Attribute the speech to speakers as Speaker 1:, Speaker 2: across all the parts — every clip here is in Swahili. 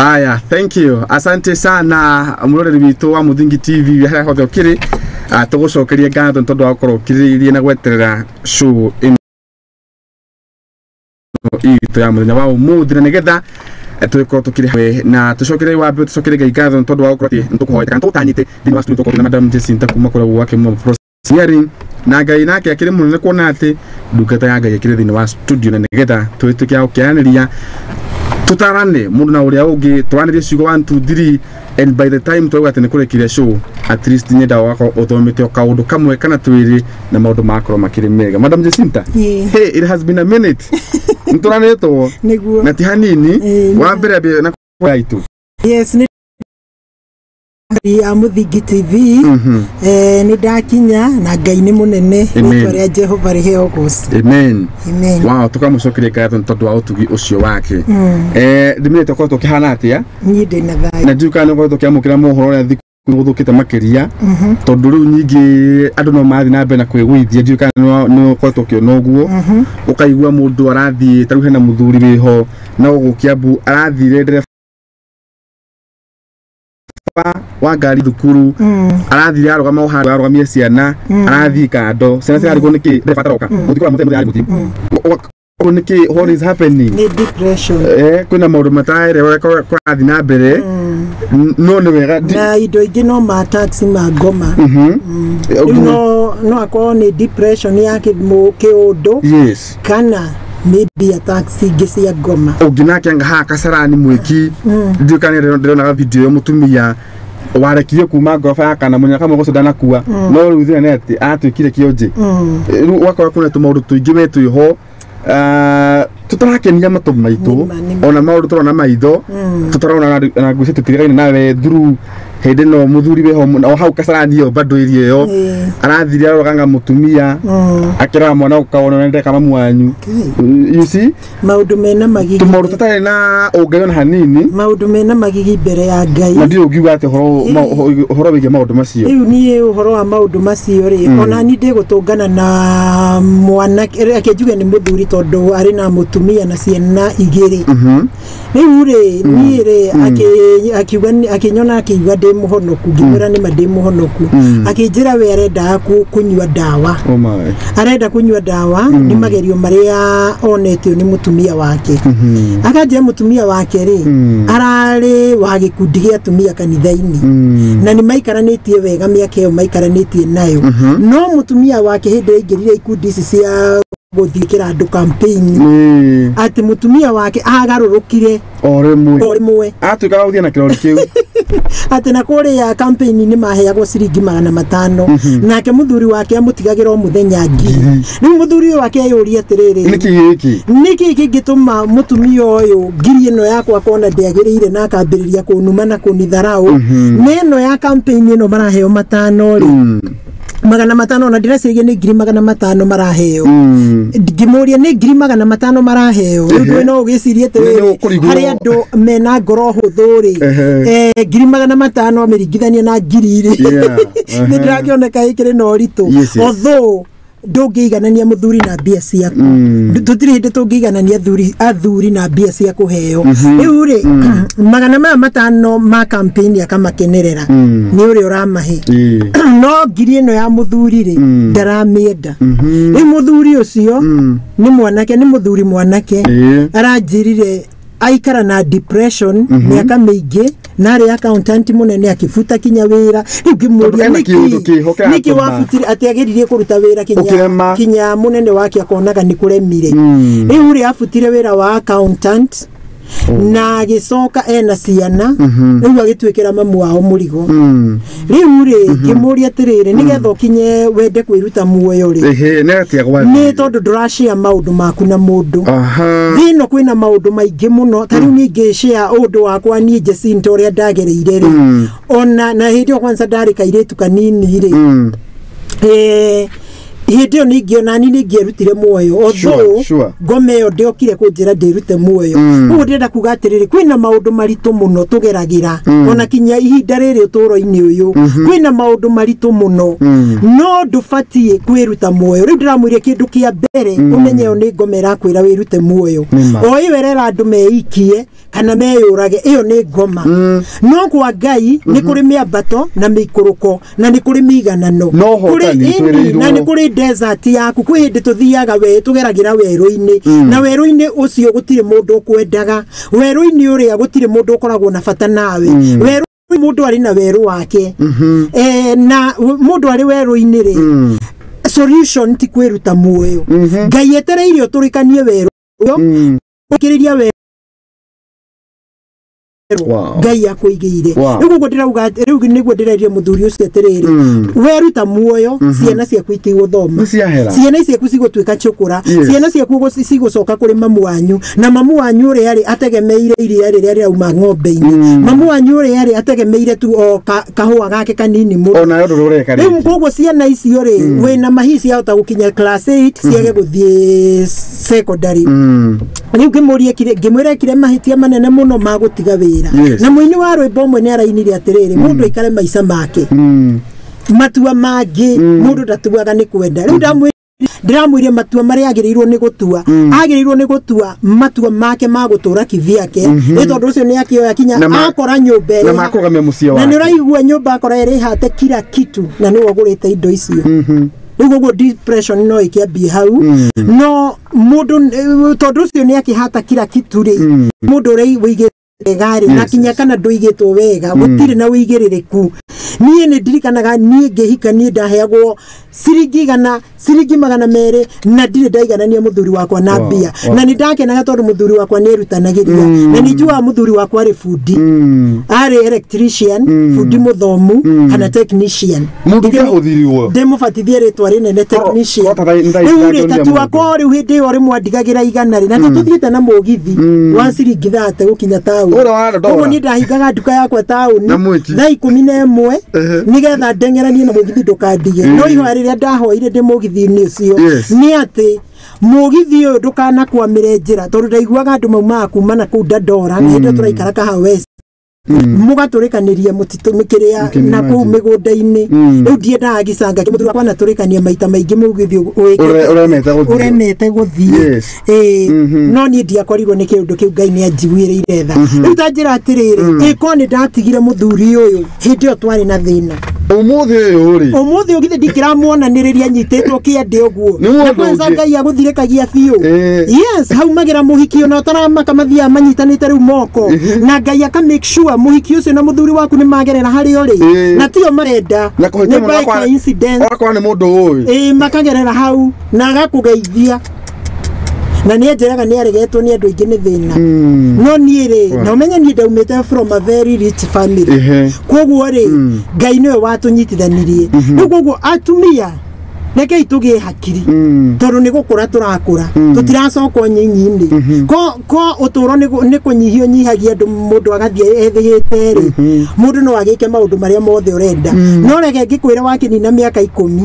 Speaker 1: Haya, thank you. Asante sana murore bitu wa Muthingi TV ya hothe ukiri tugucokeria ngatho tondu wa korwo ukiririe na gweterera show itu ya muthenya wa umuthi na nigetha tuko tukiri na tucokere wa mbe tucokere ngatho tondu wa korwo ntukuhoya kan tutanyite thini wa studio na Madam Jacinta Kemuma Prosec na ngai nake akiri munene kuona ati ndungata ya ngai akiri thini wa studio na nigetha twitukia ukianiriria tutarane mundu na uria ungi twanire ciugo 1 2 3 and by the time twaga tene kurekiria show at least nyenda wako uthomete kaundu kamwe kana twiri na maundu makoro makiri mega. Madam Jacinta, hey, it has been a minute. Nturane to na ti hanini wa mbere na kwa itu.
Speaker 2: Yes, ni ya Muthingi TV ni ndakinya na ngai ni munene nitwaria Jehova riheo gosi.
Speaker 1: Amen.
Speaker 2: Amen.
Speaker 1: Wow, tukamucokeria ngatho tondu wa utugi ucio wake. Ndimite kwa tukihana atia
Speaker 2: ni ndina thai
Speaker 1: na nduka ni kwa tukiamukira mohoro ya thiku guthukite makiria tondu riu nyingi andu no mathi na mbe na kwiguithia nduka no kwa tukiona uguo ukaigua mundu arathie taru hena muthuri wiho na ugukiambu arathire ndereba wa ngari thukuru arathire arugama uhara arugamia ciana arathie kando ciana ciari ko niki ndebatoroka mutikora mutemu ari muti niki what is happening
Speaker 2: ni depression
Speaker 1: kuna maundu mataire kwa athi na mbere no ni wega
Speaker 2: na indo ingi no ma taxi ma ngoma no akwa ni depression yake mu kiundu
Speaker 1: yes
Speaker 2: kana maybe a taxi gisia ngoma
Speaker 1: uginake ngaha kasarani mwiki nduka ni ndona video yo mutumia warekiye kuma ngorofa ya kana munyaka mugoco ndanakua no ruthira neti atwikire kionje wakora kuna tumaundu tuingi wetu iho tutarakenia matu maitu ona maundu turona maitho tutarona na nguci tutirigaine nawe through hende no muthuri weho o hau kasarani yo bado irie yo arathire aroganga mutumia akira mwana ukaona nende kama mwanyu you see
Speaker 2: maundu mena magigi
Speaker 1: tumaundu tutare na ungaiona hanini
Speaker 2: maundu mena magigi mbere ya ngai
Speaker 1: na ndio ugiuga ati horo wige maundu macio
Speaker 2: riu nie uhoro wa maundu macio ri ona ni ndigutungana na mwana akejuge ni muthuri tondu ari na mutumia na ciana igiri riu ri nie ri akiuga akinyona akiuga muhonoku ngimera ni made muhonoku akinjira we arenda kunywa dawa arenda kunywa dawa ni magerio maria onetio ni mutumia wake akaje mutumia wake ri arari wa gikundi gia atumia kanithaini na ni maikaranitie wega miaka yo maikaranitie nayo no mutumia wake hindi ingirire ikundi ici cia guthikira andu campaign ati mutumia wake agarurukire orimwe
Speaker 1: atuka uthia na kirori kiu
Speaker 2: ati na kuri ya campaign ni maheagwo ciringi 500 nake muthuri wake amutigagira muthenya ngiri ni muthuri wake ayuria atiriri niki gituma mutumia uyu ngiri ino yakwa kona ndiagirire na akambiriria kunuma na kunitharau neno ya campaign ino maraheo 500 ri 500 na ndireciria ni 500 maraheo ngimuria ni 500 maraheo ndu no ugicirie tiriri hari andu mena ngoro huthuri 500 ameringithania na ngiri iri ni ndirakioneka ikiri no ritu although ndungiiganania muthuri na mbia ciaku tutiri hindi tungiiganania athuri na mbia cia kuheo riu ri 500 ma campaign akamakenerera ni uri uramahe no ngiri ino ya muthuri ri ndaramienda ni muthuri ucio ni mwanake ni muthuri mwanake aranjirire aikara na depression miaka mingi na ari accountant munene akifuta kinya wira ngimuria niki wafutire atiagiririe kuruta wira kinya munene wake akonaga ni kuremire riu ri afutire wira wa accountant na gicoka ena ciana riu agitwikira mamu wao murigo riu ri kimuria atiriri nigetha kinye wende kwiruta muoyo ri ni tondu ndurashia maundu maku na mundu thino kwina maundu maingi muno tariu ni ngishia undu wakwa ni Jacinta uria ndagereire ri ona na hindi kwanza ndari kairitu kanini ri Hĩndĩ ningĩona ni ningĩrutire muoyo although ngome yo ndiokire kunjira ndirute muoyo uguo ndenda kuga atiriri kwina maundu maritu muno tugeragira ona kinya ihinda riri uturo-ini uyu kwina maundu maritu muno no ndubatie kwiruta muoyo riu ndiramwire kindu kia mbere umenye yo ni ngome irakwira wirute muoyo o iwe rera andu meikie kana meyurage iyo ni ngoma no kwa Ngai ni kuri miambato na mikuruko na ni kuri miganano kuri ini na ni kuri desert yaku kwi hindi tuthiaga we tugeragira weru-ini na weru-ini ucio gutire mundu kwendaga weru-ini uria gutire mundu ukoragwo na bata nawe weru mundu ari na weru wake na mundu ari weru-ini ri solution ti kwiruta muoyo Ngai etereirio turikanie weru ukiriria weru Ngai akuigire niguo ndirauga riu niguo ndirerie muthuri ucio atiriri weruta muoyo ciana ciaku itigũthoma ciana ciaku cigũtuĩka cukura ciana ciaku cigũcoka kuri mamu wanyu na mamu wanyu uri ari ategemeire iria riria rĩauma ng'ombe-inĩ mamu wanyu uri ari ategemeire tu o kahũa gake kanini mũno
Speaker 1: ona yo ndureka
Speaker 2: riu koguo ciana icio ri wina mahisi ahota gukinya class 8 ciage guthie secondary riu ngimwĩra kire mahitia manene muno magutiga wĩra na muini wa rwimbo mwe ni arainire atiriri mundu ikare maica make matua mangi mundu ndatuaga ni kwenda riu ndiramwire matua maria agirirwo ni gutua matua make magutura kithiake ni tondu ucio ni akioya kinya akora nyumba
Speaker 1: na makogamia mucio wake
Speaker 2: na ni uraigua nyumba akora iri hate kila kitu na ni wagurite indo icio riu depression no ikiambia hau no mundu tondu ucio ni akihata kila kitu ri mundu uri gari na kinya kana nduigitwo wega gutire na uigiririku nie ni ndirikanaga nie ngihika nie ndaheagwo ciringi magana mere na ndire ndaiganania muthuri wakwa na mbia na ni ndakenaga tondu muthuri wakwa ni erutanagiria na ni njua muthuri wakwa ari fundi ari electrician fundi muthomu kana technician
Speaker 1: mundu uthiriwo
Speaker 2: ndemubatithie ritwa rinene technician riu tatu wakwa riu hindi yo rimwe andigagira igana ri na tuthiete na mugithi wa ciringi 30 gukinya tauni uguo ni ndahingaga nduka yakwa tauni thaa 11 nigetha ndengeranie na mugithi ndukandige no ihwa riria ndahoire ndi mugithi-ini ucio ni ati mugithi uyu ndukanakwamire njira tondu ndaiguaga andu maumaga kuma na kuu Dandora na hindi turaikara Kahawa West mugaturikaniria mutitu mikiria na kuu migunda-ini riu ndiendaga gicanga muthuri wakwa na turikania maita maingi mugithi uremete guthie no ni ndiakorirwo ni kiundu kiu Ngai ni anjiguireire tha riu ta njira atiriri iko ni ndatigire muthuri uyu hindi yo twari na thina umuthi ugithi ndikiramuonaniriria nyititwo kiende uguo na kwanza Ngai aguthirikagia biu yes haumagira muhiki ona taramaka mathia manyitanite riu moko na Ngai aka make sure muhiki ucio na muthuri waku ni magerera hari uri na tio marenda ni by incident
Speaker 1: wakwa ni mundu uyu
Speaker 2: makagerera hau na agakugeithia na ni njeraga ni aregetwo ni andu aingi ni thina no ni ri na umenye ni ndaumite from a very rich family koguo ri Ngai niwe watunyitithanirie koguo atumia reke itugie hakiri tondu ni gukura turakura tutiracokwo nyinyi-ini ko uturo ni kunyihio nyihagia andu mundu agathie ethihite ri mundu no agike maundu maria mothe urenda no reke ngikwira wakinina miaka 10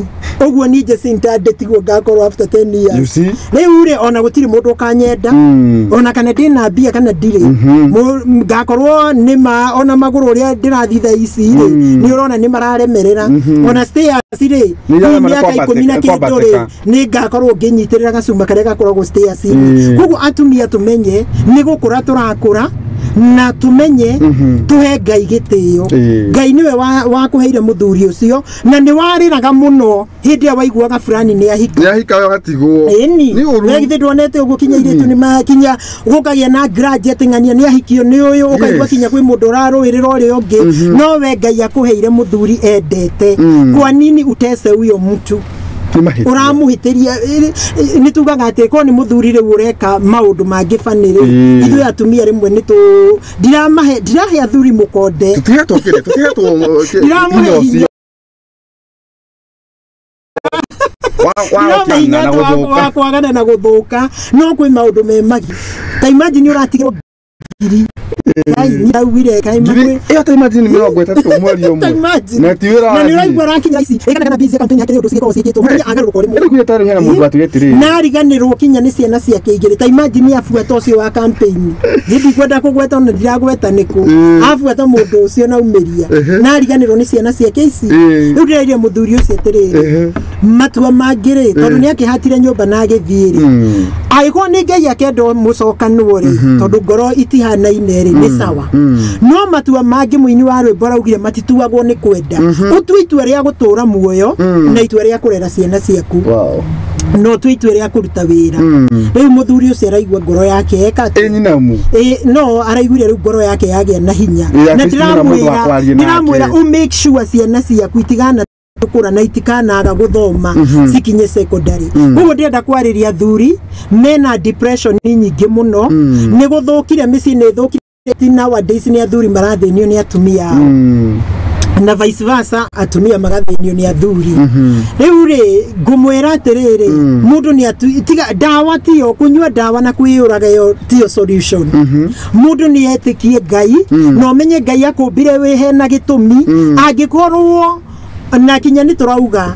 Speaker 2: uguo ni Jacinta ndetigwo ngakorwo after 10 years riu ri ona gutiri mundu ukanyenda ona kana ndina mbia kana ndire ngakorwo nima ona maguru uria ndirathitha ici ri ni urona ni mararemerera ona stairs ri miaka 10 na kindu ri ni ngakorwo nginyitirira gacuma karia gakoragwo stairs koguo atumia tumenye ni gukura turakura na tumenye tuhe Ngai gitio Ngai niwe wakuheire muthuri ucio na ni wariraga muno hindi waiguaga fulani ni ahika
Speaker 1: we gatigwo
Speaker 2: ni wegithi ndwonete uguo kinya iritu ni makinya gukagia na graduate ngania ni ahikio ni uyu ukaigua kinya kwi mundu raruirira uri ungi no we Ngai akuheire muthuri endete kwa nini utese huyo mtu uramuhitiria ni tugaga ati ko ni muthuri riu ureka maundu mangi fanire ithu atumia rimwe ni tu ndirahe athuri mukonde
Speaker 1: tutihetwo
Speaker 2: wa kwagana na guthuka no kwi maundu me magi ta imagine uratigirwo ngiri kai niraugire kai makwe
Speaker 1: ta imagine mirongo itatu mweri umwe na tiwira
Speaker 2: na niraigwa rakinya ici kana busy campaign yake ndu ciko cikitwo muri agaruko rimwe
Speaker 1: ndio kuyetari hena mundu atugetiri
Speaker 2: na riganirwo kinya ni ciana ciake igiri ta imagine afuata ucio wa campaign gidi kwenda kugweta na ndiragweta niku afuata mundu ucio na umeria na riganirwo ni ciana ciake ici riu ndireire muthuri ucio atiriri matua mangiri tondu ni akihatire nyumba na agithiri aiko ni ngai akendo mucokanwo ri tondu ngoro itihana ineri ni sawa no matua mangi muini wa rwimbo raugire matituagwo ni kwenda utue itua ria gutura muoyo na itua ria kurera ciana ciaku no tu itua ria kuruta wira riu muthuri ucio araigua ngoro yake eka
Speaker 1: enyinamu
Speaker 2: no araiguire riu ngoro yake yagia na hinya na ndiramwira make sure ciana ciaku itigana tukura na itikanaga guthoma sikinye secondary uguo ndenda kwariria thuri mena depression nyingi muno ni guthukire misi ni thukire nowadays ni athuri marathinio ni atumia na vice versa atumia magathinio ni athuri riu ri ngumwira atiriri mundu ni tiga dawa tiyo kunywa dawa na kwiyuraga yo tiyo solution mundu ni etikie ngai no menye ngai akumbire wihena gitumi angikorwo na kinya ni turauga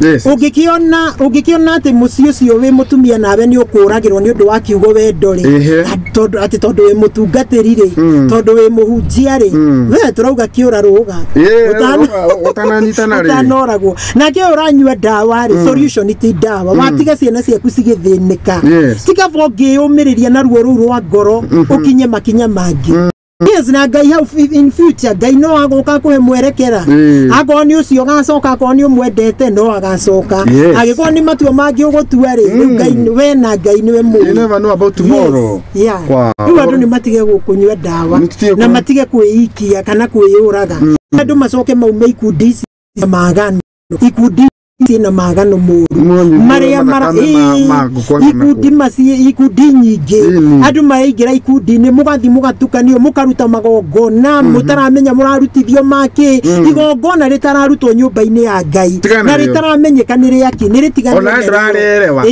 Speaker 2: ungikiona ati muci ucio wi mutumia nawe ni ukuragirwo ni undu wa kiugo wendo ri ati tondu wi mutungatiri ri tondu wi muhunjia ri we turauga kiura ruga utananyitana ri utanoragwo na kiura uranyua dawa ri solution ti dawa watiga ciana ciaku cigithinika tiga vongi umiriria na ruo ruru rwa ngoro ukinye makinya mangi yes na ngai hau in future ngai no agoka kuhe mwerekera ago ni ucio gacoka ko ni umwendete no agacoka agiko ni matua mangi ugutua ri ngai we na ngai ni we mu you never know about tomorrow wow andu ni matige gukunywa dawa na matige kwiikia kana kwiyuraga andu macoke maume ikundi magano ikundi na magano muru maria mara ikundi nyingi andu maigira ikundi ni mugathi mugatukanio mukaruta magongona mutaramenya murarutithio make igongona ritararutwo nyumba-ini ya ngai na ritaramenyeka ni riaki ni ritiganirwa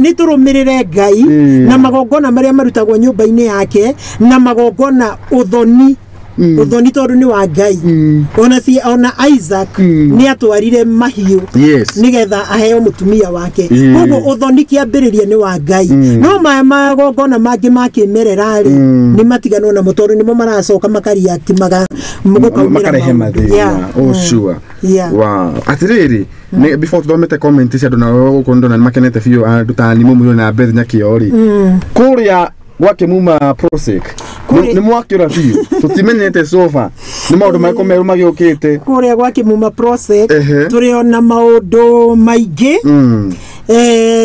Speaker 2: ni turumirire ngai na magongona maria marutagwo nyumba-ini yake na magongona uthoni uthoni tondu ni wa ngai ona Isaac ni atwarire mahiu nigetha aheo mutumia wake uguo uthoni kiambiriria ni wa ngai no magongona mangi makimerera ri ni matiganwo na mutoru nimo maracoka makaria timaga
Speaker 1: makarehe mathina sure wow atiriri before tudomete comment cia ndona ukondona ni makenete fio andutani mumu na Beth Nyakiori kuria gwake Kemuma Prosec ni mwakira fio tutimenyete sofa ni maundu maiko meru magiukite kuria gwake Kemuma Prosec turiona maundu maingi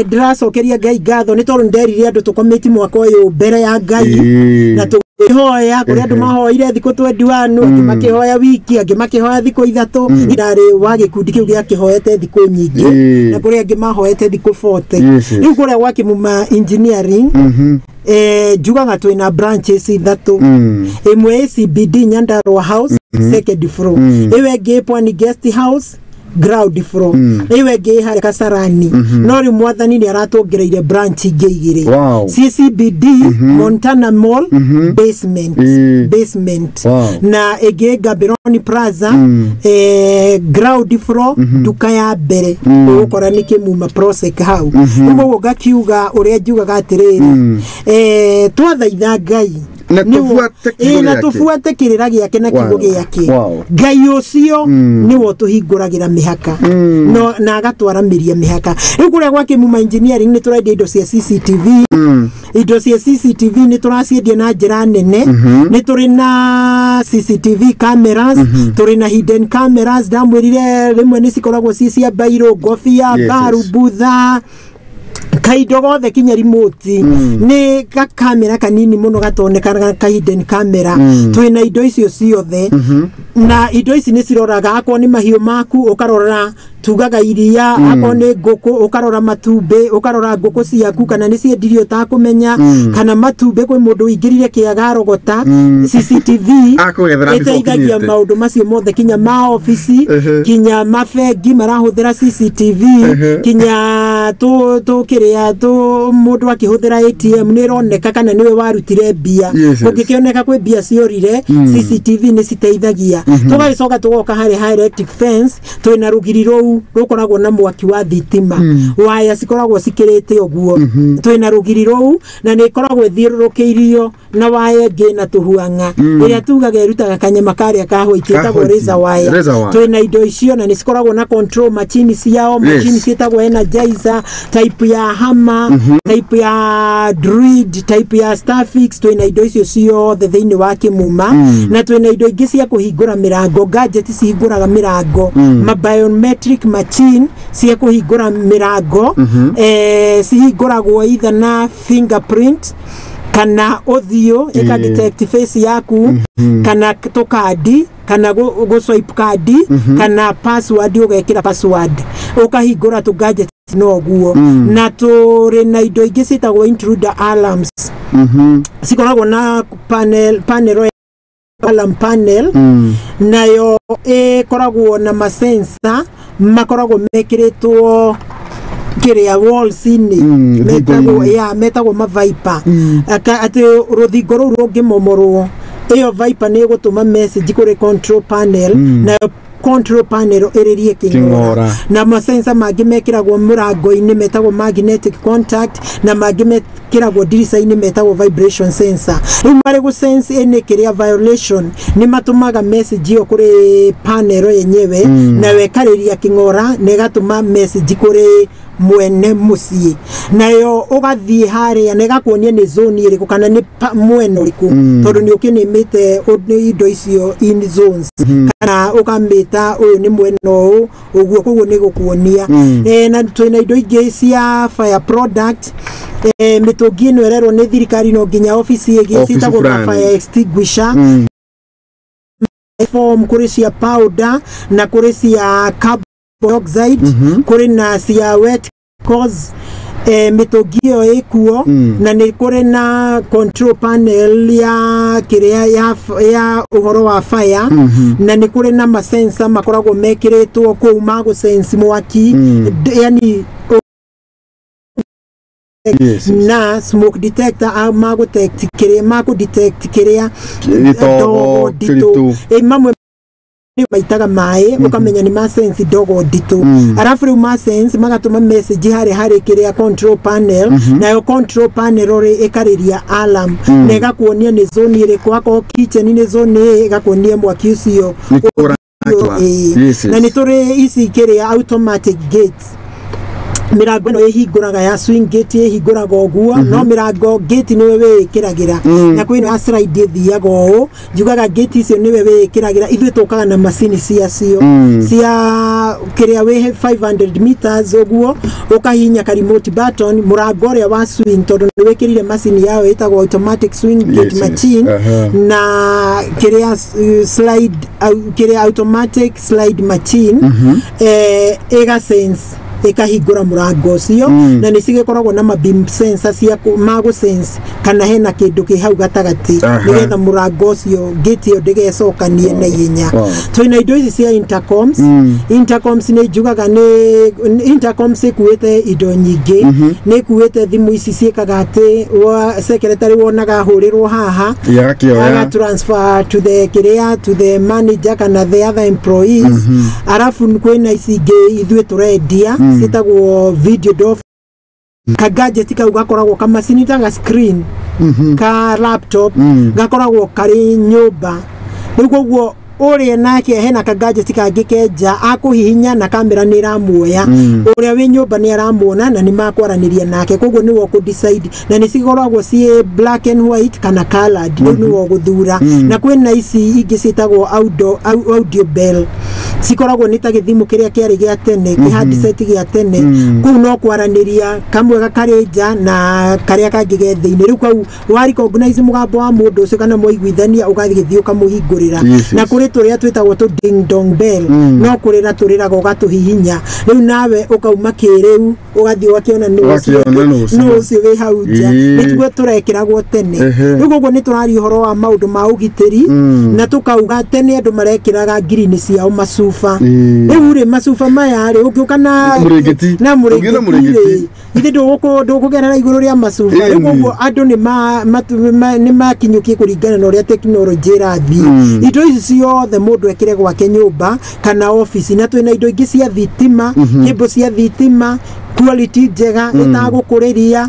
Speaker 1: ndiracokeria ngai ngatho ni tondu nderire andu tukomiti mwaka uyu mbere ya ngai na tuhoya kuria andu mahoire thikũ 21 angi makihoya wiki angi makihoya thikũ 3 ndari wa gikundi kiu giakihoete thikũ nyingi na kuria angi mahoete thikũ 40 riu kuria gwake Kemuma engineering jugaga twina branches ithatu imwe CBD Nyandarua house second floor iwe ngi Pwani guest house ground floor iwe ngi hari Kasarani no ri mwathani ni aratuongereire branch igiri CCBD Montana Mall basement na ege Gaberoni Plaza ground floor duka ya mbere ukora ni Kemuma Prosec hau uguo gakiuga uria njugaga atiriri twathaitha ngai na tufuate kirira giake na kiugo giake ngai ucio ni wo tuhinguragira mihaka no na agatwaramiria mihaka riu kuria gwake Kemuma engineering ni turaendia indo cia CCTV indo cia CCTV ni turaciendia na njira nene ni turi na CCTV cameras turi na hidden cameras ndamwirire rimwe ni cikoragwo cia bairo ngofia baru butha kaido gothe kinya remote ni ka kamera kanini muno gatoneka ka hidden camera twina indo icio ciothe na indo ici ni ciroraga akwo ni mahiu maku ukarora tugaga iria akwo ni nguku ukarora matumbe ukarora nguku ciaku kana ni ciendirio ta kumenya kana matumbe kwi mundu ingirire kiaga rogota CCTV iteithagia maundu macio mothe kinya ma office kinya mabengi marahuthira CCTV kinya
Speaker 2: na tu kiria tu mundu akihuthira ATM ni roneka kana niwe warutire bia ukikioneka kwe bia ciorire CCTV ni citeithagia tugacoka tugoka hari electric fence twina rugiri rou rukoragwo na mwaki wa thitima waya cikoragwo cikirite uguo twina rugiri rou na ni koragwo thiurukiirio na waya ngi na tuhuanga iria tugaga irutaga kanyama karia kahwa ititagwo razor wire twina indo icio na ni cikoragwo na control machine ciao machine cietagwo energizer type ya hammer type ya druid type ya starfix twina indo icio ciothe thiini wa Kemuma na twina indo ingi cia kuhingura mirango gadget cihinguraga mirango biometric machine cia kuhingura mirango cihinguragwo either na fingerprint kana audio eka detect face yaku kana to card kana go swipe card kana password ugekira password ukahingura to gadget no guo na turi na indo ingi citagwo intruder alarms cikoragwo na alarm panel nayo koragwo na masensa makoragwo mekiritwo kiria walls ini metagwo maviper ati ruthingo ruru rungimomorwo iyo viper ni gutuma message kuri control panel na control panel iririe kingora na masensa mangi mekiragwo murango-ini metagwo magnetic contact na mangi mekiragwo ndirica-ini metagwo vibration sensor riu mari gu sense ene kiria violation ni matumaga message iyo kuri panel yenyewe na wekariria kingora na igatuma message kuri mwene musie nayo ugathie haria na igakuonia ni zone iriku kana ni mwene uriku tondu ni ukinimite indo icio in zones kana ukamita uyu ni mwene no uguo koguo ni gukuonia na twina indo ingi cia fire product mitungi ino ererwo ni thirikari no nginya office igi citagwo fire extinguisher form kuri cia powder na kuri cia carbon dioxide kuri na cia wet cause mitogio ekuo na ni kuri na control panel ya kiria ya uhoro wa fire na ni kuri na masensa makoragwo mekiritwo ku mago sense mwaki yani na smoke detector mago detect kiria dogo dito mamwe ni maitaga mai ukamenya ni masense dogo dito arafu ri masense magatuma message hari kiria control panel na yo control panel ori ekariria alarm na igakuonia ni zone ire kwako kitchen ni zone igakuonia mwaki ucio na ni tore isi kiria automatic gates mirango no ihinguraga ya swing gate ihinguraga oguo no mirango gate niwe wikiragira na kwina slide thiaga o njugaga gate icio niwe wikiragira ithu tukaga na machine cia kiria we 500 meters oguo ukahinya ka remote button murango ria wa swing tondu ni wikirire machine yao itagwo automatic swing gate machine na kiria slide kiria automatic slide machine ega sense ekahingura murango cio na ni cigekoragwo na beam sensor cia mago sense kana hena kindu ki hau gatagati nigetha murango cio gate yo ndigecokanie na ihenya twina indo ici cia intercoms ni jugaga ni intercoms ikuite indo nyingi ni ikuite thimu ici ciekaga ati wa secretary wonaga hurirwo haha aga transfer to the manager kana the other employees arafu kwina ici ingi ithuĩ turendia citagwo video dof ka gadget ka ugakoragwo ka machine tanga screen ka laptop gakoragwo kari nyumba riu koguo uri nake hena ka gadget kangi kenja akuhihinya na kamera ni ramuoya uria wi nyumba ni aramuona na ni makwaraniria nake koguo ni wo ku decide na ni cigoragwo ci black and white kana colored ni wo guthura na kwina ici ingi citagwo audio bell cikoragwo ni ta githimu kiria kiari gia tene ki headset gia tene ku no kwaraniria kamwe gakareja na karia kangi ge thiini riu kwau wa recognize mugambo wa mundu ucio kana muiguithania ugathithio kamuhingurira na kuri turia twitagwo ding dong bell no kuri na turiraga ugatuhihinya riu nawe ukauma kiriu ugathi wakiona no ucio we hau nja nituo turekiragwo tene riu guo niturari horo wa maundu ma ugitiri na tukauga tene andu marekiraga green ciao macuba riu ri macuba maya ri ukiuka na murigiti ithe ndukugerera iguru ria macuba riu guo andu ni makinyukie kuringana na uria teknoloji irathi indo ici ciothe mundu ekire gwake nyumba kana office na twina indo ingi cia thitima cable cia thitima quality njega itagukuriria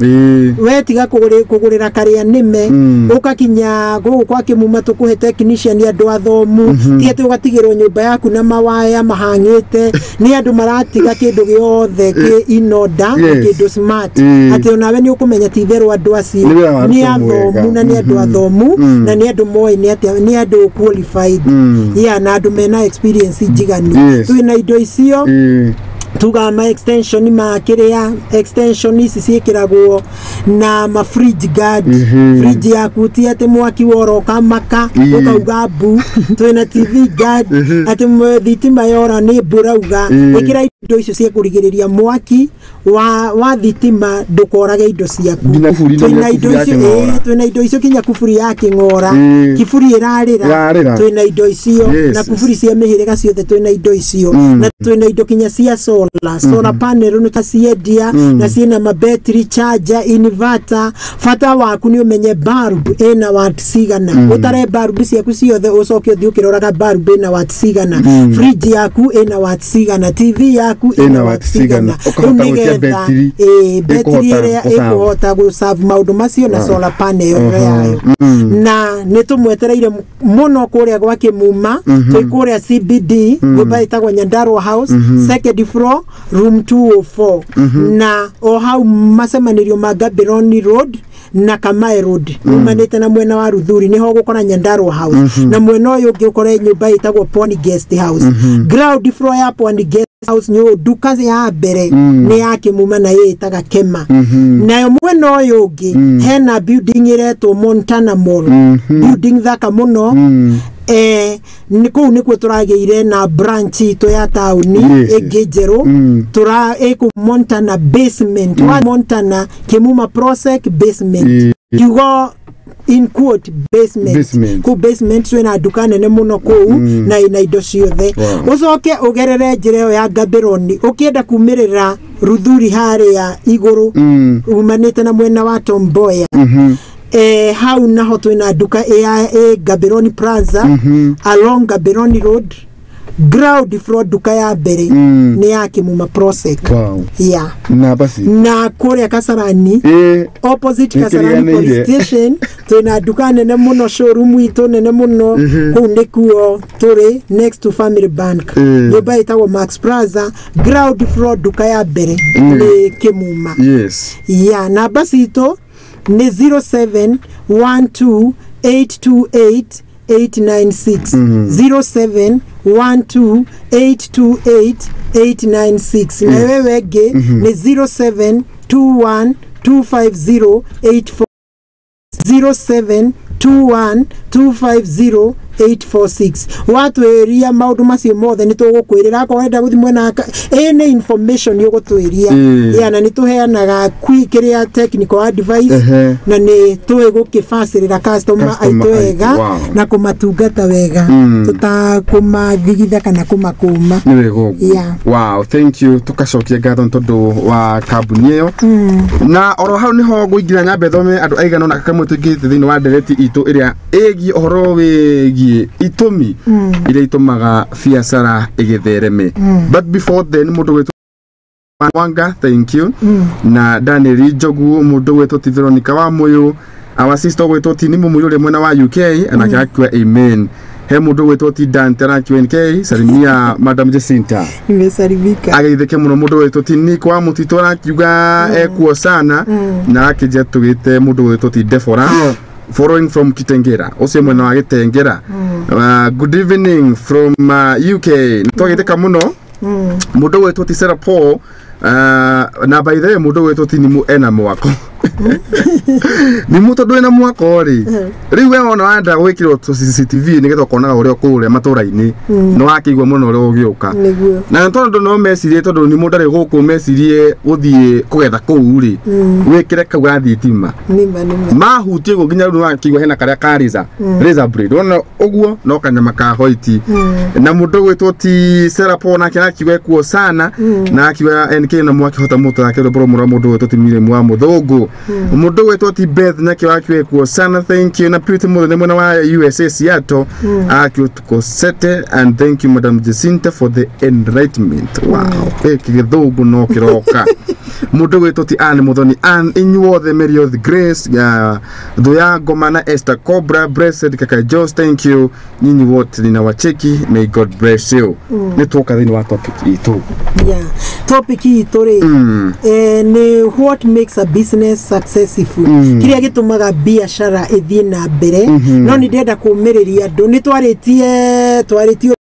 Speaker 2: wetiga kugurira karia nime ukakinya guku kwa Kemuma tukuhe technician andu athomu tiete ugatigirwo nyumba yaku na mawaya mahangite ni andu maratiga kindu giothe ki inoda kindu smart ati onawe ni ukumenya titherwa andu aci ni athomu na ni andu athomu na ni andu moi ni andu qualified na andu mena experience njiganu twina indo icio tugama extension makiria extension ici ciikiragwo na ma fridge guard fridge yaku ti ati mwaki woroka maka ukauga bu twina TV guard ati thitima yora ni burauga ikira indo icio cia kurigiriria mwaki wa thitima ndukorage indo ciaku twina indo icio kinya kufuri ya kingora kifuri irarira twina indo icio na kufuri cia mihiriga ciothe twina indo icio na twina indo kinya cia solar panel no tasiedia na ciina ma battery charger inverter fata waku ni umenye bulb ena watt cigana utare bulb ciaku ciothe ucoke uthi ukiroraga bulb ena watt cigana fridge yaku ena watt cigana TV yaku ena watt cigana battery area ikuhota gu serve maundu macio na solar panel yayo na nitumwetereire muno kuria gwa Kemuma twikuria CBD gubaitagwa Nyandarua House second floor room 204 na o hau macemanirio ma Gaborone Road na Kamae Road umanite na mwena wa Ruthuri niho gukora Nyandarua House na mwena uyu ungi ukore nyumba itagwo Pony Guest House ground floor ya Pony Guest House nyo duka ya mbere ni ya Kemuma na yitaga Kema nayo mwena uyu ungi hena building iretwo Montana Mall building thaka muno niku nikwe turageire na branch ito ya tauni egejeru tura eku Montana basement wa Montana Kemuma Prosec basement kigo in quote basement ku basement twina dukane ne muno ku na ina indo ciothe ucoke ugerere njireo ya Gaborone ukienda kumirira Ruthuri hari ya iguru umanite na mwena wa Tomboya hau naho twina duka Gaborone Plaza along Gaborone Road ground floor duka ya mbere ni ya Kemuma Prosec na basi na kuria Kasarani opposite Kasarani police station twina duka nene muno showroom ito nene muno ku ndikuo turi next to Family Bank nyumba itago Max Plaza ground floor duka ya mbere ni Kemuma na basi ito ni 0712828896 0712828896 na wewe ge ni 0721250846 0721250846 watu eria maundu macio mothe nitugukwirira ko wenda guthi mwena any information yogutwiria na nituheanaga kwikiria technical advice na ni twigukifacirira customer aitwega na kumatungata wega tutakumathigitha kana kumakuma
Speaker 1: wow thank you tukacokia ngatho tondu wa kambuni iyo na oro hau niho guingira nyambe thome andu aigana na kamwe twingite thiini wa ndereti itu iria egi ohoro wegi itumi ire itumaga biacara igithereme but before then mundu wetu Wanga thank you na Daniel Njogu mundu wetu Veronica wa Moyo our sister wetu Tini Mumuyure mwena wa UK anake akwa amen he mundu wetu Dante na QNK salimia Madam Jacinta
Speaker 2: nimesalimika
Speaker 1: agitheke muno mundu wetu Tini kwa mutitora kiuga ekuo sana na akije tugite mundu wetu Defora following from Kitengera ose mwena wa Kitengera good evening from UK twagiteka muno mundu wetu Sarah Paul na by the way mundu wetu Tini mu ena mwako Ni muto ndwina mwaka ori. Riu we ona wanda gwikirwo CCTV nigetha ukonaga uria kuria matura-ini no wakigwa muno uria ugiuka. Na tondu no mecirie tondu ni mundu ari guku mecirie uthie kugetha kuu ri wikire kau gathitima. Mahutie go nginya riu wakigwa hena karia kariza razor blade ona uguo no kanyama ka hoiti na mundu gwitwo ti Serapona kira kigwe kuo sana na akiwa NK na mwaki hota muto yake ro mura mundu gwitwo ti mire mwa muthogo mundu gwitwo ti Beth na kiwa kiwe kuo sana. Thank you na pretty mundu ne mwana wa USA Seattle akiwa tuko sete and thank you Madam Jacinta for the enlightenment. Wow kigithogo no kiroka mundu gwitwo ti Anne Muthoni and inyuothe Mary of the Grace ya Thuya Ngomana Esther Cobra Blessed Kaka Jones. Thank you nyinyi wote ninawacheki. May God bless you. Nitoka thini wa topic itu.
Speaker 2: Yeah, topic itu ri ni what makes a business successful. Kiria gitumaga biashara ithie na mbere. No ni ndenda kumiriria andu ni twaritie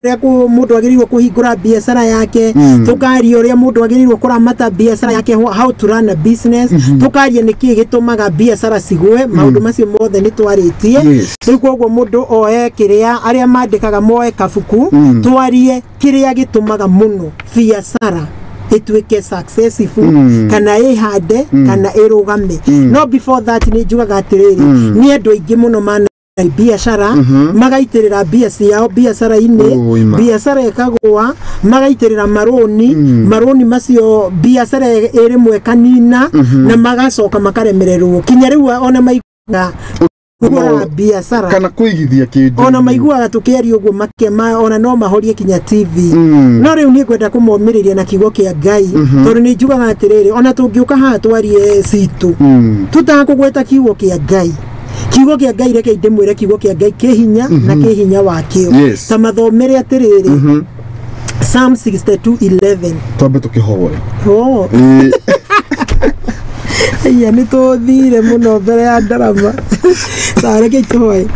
Speaker 2: uria mundu agirirwo kuhingura biashara yake, tukaria uria mundu agirirwo kuramata biashara yake, how to run a business, tukaria niki gitumaga biashara cigwe. Maundu macio mothe ni twaritie. Riu koguo mundu oe kiria aria mandikaga moe kabuku twarie kiria gitumaga muno biashara ituike successful kana ihande kana irugame. No before that ni njugaga atiriri ni andu aingi muno mana biashara magaitirira biashara ine biashara ikagwa magaitirira maroni macio biashara iri mwekanina na magacoka makaremererwo kinya riu ona maiguga biashara
Speaker 1: kana kuigithia kindu
Speaker 2: ona maiguaga tukiaria uguo makema ona no mahorie kinya TV. No riu ni kwenda kumomiriria na kigo kia Ngai tondu ni njugaga atiriri ona tungiuka haha twarie citu tutakugweta kigo kia Ngai. Kigo kia Ngai reke ndimwire kigo kia Ngai kihinya na kihinya wakio ta mathomere atiriri Psalm 62:11
Speaker 1: twambe tukihoya
Speaker 2: iya ni tuthire muno mbere ya ndarama sareke tuhoye.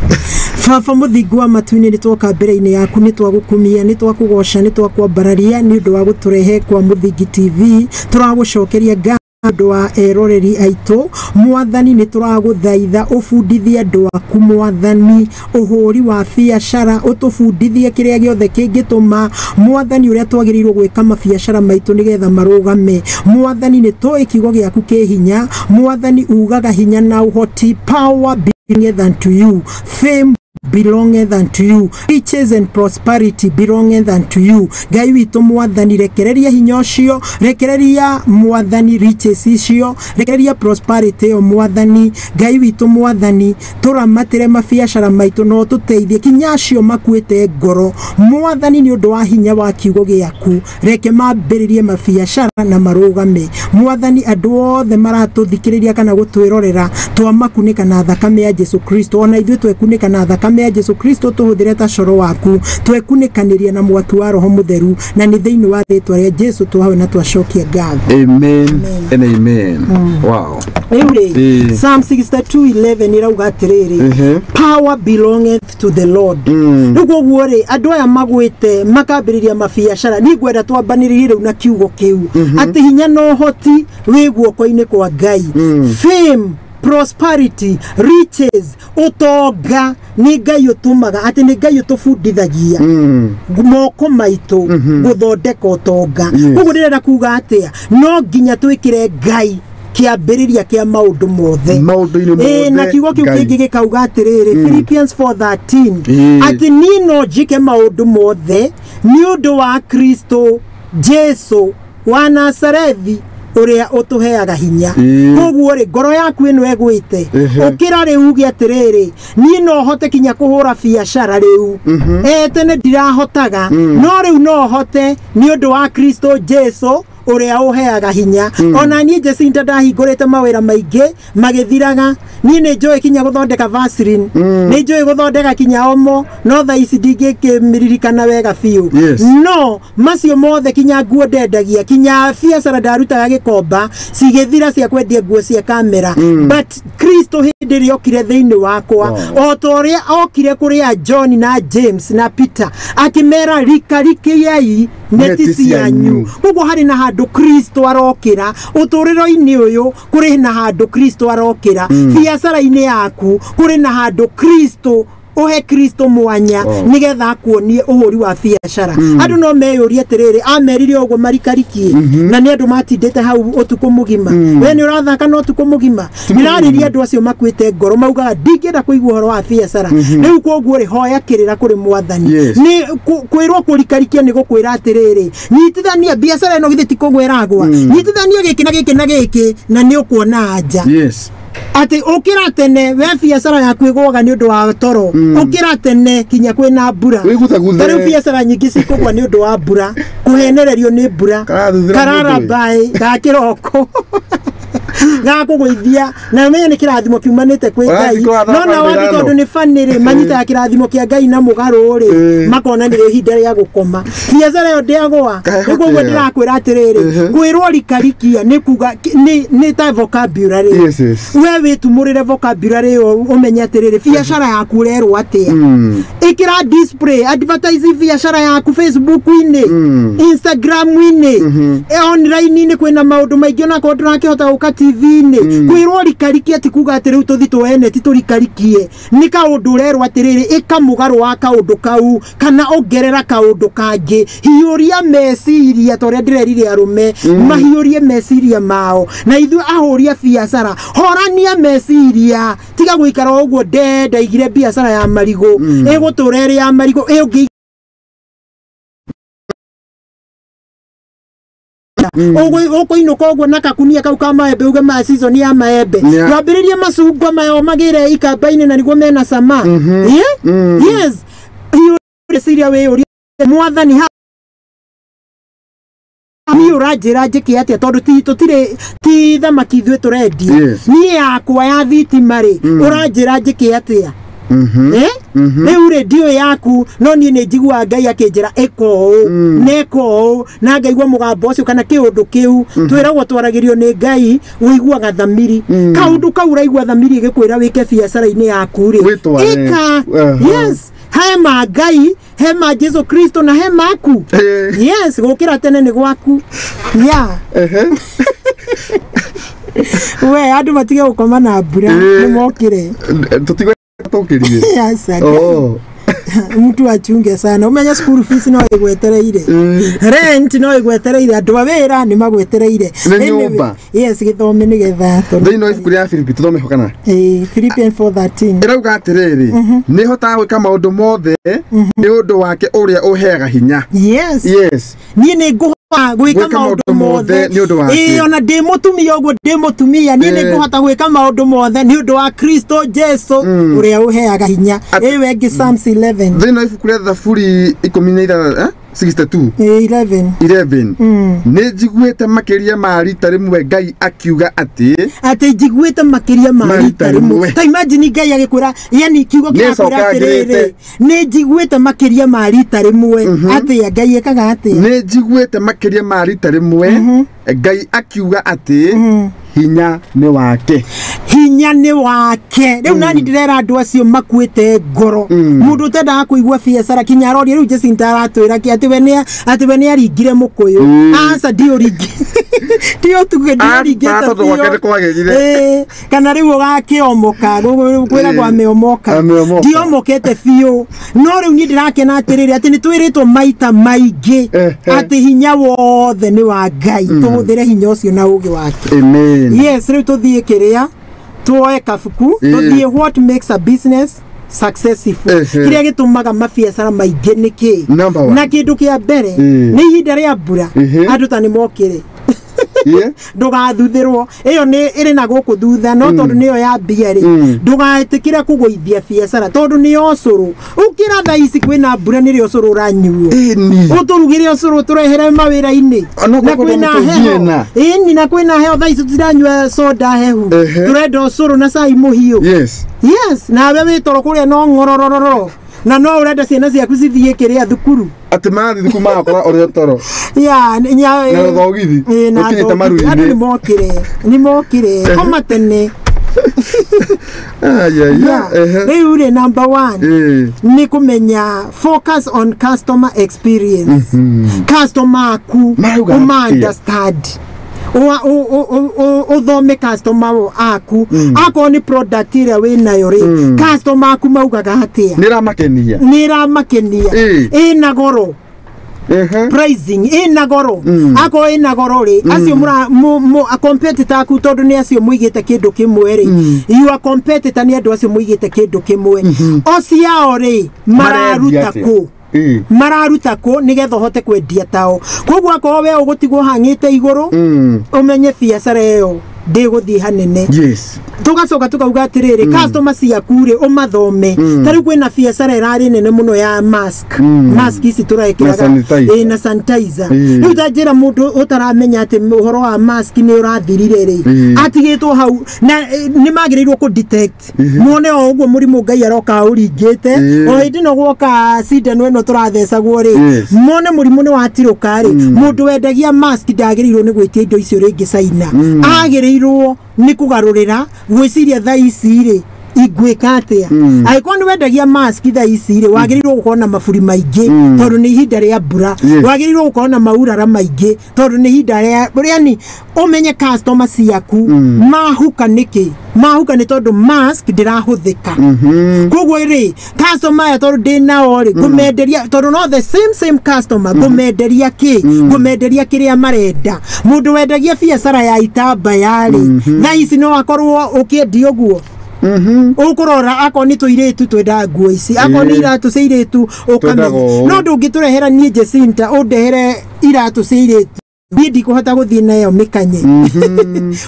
Speaker 2: Baba muthingu wa matu-ini ni twoka mbere-ini yaku ni twagukumia ni twakugoca ni twakwambararia ni undu wa guturehe kwa Muthingi TV. Turagucokeria andu wa eroreri aitu mwathani ni turaguthaitha ubundithie andu aku mwathani uhuri wa biashara utubundithie kiria giothe kingituma mwathani uria twagirirwo gwika mabiashara maitu nigetha marugame. Mwathani ni toi kigo giaku kihinya mwathani ugaga hinya na uhoti. Power belongeth unto you, fame belongeth unto you, riches and prosperity belongeth unto you. Ngai witu mwathani rekereria hinya ucio, rekereria mwathani riches icio, rekereria prosperity o mwathani. Ngai witu mwathani turamatire mabiashara maitu no tuteithie kinya acio makuite ngoro mwathani ni undu wa hinya wa kiugo giaku reke mambiririe mabiashara na marugame. Mwathani andu othe maratuthikiriria kana gutwirorera twamakunika na thakame ya Jesu Kristo ona ithuĩ twekunika na thakame ya Jesu Kristo tuhuthire ta coro waku twekunĩkanĩria na mwaki wa roho mutheru na nĩ thĩinĩ wa rĩtwa rĩa Jesu twahawe na twacokia ngatho.
Speaker 1: Amen and amen. Wow.
Speaker 2: Psalm 62:11 irauga atiriri power belongeth to the Lord. Niguo guo-ri andu aya magwite makambiriria mabiashara ni ngwenda twambaniririe riu na kiugo kiu ati hinya no hoti wi guoko-ini kwa Ngai. Fame, prosperity, riches, utonga ni Ngai utumaga ati ni Ngai utubundithagia moko maitu guthondeka utonga. Uguo ndirenda kuga atia no nginya twikire Ngai kiambiriria kia maundu mothe na kiugo kiu kingi gikauga atiriri Philippians 4:13 ati ni no njike maundu mothe ni undu wa Kristo Jesu wa Nazarethi uria utuheaga hinya. Koguo ri ngoro yaku ino egwite ukira riu uge atiriri ni no hote kinya kuhura biashara riu tene ndirahotaga no riu no hote ni undu wa Kristo Jesu uria uheaga hinya. Ona ni Jacinta ndahingurite mawira maingi magithiraga ni njui kinya guthondeka Vaseline ni njui guthondeka kinya omo no tha ici ndingikimiririkana wega biu no macio mothe kinya nguo ndendagia kinya biashara ndarutaga gikomba cigithira cia kwendia nguo cia kamera but Kristo hindi ndiri okire thiini wakwa o toria okire kuria John na James na Peter akimera rikarikiai neti cianyu kugo hari na handu Kristo arokira uturiro-ini uyu kuri na handu Kristo arokira biacara-ini yaku kuri na handu Kristo ohe Kristo mwanya nigetha kuonie uhuri wa biacara andu no meyurie atiriri amerire ogwo marikarikie na ni andu matindite hau utuku mugima we ni urathaka no utuku mugima niraririe andu acio makwite ngoro maugaga ndingenda kuigua horo wa biacara riu koguo ri hoya kirira kuri mwathani ni kwirwo kurikarikia ni gukwira atiriri nyitithania biacara ino githiti kugwiragwa nyitithania giki na giki na giki na ni ukuona anja ati ukira tene we biacara yaku igwaga ni undu wa toro ukira tene kinya kwina mbura tari biacara nyingi cikugwa ni undu wa mbura kuhenererio ni mbura karara bai ga kiroko ga kugwithia na menye ni kirathimo kiumanite kwi Ngai no na watu tondu ni fanire manyita ya kirathimo kia Ngai na mugaru ri makona ni ihinda ria gukoma biacara yo ndiagwa niguo gwe ndirakwira atiriri kwirwo rikarikia ni kuga ni ta vocabulary we witumurire vocabulary yo umenye atiriri biacara yaku rerwo atia ikira display advertise biacara yaku Facebook-ini Instagram-ini online-ini kwina maundu maingi na ko ndrakihota uka TV-ini kwirwo rikarikia ati kuga ati riu tuthi tuene ti turikarikie ni kaundu rerwo atiriri ikamugaru wa kaundu kau kana ongerera kaundu kangi hiuria meciria toria ndirerire arume mahiurie meciria mao na ithu ahuria biacara horania meciria tiga guikara ogwo ndaigire biacara ya marigo iguturere ya marigo okoinuka ogwo na kakunia kau ka maembe uge ma season ya maembe wambiririe macungwa mayo magire ikamba-ini na niguo mena cama yes siria we uri mwathani ni urajira njiki atia tondu tutire ti thamaki ithuĩ turendi ni yakwa ya thitima ri urajira njiki atia riu redio yaku no ni njigua Ngai akinjira eko neko na ngaigua mugambo ucio kana kiundu kiu twiragwo twaragirio ni Ngai uiguaga thamiri kaundu kau uraigua thamiri gikwira wike biacara-ini yaku ri ika yes hema Ngai hema Jesu Kristo na hema aku yes gukira tene ni gwaku we andu matige gukoma na mbura ni mokire
Speaker 1: tokirie
Speaker 2: mtu achunge sana umenya school fees no igwetereire rent no igwetereire andu awira ni magwetereire yes githome ni getha
Speaker 1: thini no ibuku ria Filipi tuthome hokana
Speaker 2: Philippians 4:13
Speaker 1: irauga atiriri ni hota gwika maundu mothe ni undu wake uria uheaga hinya yes
Speaker 2: ni nguhota gwika maundu mothe
Speaker 1: ni undu wake
Speaker 2: ona ndi mutumia ogwo ndi mutumia ni nguhota gwika maundu mothe ni undu wa Kristo Jesu uria uheaga hinya wengi Psalms 11
Speaker 1: thini ibuku ria Thaburi 16 11 ni njiguite makiria ma rita rimwe Ngai akiuga ati
Speaker 2: njiguite makiria ma rita rimwe ta imagine Ngai agikwira yani kiugo giakwira atiriri ni njiguite makiria ma rita rimwe ati Ngai ekaga ati
Speaker 1: ni njiguite makiria ma rita rimwe Ngai akiuga ati hinya ni wake riu nani ndirera andu acio makuite ngoro mundu tenda kuigua biacara kinya rori riu Jacinta aratwira ki ati we ni aringire mukuyu asa dio ringi dio tuge dio ringi kana riu ugakiomoka kwira kwa meomoka dio mokete biu no riu ni ndirakena atiriri ati ni twiritwo maita maingi ati hinya wothe ni wa Ngai tuhuthire hinya ucio na ugi wake yes riu tuthie kiria tuoe kafuku tuthie what makes a business successful kiria gitumaga mabiacara maingi niki na kindu kia mbere ni ihinda ria mbura andu ta ni mokire ndugathuthirwo iyo ni iri na guku thutha no tondu niyo ya mbia ri ndugaetikira kugwithia biacara tondu ni ocuru ukira tha ici kwina mbura ni ri ocuru uranyuo uturugire ocuru turehere mawira-ini na kwina heho na kwina heho tha ici tiranyua soda hehu turenda ocuru na cai muhiu yes na we witoro kuria no ngororororo na no urenda ciana ciaku cithie kiria thukuru ati mathi thukuru makora uri toro
Speaker 2: na
Speaker 1: thogithi
Speaker 2: na ni mokire koma tene Ule number 1 ni kumenya focus on customer experience. Customer aku understand. Uthome customer aku ako ni product ile we nayo ri customer aku maugaga hatia nira makenia ina goro pricing ina goro ako ina goro ri acio a competitor aku tondu ni acio muigite kindu kimwe ri you are competitor ni andu acio muigite kindu kimwe ociao ri mararuta ku mararuta ko nigetho hote kwendia tao koguo ako we ugutigwo hangite iguru umenye biacara iyo ndiguthii hanene tugacoka tukauga atiriri customer ciakure umathome tari kwina biacara irari nene muno ya mask ici turekiraga na sanitizer riu tanjira mundu utaramenya ati uhoro wa mask ni urathirire ri atigitwo hau na ni magirirwo ku detect muone o uguo murimu ngai aroka uringite o hindi no gwoka cindano ino turathecagwo ri muone murimu ni watiruka ri mundu wendagia mask ndagirirwo ni gwitia indo icio ringi China agirirwo ni kugarurira gwiciria tha ici ri igwika atia aikoni wendagia mask tha ici ri wagirirwo gukona maburi maingi tondu ni ihinda ria mbura wagirirwo gukona maurara maingi tondu ni ihinda ria yani umenye customer ciaku mahuka niki mahuka ni tondu mask ndirahuthika koguo ri customer ya tondu ndinao ri gumenderia tondu no the same customer gumenderia kiria marenda mundu wendagia biacara ya itambaya ri tha ici no akorwo ukiendi uguo ukurora akoni tuiretu twenda nguo ici akoni iratu ciiretu ukamenya no ndungiturehera nie Jacinta undehere iratu ciiretu bidi kuhota guthii nayo mikanye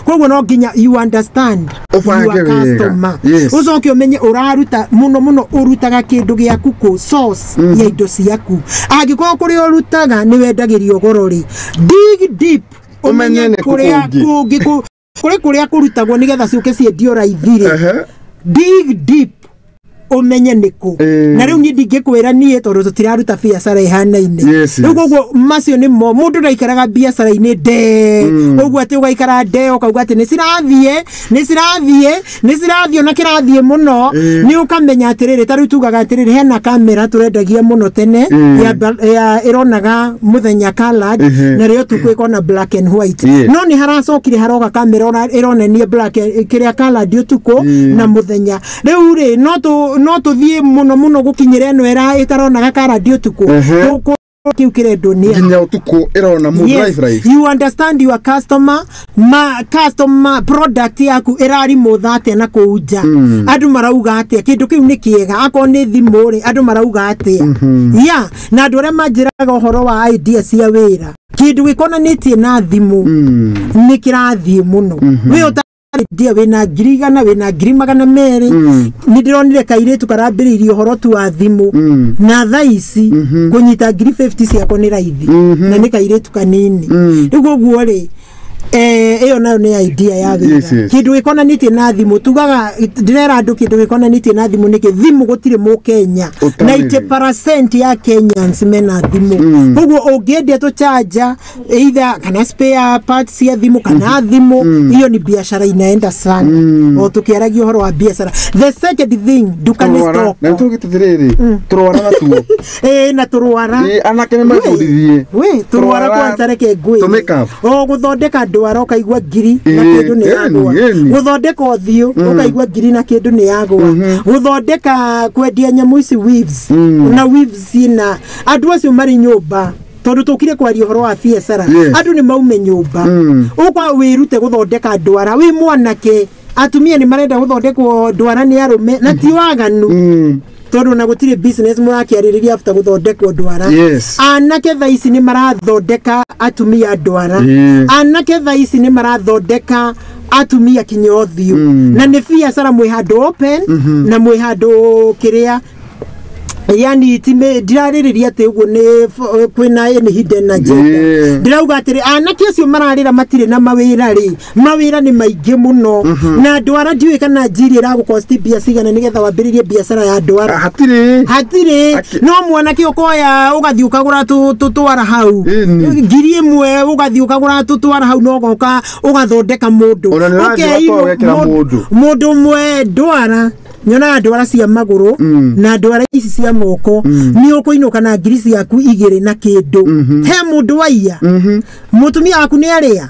Speaker 2: koguo no nginya you understand your customer ucoke umenye uraruta muno urutaga kindu giaku ku source ya indo ciaku angikorwo kuri urutaga ni wendagirio gorori dig deep umenye kuria kuria kurutagwo nigetha ciuke ciendio raithire dig deep umenye niku na riu ni ndingikwira nie tondu tutiraruta biacara ihanaine riu koguo macio ni mo mundu ndaikaraga biacara ine de koguo ati ugaikara de ukauga ati ni cirathie na kirathie muno ni ukamenya atiriri tariu tugaga atiriri hena kamera turendagia muno tene ya ironaga muthenya colored na rio tukwikona black and white no ni haracokire haroga kamera ironenie black kiria colored utuko na muthenya riu ri no tuthie muno gukinyira eno era itaronaga colored utuko kiukire dunia
Speaker 1: nginya utuko irona mu drive
Speaker 2: you understand your customer product yaku irari muthate na kuuja andu marauga atia kindu kiu ni kiega akoni thimuri andu marauga atia na andu re manjiraga uhoro wa idea cia wira kindu gikonanitie na thimu ni kirathie muno we dia wena girigana wena girimagana mere ni ndironire kairetu karambiririo horo tu wa thimu na tha ici kunyita 50 ciako ni raithi na ni kairetu kanini riguo guo ri iyo nayo ni idea ya wira kindu gikonanitie na thimu tugaga ndirera andu kindu gikonanitie na thimu niki thimu gutire mu Kenya 90% ya Kenyans mena thimu koguo ungiendia tu charger either kana spare parts ya thimu kana thimu iyo ni biashara inaenda sana o tukiaragia horo wa biashara the second thing dukani stock
Speaker 1: na tugitithiriri turwara na tuo
Speaker 2: na turwara
Speaker 1: anake ni mafundithie
Speaker 2: we turwara kwanza reke ngui o guthondeka ndwara ukaigwa ngiri na kindu ni yagwa guthondeka uthio ukaigwa ngiri na kindu ni yagwa guthondeka kwendia nyamu ici weaves na weaves ina andu acio mari nyumba tondu tukire kwaria horo wa biacara andu ni maume nyumba ukwa wirute guthondeka ndwara wi mwanake atumia ni marenda guthondekwo ndwara ni arume na ti waganu tondu na gutire business murakiaririria after guthondekwo ndwara anake tha ici ni marathondeka atumia ndwara anake tha ici ni marathondeka atumia kinyothio na ni biacara mwe handu open na mwe handu kiria yani time ndirarĩrĩria ati uguo ni kwina any hidden agenda ndirauga atiri anake acio mararĩra matirĩ na mawĩra ni maingĩ mũno na ndwara ndiũĩ kana njiri ĩragũkosti mbia cigana nĩgetha wambĩrĩrie biacara ya ndwara hatirĩ no mwanake ũkoya ũgathiĩ ũkagũra tũtwara hau ngiri ĩmwe ũgathiĩ ũkagũra tũtwara hau no ũgoka ũgathondeka mũndũ mũndũ ũmwe ndwara nyona ndwara cia maguru na ndwara ici cia moko ni ukuinuka na ngiri ciaku 2 na kindu he mundu waiya mutumia waku ni aria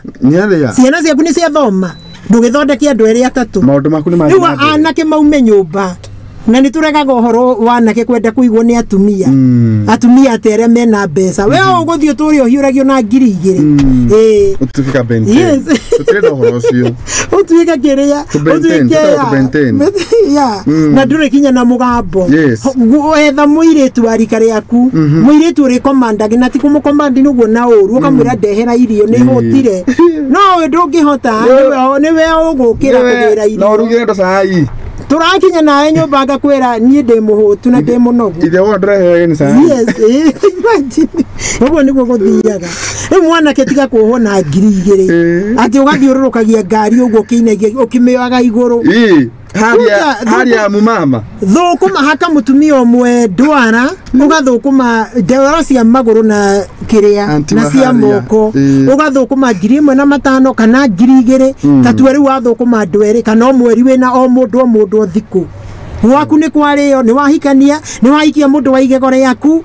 Speaker 2: ciana ciaku ni cia thoma ndugithondeke andu eri 3
Speaker 1: maundu maku ni mari
Speaker 2: riu anake maume nyumba na ni turegaga uhoro wanake kwenda kuigwo ni atumia atere mena mbeca we uguthio turi ohiuragio na ngiri 2
Speaker 1: utufika bente
Speaker 2: yes
Speaker 1: tutirenda uhoro ucio
Speaker 2: utwika kiria ya na ndure kinya na mugambo etha muiritu arika riaku muiritu uri komandagi na ti kumukomandi nuguo na uru ukamwira ndehera irio ni hotire no we ndungihota ni we ugukira kugira irio
Speaker 1: no rugire ndo sai
Speaker 2: turakinya nawe nyumba ngakwira nie ndi muhutu na ndi munogu
Speaker 1: ithe wondrehe ni sai
Speaker 2: yes uguo niguo guthiaga mwanake tiga kuohwo na ngiri 2 ati ugathiururukagia ngari uguo kiinagia ukimiaga iguru haria mumama thukuma haka mutumia omwe ndwara ugathukuma ndwara cia maguru na kiria na cia moko ugathukuma 1,500 kana 2,000 tatu riu wathukuma ndwere kana mweri wina o mundu thiku waku ni kwario ni wahikania ni wahikia mundu wa igego riaku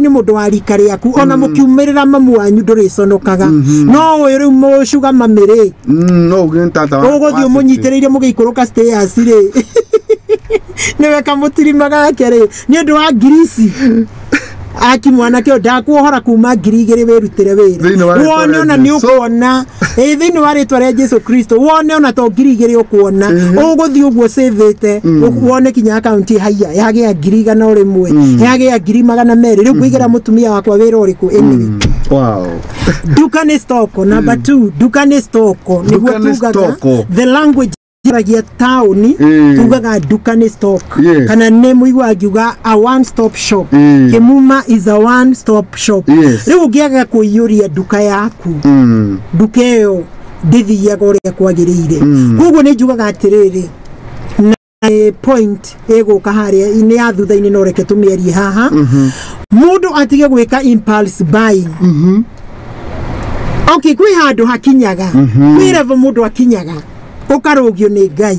Speaker 2: ni mundu wa rika riaku ona mukiumirira mamu wanyu nduriconokaga no we riu mucuga mamiri
Speaker 1: no ugintata
Speaker 2: uguthio munyitiriire mugiikuruka stairs ri niwe kamutirimaga yake ri ni ndu wa ngirisi aki mwanake ndakuohora kuma 2,000 wirutire wira wone ona ni ukuona thiini wa ritwa ria Jesu Kristo wone ona to 2,000 ukuona uguthii uguo savete wone kinya account haya yage 1,100 yage 2,200 riu kuigira mutumia wakwa wira uriku
Speaker 1: wow
Speaker 2: dukane stoko number 2 dukane stoko ni gutugaga the language ragia tauni tugaga dukane stock kana nemu igwa giuga a one stop shop Kemuma is a one stop shop riu ngiaga kuiyuria duka yaku dukeo ndithia goria kwagirire koguo ni njugaga atiriri na point ego kaharia ni athutha-ini no reke tumierie haha mundu atige gwika impulse buying okay kwi handu hakinyaga kwi level mundu akinyaga ukarogio ni ngai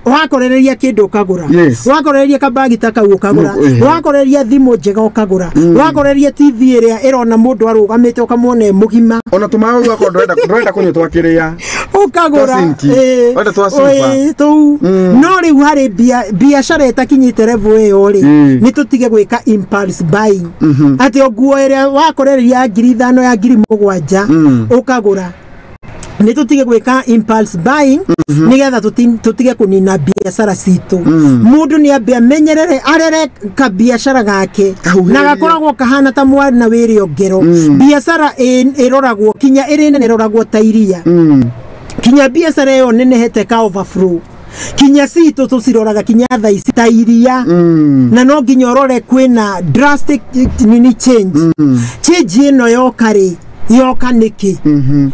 Speaker 2: wakorereria kindu ukagura wakorereria kabagi takau ukagura wakorereria thimu njega ukagura wakorereria TV iria irona mundu arugamite ukamuone mugima
Speaker 1: ona tumawe wako ndorenda kunyotwa kiria
Speaker 2: ukagura
Speaker 1: wenda twasupa
Speaker 2: tu no riu hari biashara itakinyite level iyo ri ni tutige gwika impulse buying ati oguo iria wakorereria 5,000 ya 7,000 ukagura ni tutige gwika impulse buying nigetha tutige kunina biashara citu mundu ni ambia menyerere arere ka biashara gake na gakoragwo kahana ta mwari na wiri ongero biashara iroragwo kinya irene iroragwo ta iria kinya biashara yo nenehete ka overflow kinya citu tuciroraga kinya thaici ta iria na no nginya urore kwina drastic change ino yokari yoka niki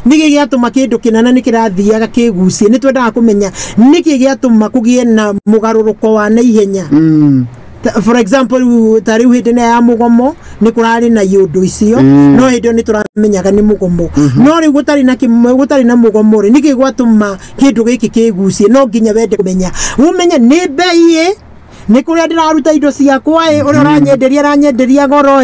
Speaker 2: niki giatuma kindu kinana nikirathiaga kigucie ni twendaga kumenya niki giatuma kugie na mugaruruko wa naihenya for example tari hinde ya mugomo ni kurari na yundu icio no hinde ni turamenyaga ni mugomo no ri gutari na mugomo ri niki gwatuma kindu giki kigucie no nginya wende kumenya umenya ni bei ni kuria ndiraruta indo ciakwa uri uranyenderia goro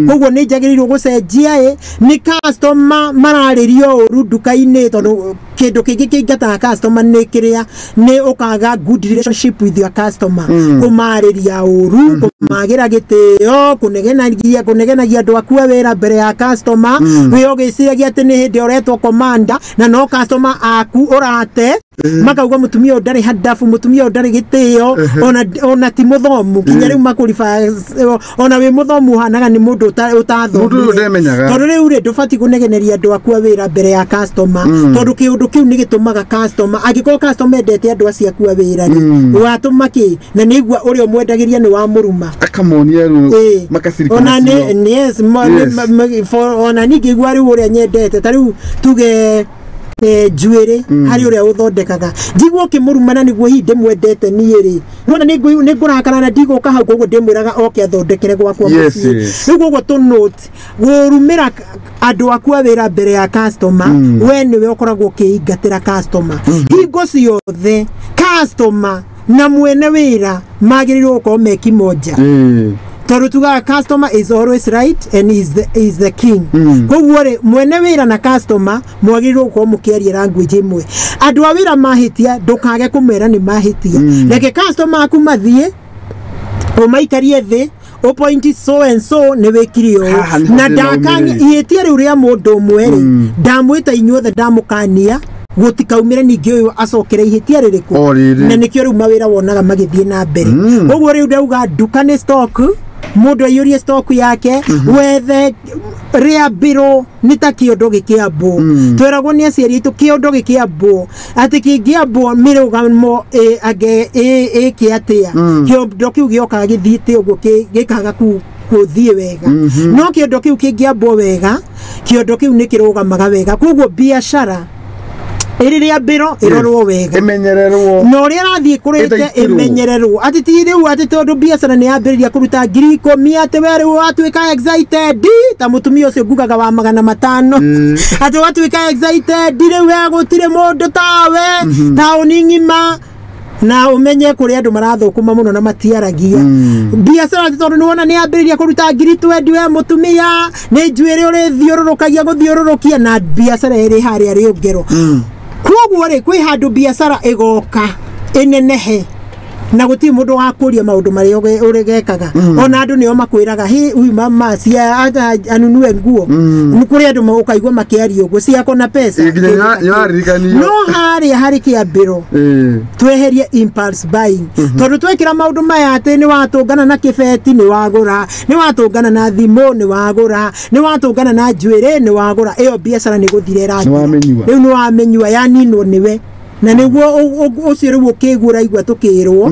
Speaker 2: koguo ni njagirirwo gucenjia ni customer mararirio uru duka-ini tondu kindu kingi kingata customer ni kiria ni ukaga good relationship with your customer kumariria uru kumagira gitio kunegenagia andu aku wira mbere ya customer we ugiciragia ati ni hindi uretwo commander na no customer aku urate makauga mutumia ndari hadafu mutumia ndari gitio ona ti muthomu kinya riu makurifa ona we muthomu hanaga ni mundu utathomu mundu ndemenyaga tondu riu ri ndubati kunegeneria andu akua wira mbere ya customer tondu kiundu kiu ni gitumaga customer agiko customer endete andu acia akua wira ri watuma ki na nigua urio mwendagiria ni wa muruma akamonia ru makasirika ona ni yes ona ningi gwa riu uria nyendete tariu tuge juere hari uria uthondekaga njigwo kimurumana niguo hinde mwendete niiri nona ni ngurakana na ndigo kahau koguo ndimwiraga oke athondekere gwakwa muciĩ rĩu koguo to note gurumira andu akua wira mbere ya customer we niwe ukoragwo ukiingatira customer hingo ciothe customer na mwene wira magirirwo ko meki moja Torutuga customer is always right and is the king. Koguo ri mwene wira na customer mwagirwo ko mukiaria language imwe. Andu a wira mahitia ndukage kumera ni mahitia. Reke customer aku mathie o maikarie thi o point so and so ne wekirio na dakani ihetia ri uria mundu mweri ndamwita inyuothe ndamukania gutikaumire ningi uyu acokere ihetia ririku na nikio ri mawira wonaga magithie na mbere. Koguo ri ndauga duka ni stock mundu ayurie stock yake wethe ria biro nita kiondo gikiambo tweragwo ni aciari itu kiondo gikiambo ati kingiambo mirugamo age kiatia kiondo kiu gioka githiite uguo gikaga kuthie wega no kiondo kiu kingiambo wega kiondo kiu nikirugamaga wega koguo biashara iriria biro irorwo wega imenyererwo no ria rathie kurite imenyererwo ati ti riu ati tondu biashara ni yambiriria kuruta 10,000 ati weri watwika excited ta mutumia ucio ngugaga wa 500 ati watwika excited riu we gutire mundu tawe tauni ngima na umenye kuri andu marathukuma muno na matiaragia biashara tondu ni wona ni yambiriria kuruta 20,000 we mutumia ni njuire uri thiururukagia guthiururukia na biashara iri haria ri ngero koguo ri kwi handu biashara igoka inenehe na guti mundu wa kuria maundu mari uregekaga ona andu nio makwiraga hi uyu mama cia anunue nguo ni kuri andu maukaigwa makiario guo cia kona pesa no hari kiambiro tweherie impulse buying tondu twekira maundu maya ati ni watungana na kibeti ni wagura ni watungana na thimo ni wagura ni watungana na njuire ni wagura iyo biashara ni guthirera riu ni wamenywa yaninwo niwe na niguo ucio riu ukigura igwa tukirwo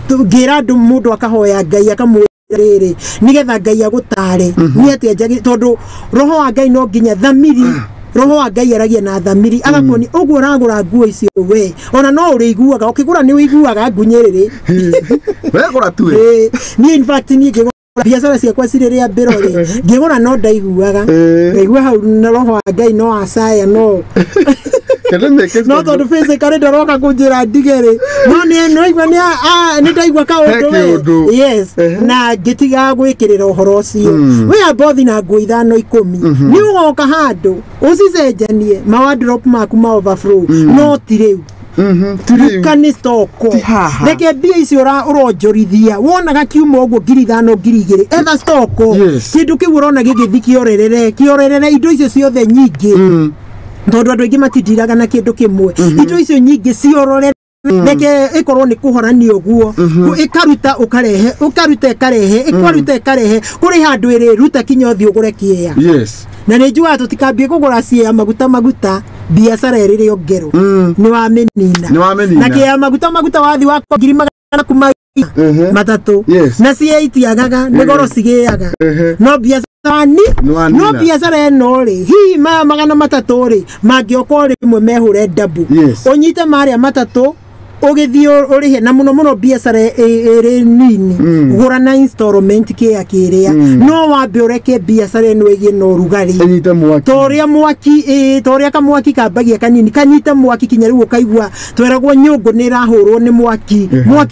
Speaker 2: tugira andu mundu akahoya Ngai akamwiriri nigetha Ngai agutare ni ati njagi tondu roho wa Ngai no nginya thamiri roho wa Ngai aragia na thamiri agakoni uguo ragura nguo icio we ona no uriguaga ukigura ni uiguaga ngunyerere wegura tu ni in fact ni ngigura biashara ciakwa ciriria mbiro ri ngigura no ndaiguaga ndaigua hau na roho wa Ngai no acaya no no tondu physically ndaroka kunjira ndigere no ni igwa ni ndaigua kaundu yes na ngitiga gwikirira uhoro ucio we abothi na nguo 5-10 ni ugoka handu ucicenjanie ma wardrobe maku ma overflow no tiriu tukani stoko reke bia icio uronjorithia wonaga kiuma uguo 5,000 2,000 etha stoko kindu kiu urona gigithi kiorerere indo icio ciothe nyingi tondu andu aingi matindiraga na kindu kimwe indo icio nyingi ciorore reke ikorwo ni kuhorania uguo ikaruta ukarehe ikwaruta ikarehe kuri handu iri ruta kinya uthi ugure kiea na ni njua tutikambie kugura cia maguta biashara iri ngero ni wamenina na kiea maguta wathi wakwa 2,000 kuma matatu na cia itiagaga ni goro cigiaga no biashara no biashara eno ri hi ma 300 ri mangioka rimwe mehure double onyite maria matatu ogithio urihe na muno biashara iri nini gura na installment kia kiria no wambe ureke biashara eno igie no rugari toria kamwaki kambagia kanini kanyite mwaki kinya riu ukaigua tweragwo nyungu ni rahurwo ni mwaki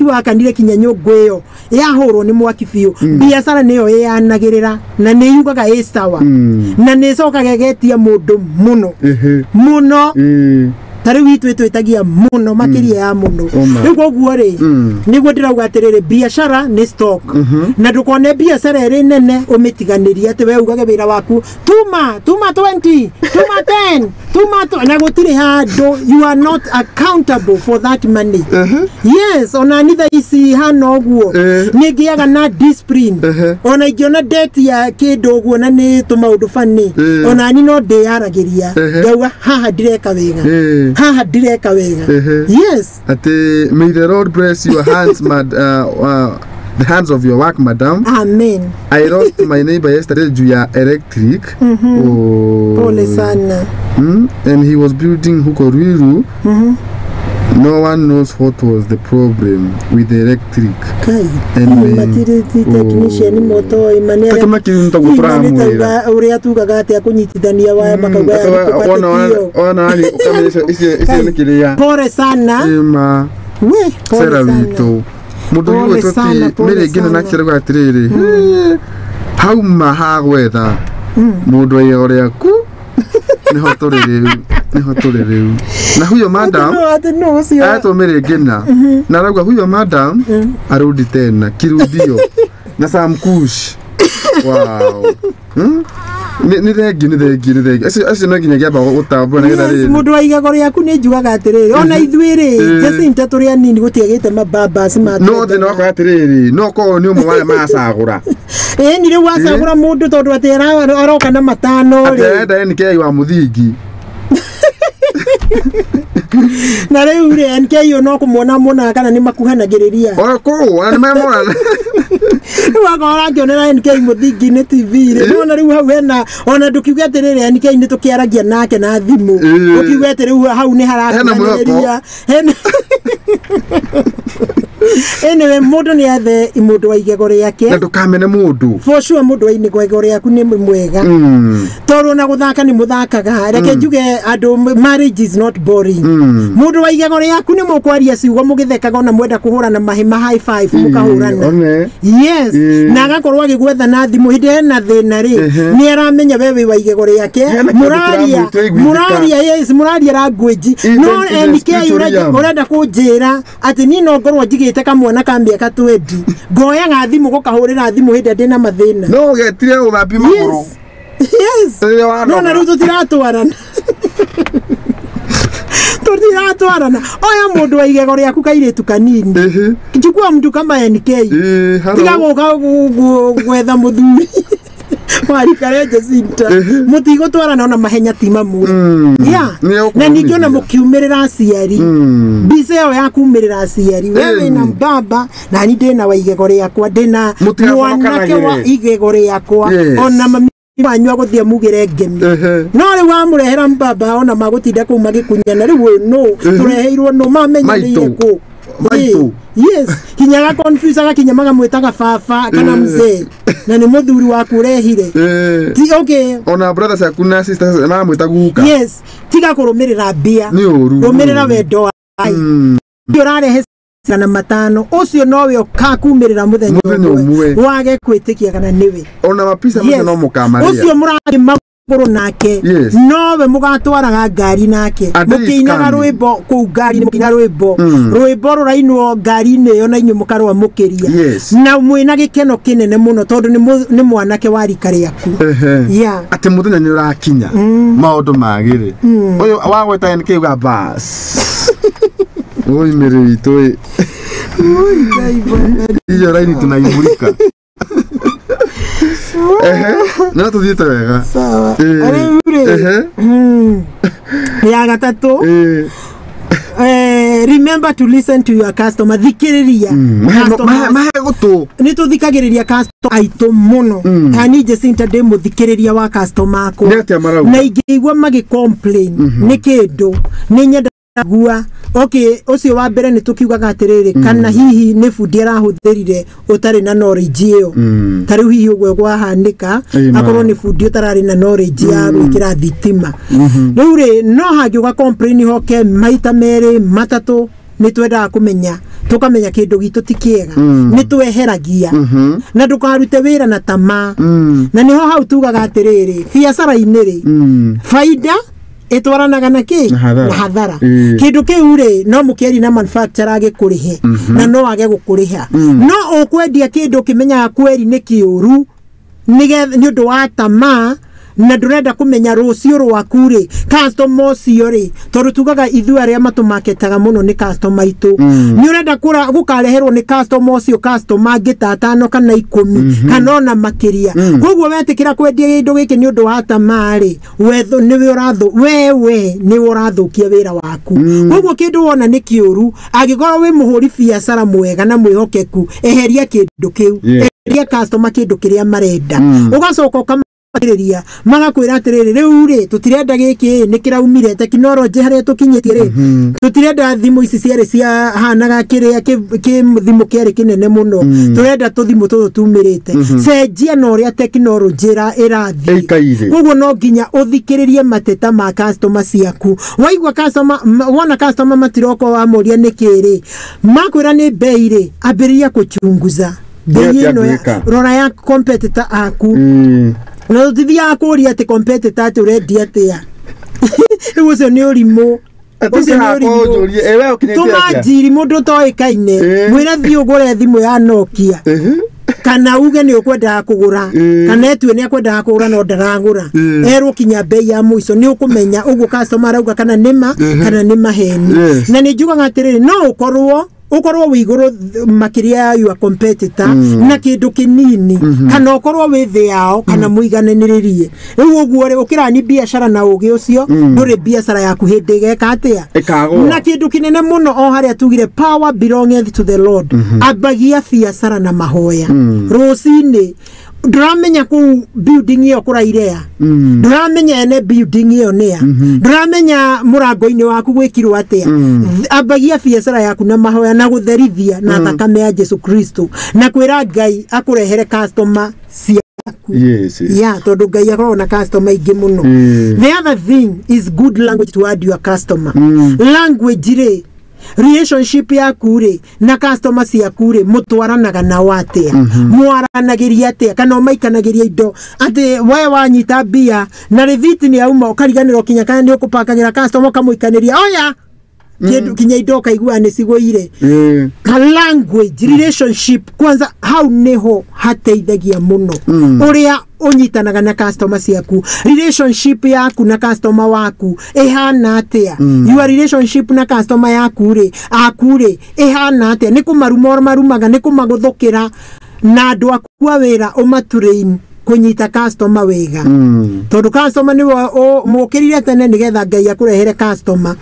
Speaker 2: wa kanire kinya nyungu iyo yahurwo ni mwaki biu biashara niyo yanagirira na ni yugaga sawa na ni cokaga getia mundu muno tari witu twitagia muno makiria ya muno niguo guo ri niguo ndirauga atiriri biashara ni stock na ndukone biashara iri nene umitiganiria ati we ugage wira waku tuma 20 tuma 10 tuma na gutire hando you are not accountable for that money yes ona nitha isi hano guo nigiaga na discipline ona igiona debt ya kindu guo na ni tumaundu fani ona ni no ndiyaragiria ngauga haha ndireka wega haha ndireka wega yes
Speaker 1: ati may the Lord bless your hands the hands of your work, madam.
Speaker 2: Amen.
Speaker 1: I lost my neighbor yesterday due to electric.
Speaker 2: Pole sana.
Speaker 1: And he was building Hukoriru. No one knows what was the problem with the electric.
Speaker 2: And technician moto imanera.
Speaker 1: Kama kinta gutramu.
Speaker 2: Uria tugagate akunyitithania waya makauga.
Speaker 1: Ona isi nikiria.
Speaker 2: Pole sana.
Speaker 1: Ema.
Speaker 2: We pole
Speaker 1: sana. Mudo yuwe toti mere gina nakira kwa tiriri. Hauma hagwetha. Mudo yore yaku. Nihotorere. Na huyo madam. Ato mere gina. Na ragwa huyo madam arudi tena kirudio. Na samkush. Wow. Ni regi. Asi no ginya giaba utabwo na gitari.
Speaker 2: Mudo wa igagoro yaku ni njugaga atiriri. Ona ithuiri Jacinta turi anini gutiagite mababa smart.
Speaker 1: No the no kwa atiriri. No ko ni umwe wale masagura.
Speaker 2: Ni ri wasagura mundu tondu atira aroka na matano ri.
Speaker 1: Atenda ni ke wa muthingi.
Speaker 2: Na riu ri NK yo no kumwona mona kana ni makuhanagiriria.
Speaker 1: Ko ani memona.
Speaker 2: Wagora ngionera NK muthingi ni TV ri. Nona riu hau hena ona ndukiuga atiriri NK ni tukiaragia nake na thimu. Ukiuga atiriu hau ni harakuhanagiriria. Anyway, mundu ni athe imundu wa igego yake.
Speaker 1: Na ndukamene mundu.
Speaker 2: For sure mundu wa igego yaku ni mwega. Toru na guthaka ni muthakaga. Reke njuge andu marriage is not boring. Mundu wa igego yaku ni mukwaria ciugo mugithekaga ona mwenda kuhurana mahima high five mukahurana. Yes. Na agakorwo agigwetha na thimu hinde na thina ri. Ni aramenya wewe wa igego yake. Muraria yes, muraria language. No NK urenda kunjira ati ni no ngorwo njigite kamwana kambia katwendi ngoya nga thimu gukahurira thimu hinde ndina mathina
Speaker 1: no getire uthambi maguru
Speaker 2: yes no na ruto tiratwarana tutiratwarana oya mundu wa igego ryaku kairitu kanini njukua mtu kama NK tiga guka gwetha muthuri wari kare Jacinta mutigo twarana ona mahenya tima mu na nikiona mukiumirira aciari bize yo yakumirira aciari wewe na baba na ni ndina wa igego ryakwa ndina mwanake wa igego ryakwa ona mami wanyu aguthie mugire ngeni no ri wamurehera baba ona magutinda ku magikunyana riu no tureheirwo no mamenya ni ku yes kinyaga confuse aga kinyamaga mwetaga fafa kana mzee na ni muthuri waku urehire ti okay
Speaker 1: ona brothers akuna sisters na mwetaguka
Speaker 2: yes tiga kurumirira bia rumirira wendo ai urarehe sana matano ucio nowe okakumirira muthenya umwe wage kwitikia kana niwe
Speaker 1: ona mapisa mwe no mukamaria
Speaker 2: ucio murari maguru nake nowe mugatwaraga ngari nake mukinaga rwimbo ku ngari ni mukina rwimbo rurainwo ngari ne yo na inyu mukarwa mukiria na mwina gikeno kinene muno tondu ni mwanake wari kare aku
Speaker 1: ati muthenya ni urakinya maundu magire uyu wagweta NK uga bas oi mere itoi iyo raini tunaimulika na tuthiete wega
Speaker 2: sawa ya gatatu remember to listen to your customer thikiriria
Speaker 1: mahegutu
Speaker 2: ni tuthikagiriria customer aitu muno ani Jacinta de muthikiriria wa customer ko na igigwa magi complain ni kindu ni nyenda gua okay ucio wa mbere ni tukiugaga atiriri kana hihi ni fundi arahuthirire utari na knowledge iyo tari hihi ugwe gwahanika akorwo ni fundi utarari na knowledge ya gwikira thitima riu ri no hagiuga complain hoke maita mere matatu ni twenda kumenya tukamenya kindu gitu tikiega ni tweheragia na ndukarute wira na tama na niho hau tugaga atiriri biacara iniri faida etwaranaga na ki na hathara kindu kiu ri no mukieri na manufacturer agikurihe na no age gukuriha no ukwendia kindu kimenya kweri ni kiuru ni undu wa tamaa na ndurenda kumenya rucio rwaku ri customer cio ri tondu tugaga ithu aria matumaketaga muno ni customer itu ni urenda gukareherwo ni customer cio customer gitatano kana 10 kana ona makiria koguo wetikira kwendia kindu giki ni undu wa tamaa ri wetho ni wewe ni urathukia wira waku koguo kindu wona ni kiuru agikorwo wi muhuri biacara mwega na mwihokeku eheria kindu kiu eheria customer kindu kiria marenda ugacoka ria magakwira atiriri riu ri tutirenda giki ni kiraumire teknology haria tukinyitie ri tutirenda thimu ici ciari cia hanaga kiria thimu kiari kinene muno turenda tuthimu tutumirite cenjia no ria teknology irathi koguo no nginya uthikiririe mateta ma customer ciaku waigwa customer wona customer matiroko wa moria nikiri makwira ni bei ri ambiria kuchunguza bei ino rora ya competitor aku no thithia kuria ati competitor ati ready atia ucio ni urimo tumajiri mundu toikaine mwira thii ugure thimu ya Nokia kana uge ni ukwenda kugura kana etwe ni akwenda kugura no ndaragura erwo kinya bei ya muico ni ukumenya ugu customer auga kana nima kana ni maheni na ni njuga ngatiriri no ukorwo wiguru makiria your competitor na kindu kinini kana ukorwo wi thi yao kana muigananiririe riu uguo ri ukira ni biashara na ugi ucio nduri biashara yaku hindi geka atia na kindu kinene muno o haria tugire power belongeth to the Lord abagia biashara na mahoya rucini ndramenya ku building iyo kurairea ndramenya ene building iyo nia ndramenya murango-ini waku gwikirwo atia abagia biashara yaku na mahoya na gutherithia na thakame ya Jesu Kristo na kwira Ngai akurehere customer ciaku tondu Ngai akorwo na customer ingi muno the other thing is good language to add your customer language ri relationship yaku ri na customer ciaku ri mutwaranaga na watia mwaranagiria atia kana maikanagiria indo ati wewe wanyita bia na rithiti ni auma ukariganirwo kinya kana ni ukupakagira customer kamuikaniria oya kindu kinya indo kaigua ni ciguire language relationship kwanza how neho hateithagia muno uria unyitanaga na customer ciaku relationship yaku na customer waku ehana atia your relationship na customer yaku ri akure ehana atia ni kumarumaga ni kumaguthukira na andu aku a wira umaturein kunyita customer wega tondu customer ni mukirire tene nigetha Ngai akurehere customer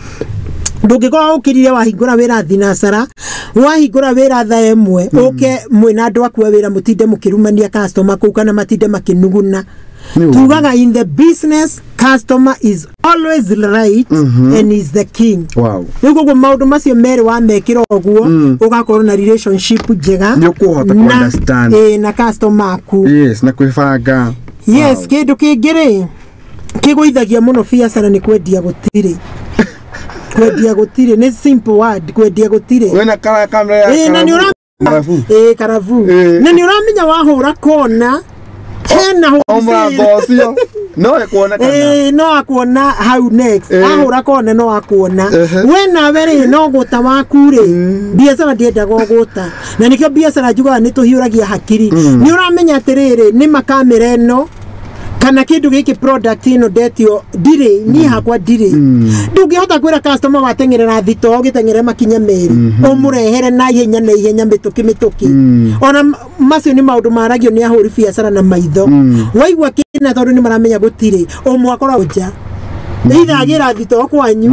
Speaker 2: ndungikora ukirire wahingura wira thinasara wahingura wira tha emwe uke mwina andu aku wira mutinde mukirumania customer ku kana matinde makinuguna tugaga in the business customer is always right and is the king niguo maundu macio meri wa mekira oguo ugakorwo na relationship njega
Speaker 1: ni ukuhota ku understand
Speaker 2: na customer aku
Speaker 1: na kwibanga
Speaker 2: kindu kingire kiguithagia muno biacara ni kwendia gutiri kwendia gutire ni simple word kwendia gutire
Speaker 1: wena kamera ya
Speaker 2: na ni karafu na ni uramenya wahura kona hena
Speaker 1: hocio no ekuona kana
Speaker 2: no akuona how next ahura kona no akuona wena weri no guta waku ri biacara ndienda guguta na nikio biacara njuga ni tuhiuragia hakiri ni uramenya atiriri ni makamera eno kana kindu giki product ino detio dire ni hakwa dire ndungihota kwira customer watengerera thito gitengere makinya meri umurehere na ihenya mituki ona macio ni maundu maragio ni ahuri biacara na maitho waigwa kina tondu ni maramenya gutire umwakora uja iragira thito kwanyu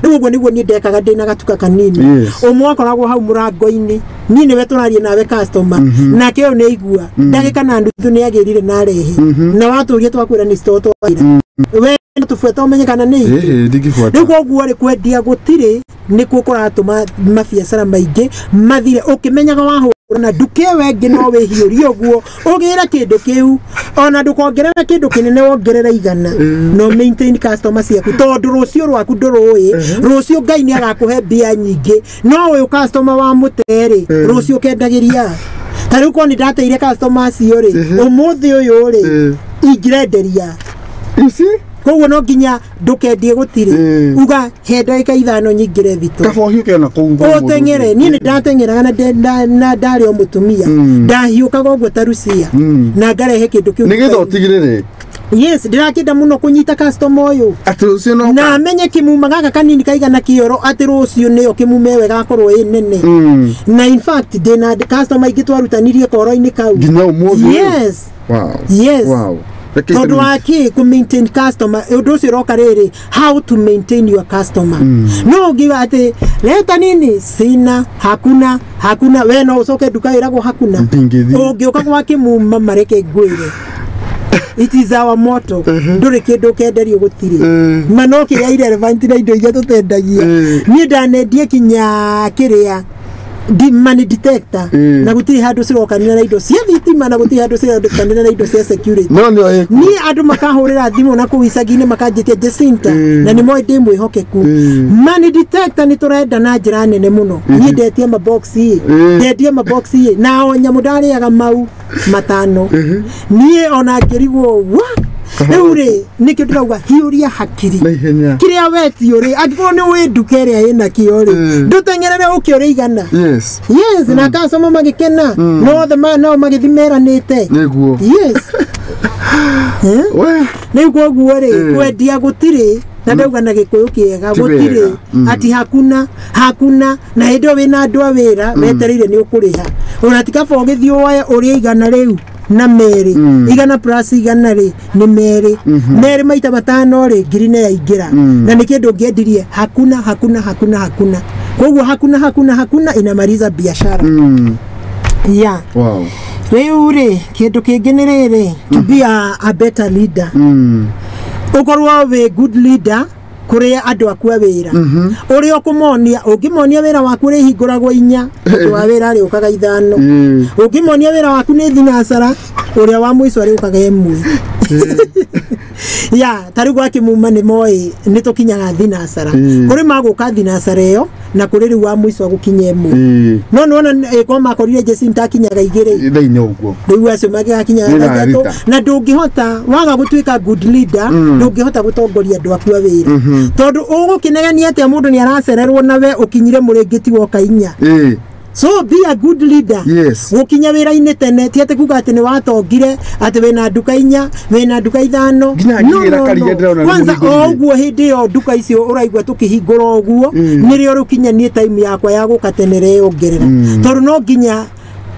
Speaker 2: niguo niguo ni ndekaga ndina gatuka kanini umwakoragwo hau murango-ini ni niwe turarie nawe customer na kio ni igua ndagika na nduthu ni agirire na rehe na waturie twakwira ni store twaira we tufuata umenye kana ni
Speaker 1: ndigifuata
Speaker 2: niguo guo ri kwendia gutire nikuo kuratuma mabiacara maingi mathire ukimenyaga waho na nduke wengi no wihiurio guo ugira kindu kiu ona ndukongerera kindu kinene wongerera igana no maintain customer ciaku tondu rucio rwaku ndurui rucio Ngai ni agakuhe mbia nyingi no uyu customer wa muteri rucio kendagiria tariu ko ni ndateire customer cio ri umuthi uyu ri ingirenderia koguo no nginya ndukendie gutire uga he ndagika ithano nyingire thito
Speaker 1: kabohiuke na kugo
Speaker 2: otengere ni ndatengera na ndari o mutumia ndahiukaga uguo tarucia na ngarehe kindu kiu
Speaker 1: nigetha utigirire
Speaker 2: yes ndirakenda muno kunyita customer uyu
Speaker 1: atucio no
Speaker 2: na amenye kimuma gaka kanini kaigana kioro ati rucio nio kimume we gakorwo nene na in fact ndina customer ingi twarutanirie koro-ini kau
Speaker 1: nginya umuthi
Speaker 2: yes
Speaker 1: wow
Speaker 2: tondu waki ku maintain customer undu ucio roka riri how to maintain your customer no ngiwa ati leta nini sina hakuna we no ucoke duka irago hakuna ungiuka kwa kimuma mareke ngwire it is our motto nduri kindu kenderio gutiri manoki ya irrelevant na indo iria tutendagia ni ndanendie kinya kiria money detector na gutiri handu cirokanira na indo cia thitima na gutiri handu cirokanira na indo cia security ni andu makahurira thimu na kuicagine makanjitia Jacinta na ni moi ndi mwihokeku money detector ni turenda na njira nene muno ni ndetie maboxi na onya mudariaga mau matano ni ona ngirigwo Eure niki ndauga hiuria hakiri kiria weti uri agiko ni we dukeria ina kiori ndutengerere ukiori igana yes na customer magikena no the man no magithimeranite
Speaker 1: niguo
Speaker 2: yes we niguo guore kwendia gutiri na ndauga na gikuyu kiega gutiri ati hakuna na indo wina andu awira metereire ni ukuriha unatika fogithio waya uri igana riu na meri igana plus igana ri ni meri maita matano ri ngiri ne yaingira na ni kindu ngiendirie hakuna koguo hakuna inamaliza biashara
Speaker 1: wow
Speaker 2: riu ri kindu kingi ni riri to be a better leader ukorwo we good leader kuria andu akwa wira uri okumonia ungimonia wira waku ri hinguragwo 4 andu wa wira ri ukaga 5 ungimonia wira waku ni thinasara uria wa mwiso ri ukaga 1 tari gwa kimuma ni moi ni tukinyaga thinasara kuri maguka thinasara iyo na kuri ri wa mwiso agukinye 1 no nona ko makorire Jacinta kinyaga 2
Speaker 1: thainya uguo
Speaker 2: riu acio magiga kinyaga 3 na ndungihota waga gutwika good leader ndungihota gutongoria andu akwa wira tondu ugukinegania ati mundu ni aracererwo na we ukinyire muringiti woka 4 so be a good leader ukinya wira-ini tene ti ati kuga ati ni watongire ati wina nduka 4 wina nduka 5 kwanza oguo hindi yo nduka icio uraigwa tukihingura oguo nirio rukinyanie time yakwa ya gukatenere ongerera tondu no nginya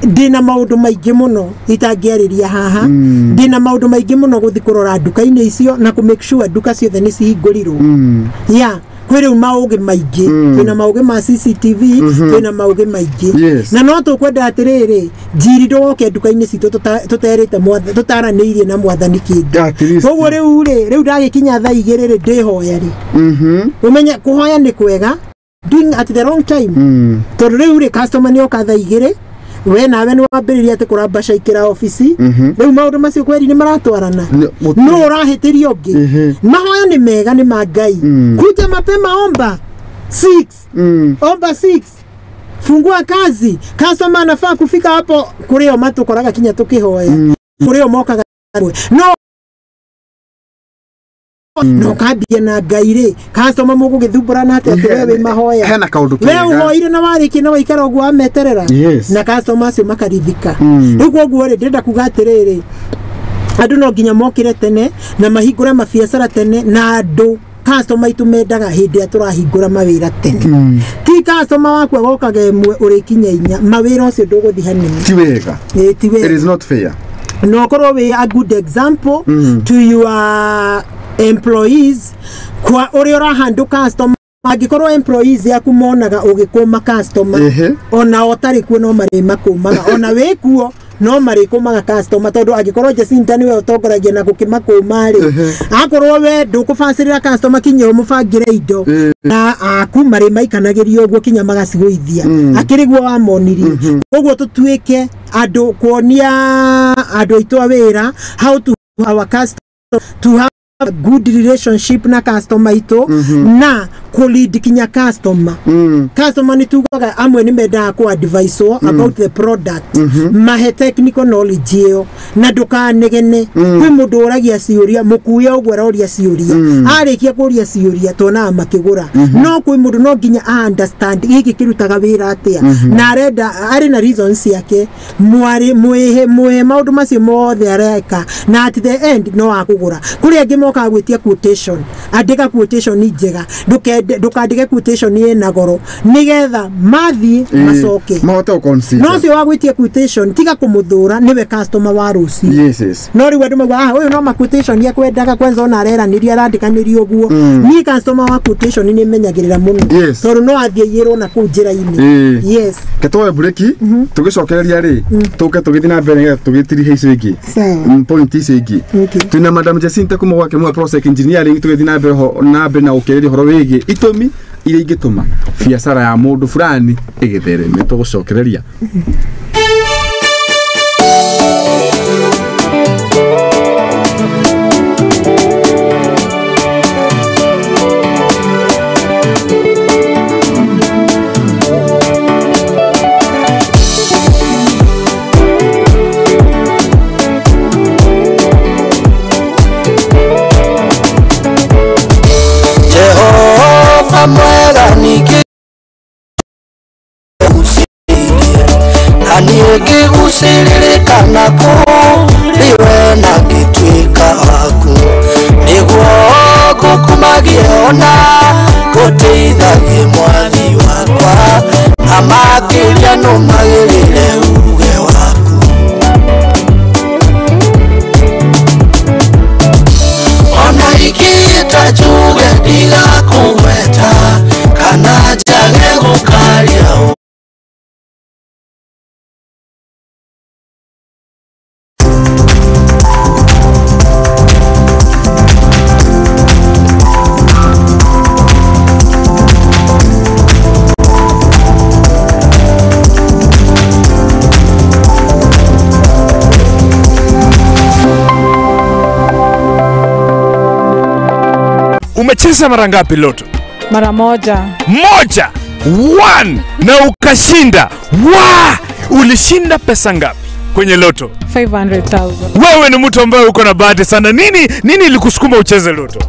Speaker 2: ndina maundu maingi muno itangiariria haha ndina maundu maingi muno guthi kurora nduka-ini icio na ku make sure nduka ciothe ni cihingurirwo kwiri mauge maigi kwina mauge ma CCTV kwina mauge maigi na no tukwenda atiriri njiri ndoke nduka-ini citu tuterite mwatha tutaraniirie na mwathani kingi koguo riu ndagikinya thaa 2 ri ndihoya ri umenya kuhoya ni kwega doing at the wrong time tondu riu ri customer ni oka thaa 2 we nawe ni wambiriria ati kuramba shaikira ofisi riu maundu macio kweri ni maratwarana no urahitirio ngi mahoya ni mega ni magai kuja mapema omba 6 fungua kazi customer anafaa kufika hapo kurio matukoraga kinya tukihoya kurio mokaga no kabia na ngaire customer mugu githumbura ati wewe mahoya
Speaker 1: hena kaundu
Speaker 2: kega wewe hoire na wariki na waikara ugu ameterera na customer acio makarithika uguo guo ri ndenda kuga atiriri andu no nginya mokire tene na mahingura mabiacara tene na andu customer itumendaga hindi aturahingura mawira tene ti customer waku agokaga emwe urikinya 4 mawira ucio nduguthi hanini
Speaker 1: ti wega it is not fair
Speaker 2: no korwo we a good example to your employees kwa uri urahandu customer agikorwo employees yaku monaga ugikuma customer ona otari kuo no mari makumaga ona wekuo no mari kumaga customer tondu agikorwo Jacinta niwe utongoragia na gukimakuma ri akorwo we ndukubacirira customer kinyo mubangire indo na aku mari maikanagirio uguo kinya magaciguithia akiriguo wa monirie uguo tutuike andu kuonia andu itu awira how to our customer to good relationship na customer ito na lead kinya customer customer ni tugaga amwe ni meda ko advice about the product mahe technical knowledge yo na dukanegene kwi mundu oragia ciuria mukuya ugwera oria ciuria arikia kuria ciuria tona makigura no kwi mundu no ginya understand giki kirutaga wira atia na reda ari na reasons yake mwari muhe maundu macio mothe areka na at the end no akugura kuri angi moka gwitia quotation andika quotation ni njega ndukandike quotation ni na goro nigetha mathi macoke
Speaker 1: mahote consider
Speaker 2: no cio wagwitia quotation tiga kumuthura niwe customer wa ruci
Speaker 1: yes
Speaker 2: no riwe nduma uyu no ma quotation ya kwendaga kwanza ona rera niria randikanirio guo ni customer wa quotation ni menyagirira muno tondu no athie yirwo na ku njira-ini yes
Speaker 1: ketoe breki tugicokereria ri tuke tugithina mbere tugitiri heico ingi point icio ingi twina madam Jacinta Kemuma Prosec engineering tugithina mbere na ukereria horo wigi itumi iria ingituma biacara ya mundu fulani igithereme tugucokereria
Speaker 3: Kana ko liwe na gitwika aku niguo gukumagiona guteithagie mwathi wakwa na makiria no magirire uge waku ona ikita juge diga kugweta kana jage gukaria
Speaker 4: Umecheza mara ngapi loto?
Speaker 5: Mara moja.
Speaker 4: Moja! One! Na ukashinda! Ulishinda pesa ngapi kwenye loto?
Speaker 5: 500,000.
Speaker 4: Wewe ni mtu ambaye uko na bahati sana. Nini ilikusukuma ucheze loto?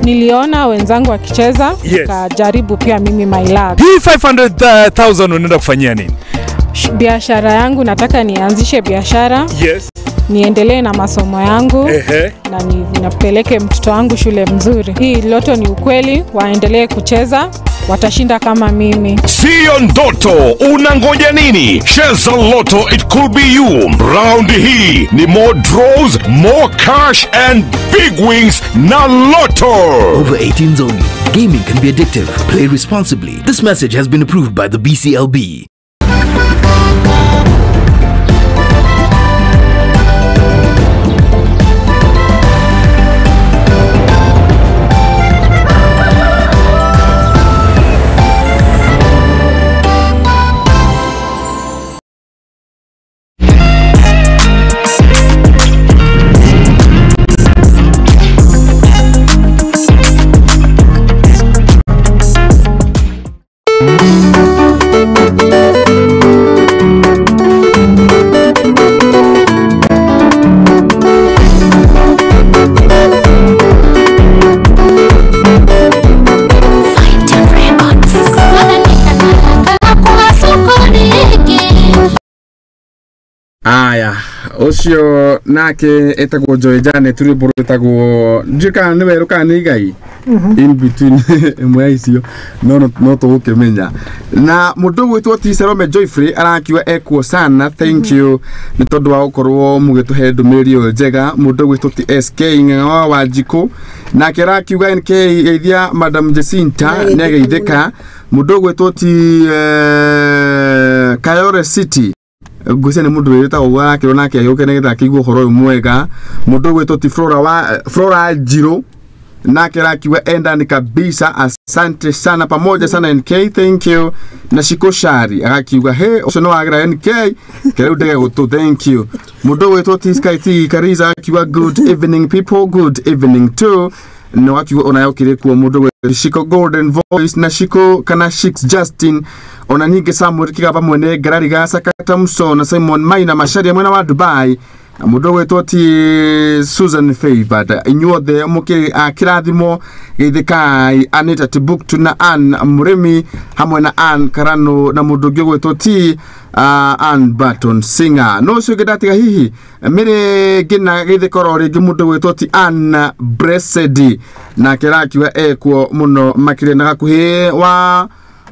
Speaker 5: Niliona wenzangu wakicheza, nikajaribu pia mimi my luck.
Speaker 4: Hii 500,000 unaenda kufanyia nini?
Speaker 5: Biashara yangu, nataka nianzishe biashara.
Speaker 4: Yes.
Speaker 5: Niendelee na masomo yangu na ninapeleke mtoto wangu shule mzuri. Hii loto ni ukweli, waendelee kucheza, watashinda kama mimi.
Speaker 6: Sio ndoto, unangoja nini? Cheza Lotto, it could be you. Round hii ni more draws, more cash and big wins na Lotto.
Speaker 7: Over 18s only. Gaming can be addictive. Play responsibly. This message has been approved by the BCLB.
Speaker 1: Aya, ocio nake etagwo Joy Jane turi buru etagwo njika ni weru kana igai in between mwe icio no to ukimenya na mundu gwitwo Tiserome Joyfrey arakiwa ekwo sana. Thank you ni tondu wa ukorwo mugituhe ndumiri njega. Mundu gwitwo SK Ng'ang'a wa Jiko nake arakiwa NK geithia Madam Jacinta ni geithika. Mundu gwitwo Kayore City gusene mundu wita ogwa kirona ke yoke negetha kigwo horo mwega. Mundu gwetwo ti Flora Jiro na kirakiwa enda ni kabisa. Asante sana pamoja sana NK, thank you. Na Shikoshari akakiwa he osono agra NK kerudege goto, thank you. Mudo weto tiskaiti kariza akiwa good evening people, good evening too. No akiwa onayokire kwa mudo weto Shiko Golden Voice na Shiko kana Shix Justin onanige Samuel kigaba mwene garariga sakata muso na Simon Maina Mashari mwana wa Dubai. Mudo wetu ati Susan Favored inyuothe muke akirathimo githikai Anita Tibuktu na Ann Muremi hamwe na Ann Karano na mudo wetu ati Ann Button Singer no sugedatiga hihi mere gina githikoro ringi mudo wetu ati Ann Blessed na kirakiwa ekwo muno makire na gakuhi wa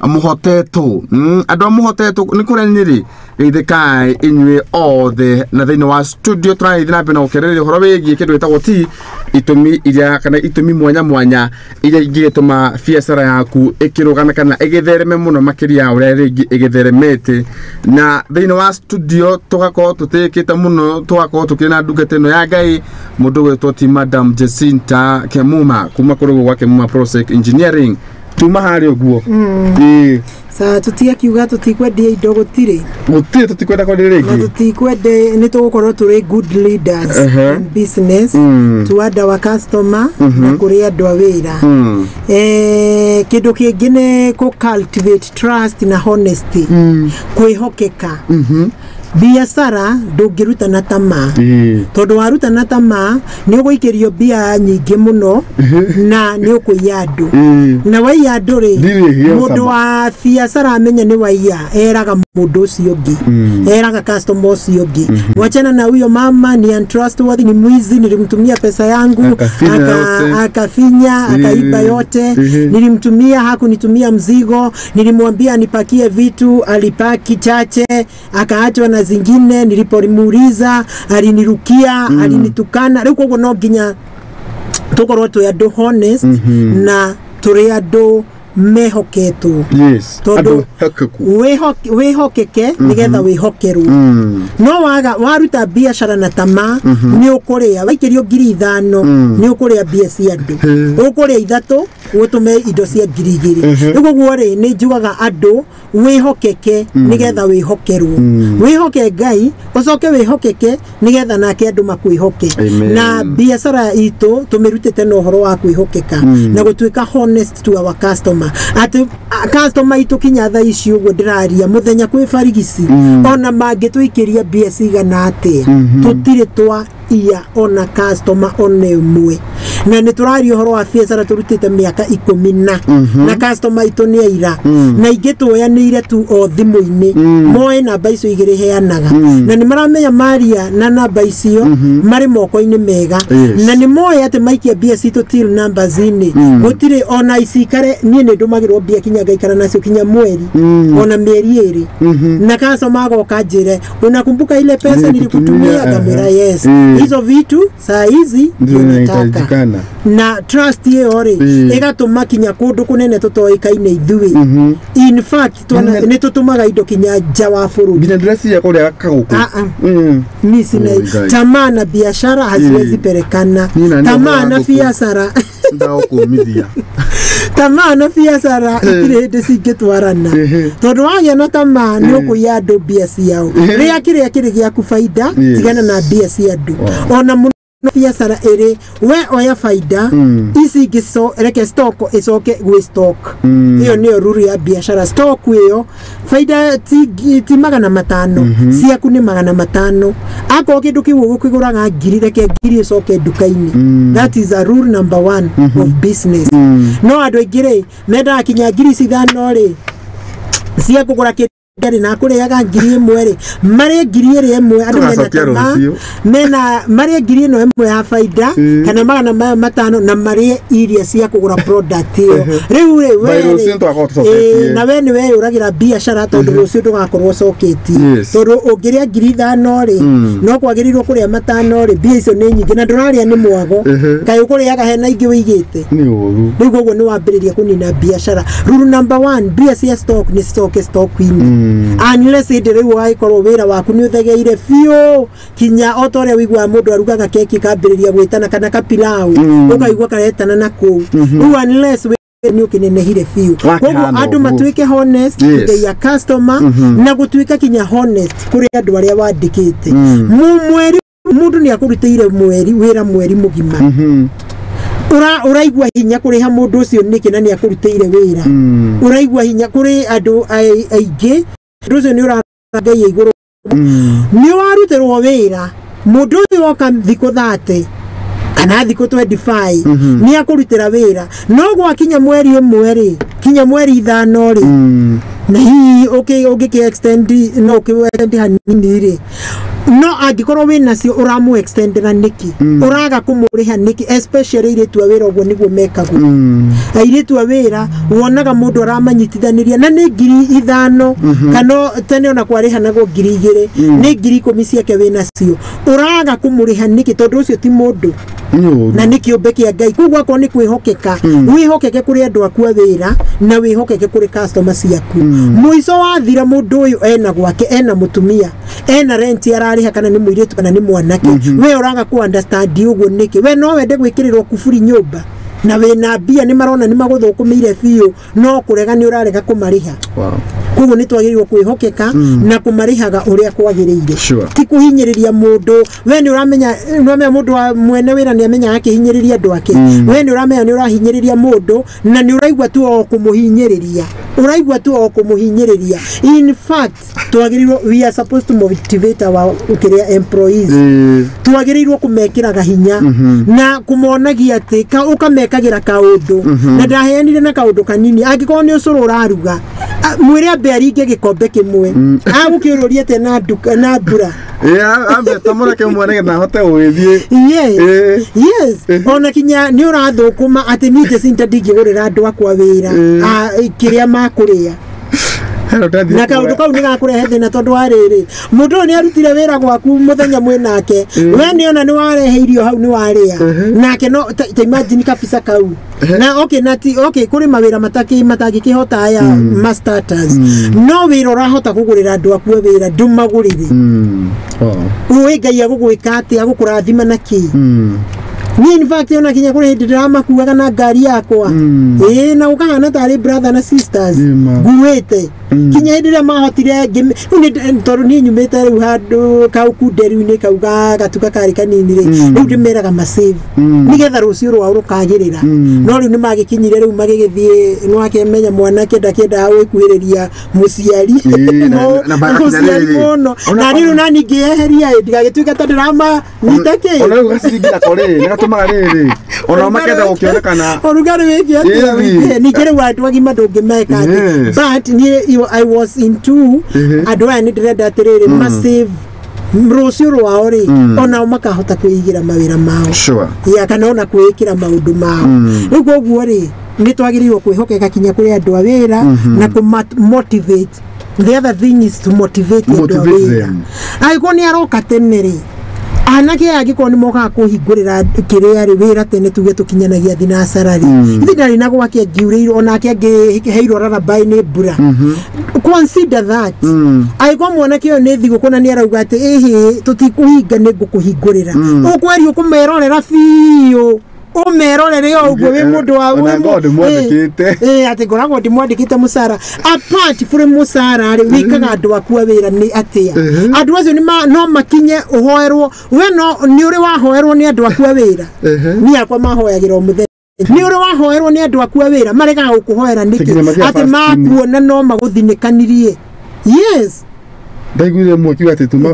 Speaker 1: muhoteto ado muhoteto ni kureniri githikai inywe othe na thini wa studio try thina bena ukerere horo wegi kindu etagwo ti itumi iria kana itumi mwanya mwanya iria ingituma biacara yaku ikirugame kana igithereme muno makiria uria ringi igitheremete na thini wa studio tugako tutikite muno tugako tukina ndungate no ya Ngai mundu wetwo ti Madam Jacinta Kemuma kuma kurugo gwake Kemuma Prosec Engineering tuma hari oguo
Speaker 2: sa tutia kiuga tutikwendia indo gutire
Speaker 1: tutikwenda kwa diregi
Speaker 2: tutikwende ni tugukorwo turi good leaders in business to our customer na kuri andu a wira kindu kingine ku cultivate trust na honesty kwihokeka biacara ndungiruta na tama tondu waruta na tama ni uguikirio bia nyingi muno na ni ukuiya andu na waiya andu ri mundu wa biacara amenya ni waiya eraga mundu ucio ungi eraga customer ucio ungi wachana na huyo mama ni untrustworthy ni mwizi nilimtumia pesa yangu akafinya akaiba yote nilimtumia hakunitumia mzigo nilimwambia nipakie vitu alipaki chache akaachwa na zingine niliporimuuliza alinirukia alinitukana riko ugo no nginya tukorwo twi andu honest na turi andu mehoketu tondu wihokeke nigetha wihokerwo no waruta biacara na tama ni ukuria waikirio 5,000 ni ukuria bia cia andu ukuria 3 utume indo cia 2,000 niguo guore ni njugaga andu wihokeke nigetha wihokerwo wihoke Ngai ucoke wihokeke nigetha nake andu makwihoke na biacara itu tumirutite no horo wa kwihokeka na gutwika honest to our customer ati customer itu kinya tha ici uguo ndiraria muthenya kwi farigisi ona mangitwikiria bia cigana atia tutire twa iya ona customer one mwe na ni turari horo wa biacara turutite miaka 10 na customer itu ni aira na ingituoyanire tu o thimu-ini moe namba icio igiri heanaga na ni maramenya maria na namba icio mari moko-ini mega na ni moe ati maikia bia citu till numbers ini gutire ona icikare nie ni ndumagirwo bia kinya ngaikara nacio kinya mweri ona mieri 2 na customer agoka njire unakumbuka ile pesa nilikutumia kamera yes hizo vitu saa hizi nataka na trust hiyo ri igatuma kinya kundu kunene tutoikaine ithui in fact ni tutumaga indo kinya nja wa bururi
Speaker 1: ginya dress ya kule akaguku
Speaker 2: mimi sina tamaa na biashara haziwezi perekana tamaa na biashara
Speaker 1: ndao kumithia
Speaker 2: tamaa na biashara itire hinde cingitwarana tondu wagia na tamaa ni ukuiya andu bia ciao ria kiri giaku faida tigana na bia cia andu ona biacara iri we oya faida isi giso reke stock isoke gwe stock hiyo niyo ruru ya biashara stock hiyo faida ti 500 ciaku ni 500 ako kindu kiwu gukiguraga 1,000 reke 1,000 isoke dukaini that is a rule number 1 of business no andu aingire menda kinya 5,000 ri cia kugura gari na kuriaga 1,000 ri mari 1,000 andu mena mari 1,000 ya faida kana magana 500 na mari iria cia kugura product iyo riu we na we ni we uragira biashara tondu rucio ndugakorwo coketi tondu ungiria 5,000 ri no kwagirirwo kuria 500 ri bia icio ni nyingi na nduraria ni mwago kai ukuriaga hena ingi wigite
Speaker 1: ni uru
Speaker 2: riu gogo ni wambiriria kunina biashara rule number 1 bia cia stock ni stock in unless ndire wai korwo wira waku ni uthegeire fio kinya otore wigwa mundu arugaga keki kambiriria gwitana kana kapilau ukaigwa karetana nako unless ni ukinenehire fio koguo andu matuike honest to their customer na gutuika kinya honest kuri andu aria wandikite mweri mundu ni akurutire mweri wira mweri mugima uraigwa hinya kuri ha mundu ucio niki na ni akurutire wira uraigwa hinya kuri andu aige rucio ni uragai iguru ni warutirwo wira mundu ucio oka thiko 30 kana thiko 25 ni akurutira wira no gwakinya mweri umwe kinya mweri 5 na hii okay extend no extend hanini ri no angikorwo wina cio uramu extendera niki uraga kumuriha niki especially ile tu wira ogwo niguo mekagwo ile tu wira wonaga mundu aramanyitithaniria na ni 5,000 kana tene ona kwariha nago 2,000 ni 10,000 ciake wina cio uraga kumuriha niki tondu ucio ti mundu na niki obeki ya Ngai kugwa ko ni kwihokeka wihokeke kuri andu aku wira na wihokeke kuri customer ciaku muico wathira mundu uyu ena gwake ena mutumia ena rent arariha kana ni muiritu kana ni mwanake we uraga ku understand uguo niki we no wende gwikirirwo kuburi nyumba na wena bia ni marona ni maguthukumire fio no kurega ni urarega kumariha kugu ni twagirirwo kwihokeka na kumarihaga uria kwagiriire ti kuhinyiriria mundu we ni uramenya mundu mwene wira ni amenya akihinyiriria andu ake we ni uramenya ni urahinyiriria mundu na ni uraigwa tu o kumuhinyiriria in fact twagirirwo we are supposed to motivate our employees twagirirwo kumekiraga hinya na kumonagia ati ukamekagira kaundu na ndaheanire na kaundu kanini angikorwo ni ucuru uraruga mwire ambe aringe gikombe kimwe agukiururia te na nduka na mbura
Speaker 1: ambe tamura kimwe na hote gwithie
Speaker 2: yes ona kinya ni urathukuma ati ni Jacinta ndingigurira andu akwa wira kiria makuria na kaundu kau ni gakurehe thina tondu wariri mundu ni arutire wira gwaku muthenya mwinake we ni ona ni warehe irio hau ni waria nake no ta imagine kabisa kau na okay kuri mawira matangikihota aya masters no wira urahota kugurira andu aku wira ndumagurire uwe Ngai agugwika ati agukurathima naki ni in fact ona kinya kuri drama kuwaga na ngari yakwa na ukahana tari brother na sisters guwete kinya ndira mahotire toru ni nyumete ru handu kauku deru ni kauga gatuka kari kanini ri ru ndimeraga masave nigetha rucio rwa rukagirira no ru ni magikinyire ru magigithie no akemenya mwana kenda gwikuhiriria muciari
Speaker 1: na
Speaker 2: muciari no na riru nani ngiyeheria ndigagituika ta drama nitake
Speaker 1: ona ugaciringira kore tumaga riri ona makenda gukionekana
Speaker 2: orugari wiki ati ni kire watu agima ndungimeka but I was into adwa ni direda atiriri massive mrucio rwao ri ona makahota kwigira mawira mao ya kana ona kwikira maundu mao ugo guo ri ni twagirirwo kwihokeka kinya kuri andu awira na ku motivate. The other thing is to motivate them. Aiko ni aroka tenere anake agiko ni moka kuhingurira kiria ri wira tene tuge tukinyanagia thinacara ri thindari na gwake ngiuriro onake heiro rarabai ni mbura consider that aiko mwanake yo ni thigo kuna ni arauga ati tutikuhinga ni ngukuhingurira ukweri ukumerorera fiyo umerorere yo ugwe we mundu wa ati ngoragwo ndimwandikite musara apart from musara ri wikaga andu aku wira ni atia andu acio ni no makinye uhoerwo we no ni uri wahoerwo ni andu aku wira ni akwa mahoyagira umuthenya ni uri wahoerwo ni andu aku wira marega gukuhoera niki ati makuona no maguthinikanirie yes
Speaker 1: ndaiguire mwokiwa ati tuma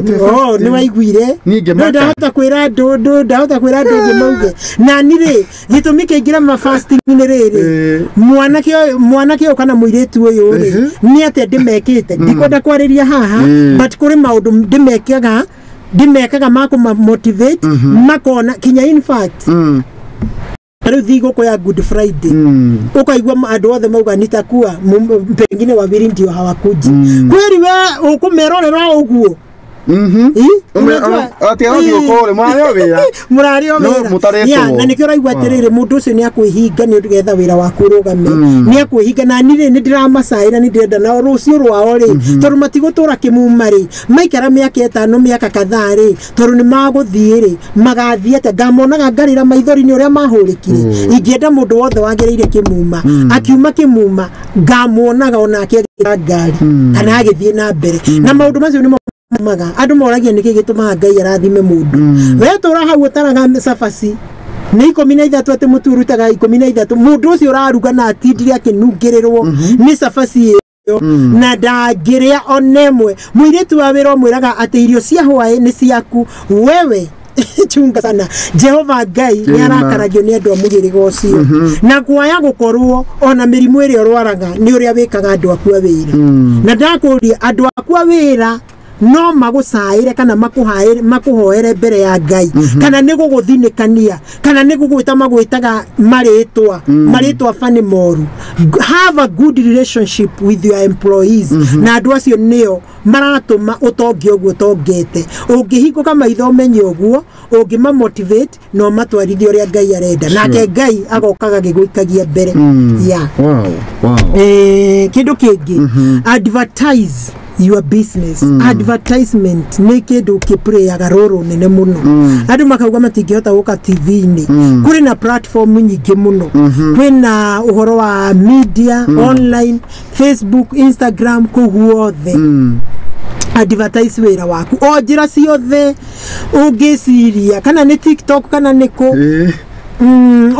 Speaker 2: ni waiguire
Speaker 1: ninge maka
Speaker 2: ndahota kwira ndu ngimauge na nire gitumi kingira ma fasting ni riri mwanake kana muiretu uyu ri ni ati ndimekite ndikwenda kwariria haha but kuri maundu ndimekaga mako motivate makona kinya in fact Pero thigo ko ya Good Friday. Ukaigwa andu othe mauga nitakuwa pengine wabiri ndio hawakuji. Kweli we ukumerorera uguo. murari overa na nikio raigua atiriri mundu ucio ni akwihinga ni getha wira waku urugame ni akwihinga na ni ndiramacaira ni ndirenda na rucio rwao ri tondu matigutura Kemuma ri maikara miaka 5 miaka kadhaa ri tondu ni maguthie ri magathiete ngamonaga ngarira maithori ni uria mahurikire ingienda mundu wothe wagereire Kemuma akiuma Kemuma ngamonaga ona akigira ngari kana agithie na mbere na maundu macio ni maga andu moragia niki gituma Ngai arathime mundu we tura hau utaraga safaci ni 13 ati muturutaga 13 mundu ucio uraruga na atindire akinungirirwo ni safaci na ndagiria onemwe muiritu wa wira mwiraga ati irio cia hwae ni ciaku wewe chunga sana Jehova Ngai ni arakaragio ni andu amugiriga ucio na kuaya gukorwo ona mirimu iri orwaraga ni uria wikaga andu aku awira na ndakuria andu aku awira no magucaire kana makuhoere mbere ya Ngai kana niguguthinikania kana nigugwita magwitaga maritwa fani moru. Have a good relationship with your employees na andu acio nio maratuma utongi oguo tongete ungihinguka maitho menye oguo ungima motivate no matwarithia uria Ngai arenda nake Ngai agokaga giguikagia mbere. Kindu kingi advertise your business. Advertisement ni kindu kiprayaga roro nene muno andu makauga matingihota guka TV-ini kuri na platform nyingi muno kwina uhoro wa media online Facebook Instagram kuguothe advertise wira waku o njira ciothe ungiciria kana ni TikTok kana niko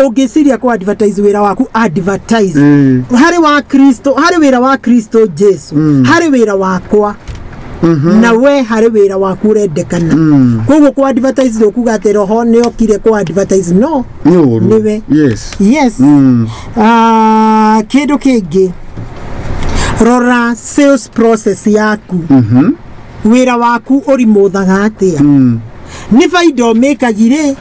Speaker 2: ungiciria ku advertise wira waku advertise hari wa Kristo hari wira wa Kristo Jesu hari wira wakwa na we hari wira waku rendekana koguo ku advertise okuga ati roho ni okire ku advertise no niwe yes kindu kingi rora sales process yaku wira waku uri muthaga atia ni faida omekagire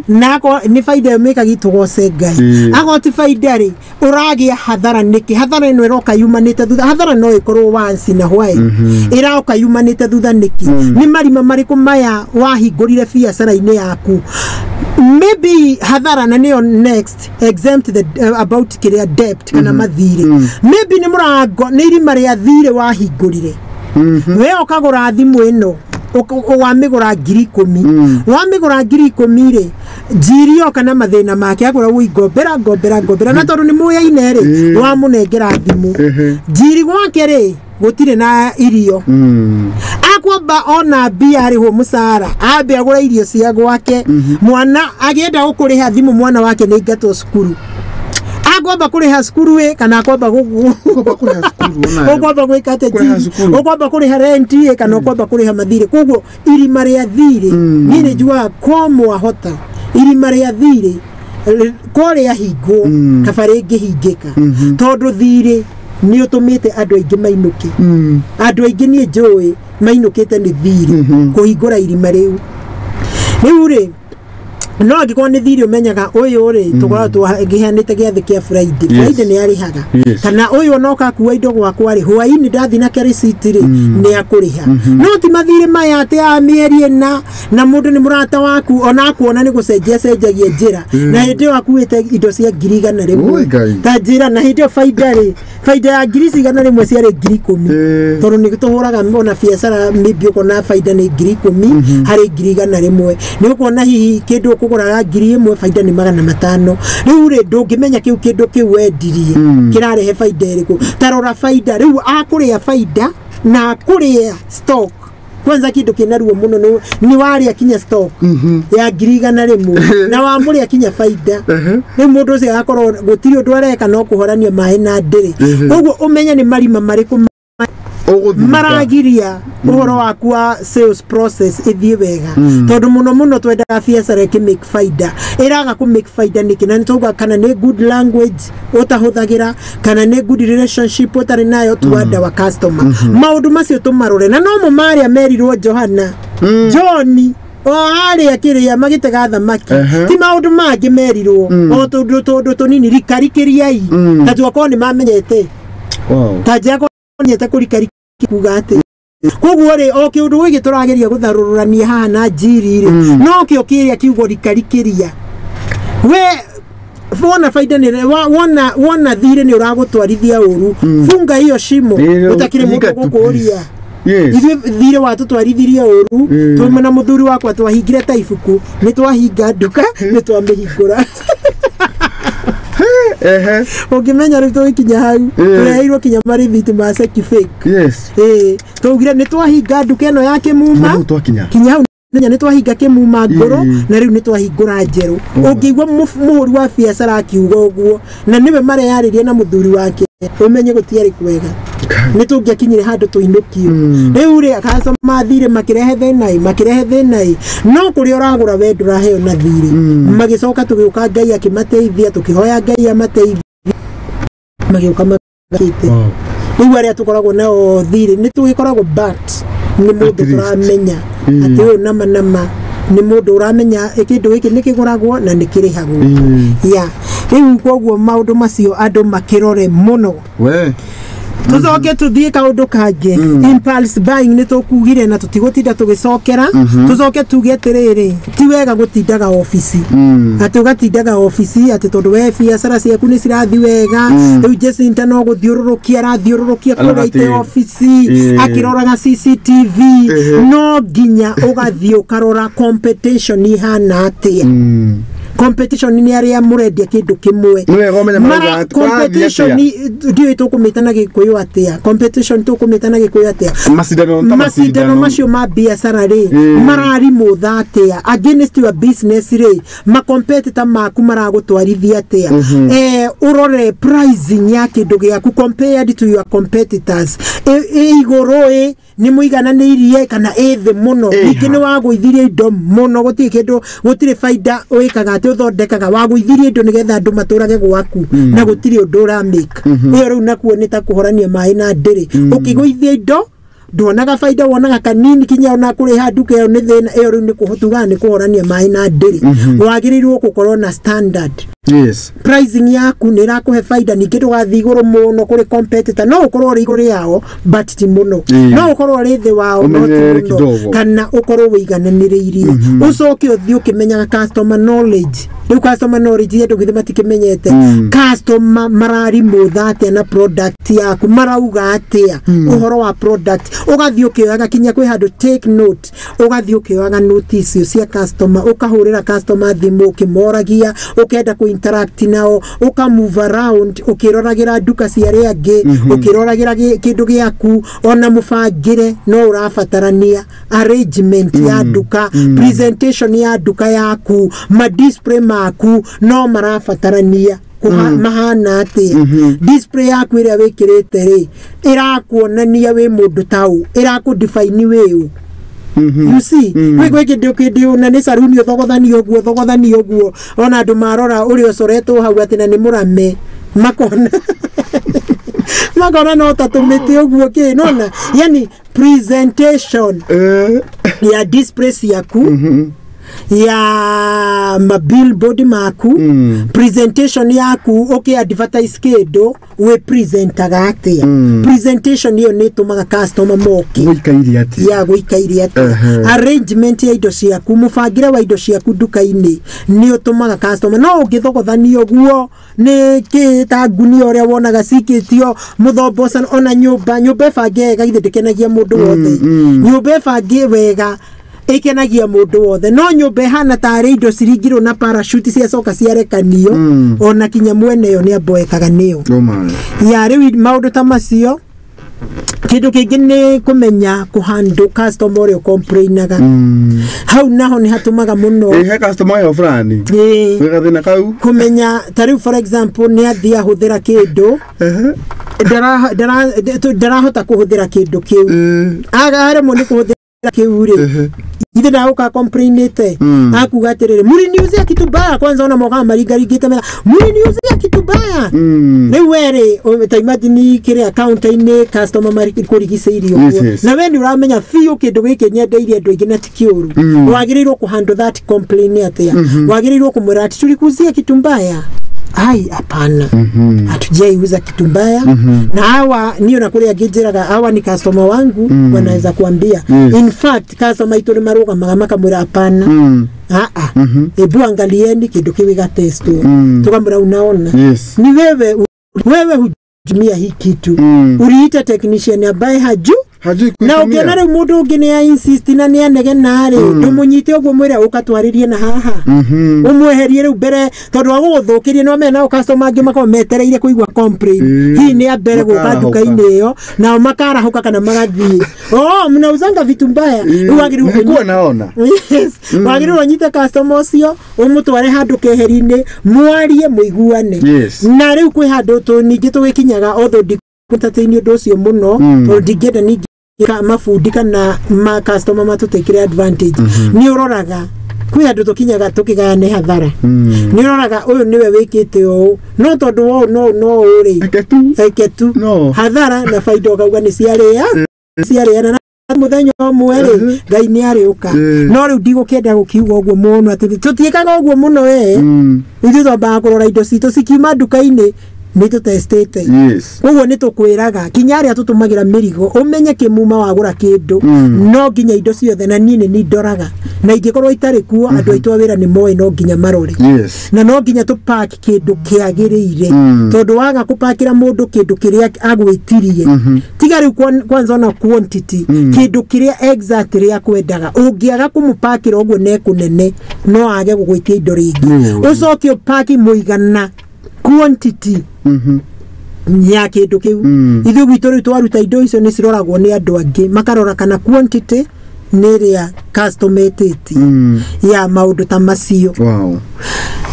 Speaker 2: nako ni faida omekagi tugoce Ngai agoti faida ri uragia hathara niki hathara ino iroka yumanite thutha hathara no ikorwo once na hwai iroka yumanite thutha niki ni marima mariku maya wahingurire biacara-ini yaku maybe hathara na niyo next exempt the about kiria debt kana mathire maybe ni murango ni irima ria thire wahingurire we okagura thimu ino wamigura 10,000 wamigura 10,000 jirio kana mathina make agura uigombera gombera na tondu ni muyaine ri wamunengera thimu jiri gwake ri gutire na irio akwamba ona bia ri ho musara ambe agura irio cia gwake mwana agienda gukuriha thimu mwana wake ni ngato cukuru agomba kuriha cukuru we kana akwamba kuriha cukuru ogomba gwikate ogomba kuriha rent kana ogomba kuriha mathire koguo irima ria thire ni ni jua komo ahota irima ria thire kore ahingo kabare ngihingika tondu thire ni utumite andu aingi mainuke andu aingi ni njoi mainukite ni thire kuhingura irima riu ri no angiko ni thiri umenyaga uyu ri tukora tugihanite giathi kia Friday ni arihaga kana uyu noka kuwa indo gwakwa ri hwaini ndathi na receipt ri ni akuriha no ti mathiri maya ati a mieri na mundu ni murata waku ona kuona ni gucenjagia njira na hindi wakuite indo cia 100 rimwe ta njira na hindi faida ya 100 rimwe cia 10,000 tondu ni tuhuraga ona biacara maybe ukona faida ni 10,000 hari 100 rimwe ni ukona hihi kindu kugura 1,000 faida ni 500 riu ri ndungimenya kiu kindu kiu wendirie kirarehe faida iriku tarora faida riu akuria faida na kuria stock kwanza kindu kinaruo muno ni wari akinya stock ya 100 rimwe na wamuri akinya faida ni mundu ucio akorwo gutiri undu areka no kuhorania mai na ndiri koguo umenya ni marima mariku maragiria uhoro waku wa sales process ithie wega tondu muno twendaga biacara ki make faida iraga ku make faida niki na nituga kana ni good language utahuthagira kana ni good relationship utari nayo tuanda wa customer maundu macio tumarore na no mo maria merirwo Johana Johni o ari akiria magitega thamaki ti maundu mangi merirwo o tundu tunini rikarikiriai ta twako ni mamenyete ta jako nyete kurikari kuga ati koguo ri o kiundu giki turageria gutharurania haha na njiri ri no kio kiria kiugo rikarikiria we wona faida ni wona thire ni uragutwarithia uru funga hiyo shimo utakire mundu gukuria Ithi thire watu twarithirie uru tumena muthuri wakwa twahingire ta ibuku ni twahinga nduka ni twamihingura Ukimenya rito ikinya hau tureirwo kinya marithiti ma seki fake tugire ni twahinga nduka eno ya Kemuma kinya hau ni twahinga Kemuma ngoro na riu ni twahingura njeru ungigwa muhuri wa biacara akiuga uguo na niwe mareyaririe na muthuri wake umenye gutiari kwega ni tungiakinyire handu tuinukio riu ri akasoma thire makirehe thenai no kuri uragura we nduraheo na thire magicoka tugiuka Ngai akimateithia tukihoya Ngai amateithia magiuka makite riu aria tukoragwo nao thire ni tugikoragwo but ni mundu turamenya ati uyu nama ni mundu uramenya ikindu giki nikiguragwo na nikirihagwo riu koguo maundu macio andu makirore muno tuzoke tuthie kaundu kangi impulse buying ni tukugire na tutigotinda tugicokera tuzoke tuge atiriri ti wega gutindaga ofisi ati ugatindaga ofisi ati tondu we biacara ciaku ni cirathi wega riu Jacinta no guthiururukia rathiururukia kugaite ofisi akiroraga CCTV no ginya ugathie ukarora competition ihana atia competition ni aria murendia kindu kimwe mara competition ndio tukumitana gikuyu atia competition tukumitana gikuyu atia masidano macio ma biacara ri marari mutha atia against your business ri ma competitor maku maragutwarithia atia urore pricing ya kindu giaku compared to your competitors igoro ni muigananirie kana ethe muno ikini waguithirie indo muno gutire kindu gutire faida wikaga uthondekaga waguithirie indo nigetha andu maturage gwaku na gutire undu uramake iyo riu nakuo ni ta kuhorania mai na ndiri ukiguithia indo ndonaga faida wonaga kanini kinya ona kuriha nduka iyo ni thina iyo riu ni kuhutuga ni kuhorania mai na ndiri wagirirwo gukorwo na standard pricing yaku ni rakuhe faida ningi ndugathi iguru muno kuri competitor no ukorwo ri iguru yao but ti muno no ukorwo ri thi wao no ti muno kana ukorwo wigananiriirie ucoke uthio kimenyaga customer knowledge riu customer knowledge yetu githima tikimenyete customer marari mutha atia na product yaku marauga atia uhoro wa product ugathio kioyaga kinya kwi handu take note ugathio kioyaga notice cia customer ukahurira customer thimu ukimoragia ukenda ku interact nao uka move around ukiroragira nduka cia ria angi ukiroragira kindu giaku ona mufangire no urafatarania arrangement ya nduka presentation ya nduka yaku ma display maku no marafatarania mahana ati display yaku iria wikirite ri irakuonania we mundu tau irakudefine we you see we kindu na ni saruni thogothani oguo ona andu marora uri osoretwo hau ati na ni murame makona no tatumite oguo ki nona yani presentation ya display yaku ya billboard maku presentation yaku advertise kedo we presentaga atia presentation hiyo ni tumaga customer moke guikairi atia arrangement ya indo ciaku mufangira wa indo ciaku nduka-ini ni utumaga customer no ungithogothani oguo ni kita nguni oria wonaga cikitio muthomboca ona nyumba efange ga ithindikenagia mundu wothe nyumba efange wega ekenagia mundu wothe no nyumba hana tari indo ciringirwo na parachute cia coka ciarekanio ona kinya mwene yo ni aboekaga niyo ya riu maundu ta macio kindu kingi ni kumenya kuhandle customer uria complainaga hau naho ni hatumaga muno
Speaker 1: he customer yo fulani wega kau
Speaker 2: kumenya tari for example ni athia huthira kindu darahota kuhuthira kindu kiu agare mo ni kuhuthira kiu ri ithe na uka complainete akuga atiriri muri news ya kitu baya kwanza ona moga marigarigite mera muri news ya kitu baya ni were ta imagine kire account ine customer mari kurigiceirio na we ni uramenya fiu kindu giki nyendeire andu ingi na tikiuru wagirirwo ku handle that complaint atia wagirirwo kumura ati turi kuzia kitu mbaya ai hapana hatujaiuza kitu mbaya na hawa niyo nakule agijiraga hawa ni customer wangu wanaweza kuambia in fact customer ito ni maruga magamaka mwira hapana ebu angalieni kitu kiwiga testo tukamura unaona ni wewe hujumia hii kitu uliita technician ambaye hajui na ukiona mudu ngine ya insist na ni anege nare ndumunyite ogwo mwira ukatwaririe na haha umweherie ru mbere tondu wa guthukirie no mena customer angi makometereire kuigwa complain hii ni abere guka duka-ini iyo na makarahuka kana magathie mnauzanga vitu mbaya ruagiru
Speaker 1: nilikuwa naona
Speaker 2: wagiru nyite customer ucio umutware handu keheri-ini mwarie muiguane na riu kwi handu tu ningi tugikinyaga otho ndikutateini undu ucio muno tondu ndingenda ningi mafundika na ma customer matutekire advantage ni uroraga kwi andu tukinyaga tukigane hathara ni uroraga uyu niwe wikite o no tondu no uri eketu hathara na faida ukauga ni ciaria na muthenya mwere ngai ni ariuka no riu ndigukenda gukiuga uguo muno ati tutiikaga uguo muno ithu twambaga kurora indo citu cikiuma nduka-ini nito testete uguo nitukwiraga kinyari atutumagira mirigo umenye kimuma wagura kindu no nginya indo ciothe na nini ni ndoraga na ingikorwo itari kuo andu aitu awira ni moe no nginya marore na no nginya tu pack kindu kiagirire tondu waga kupakira mundu kindu kiria agwitirie tigari kwanza na quantity kindu kiria exactly akwendaga ungiaga kumupakira uguo ne kunene no age gugwitia indo ringi ucoke upaki muigana quantity ya kindu kiu ithu gwitu riu twaruta indo icio ni ciroragwo ni andu angi makarora kana quantity neria custometete ya maundu ta macio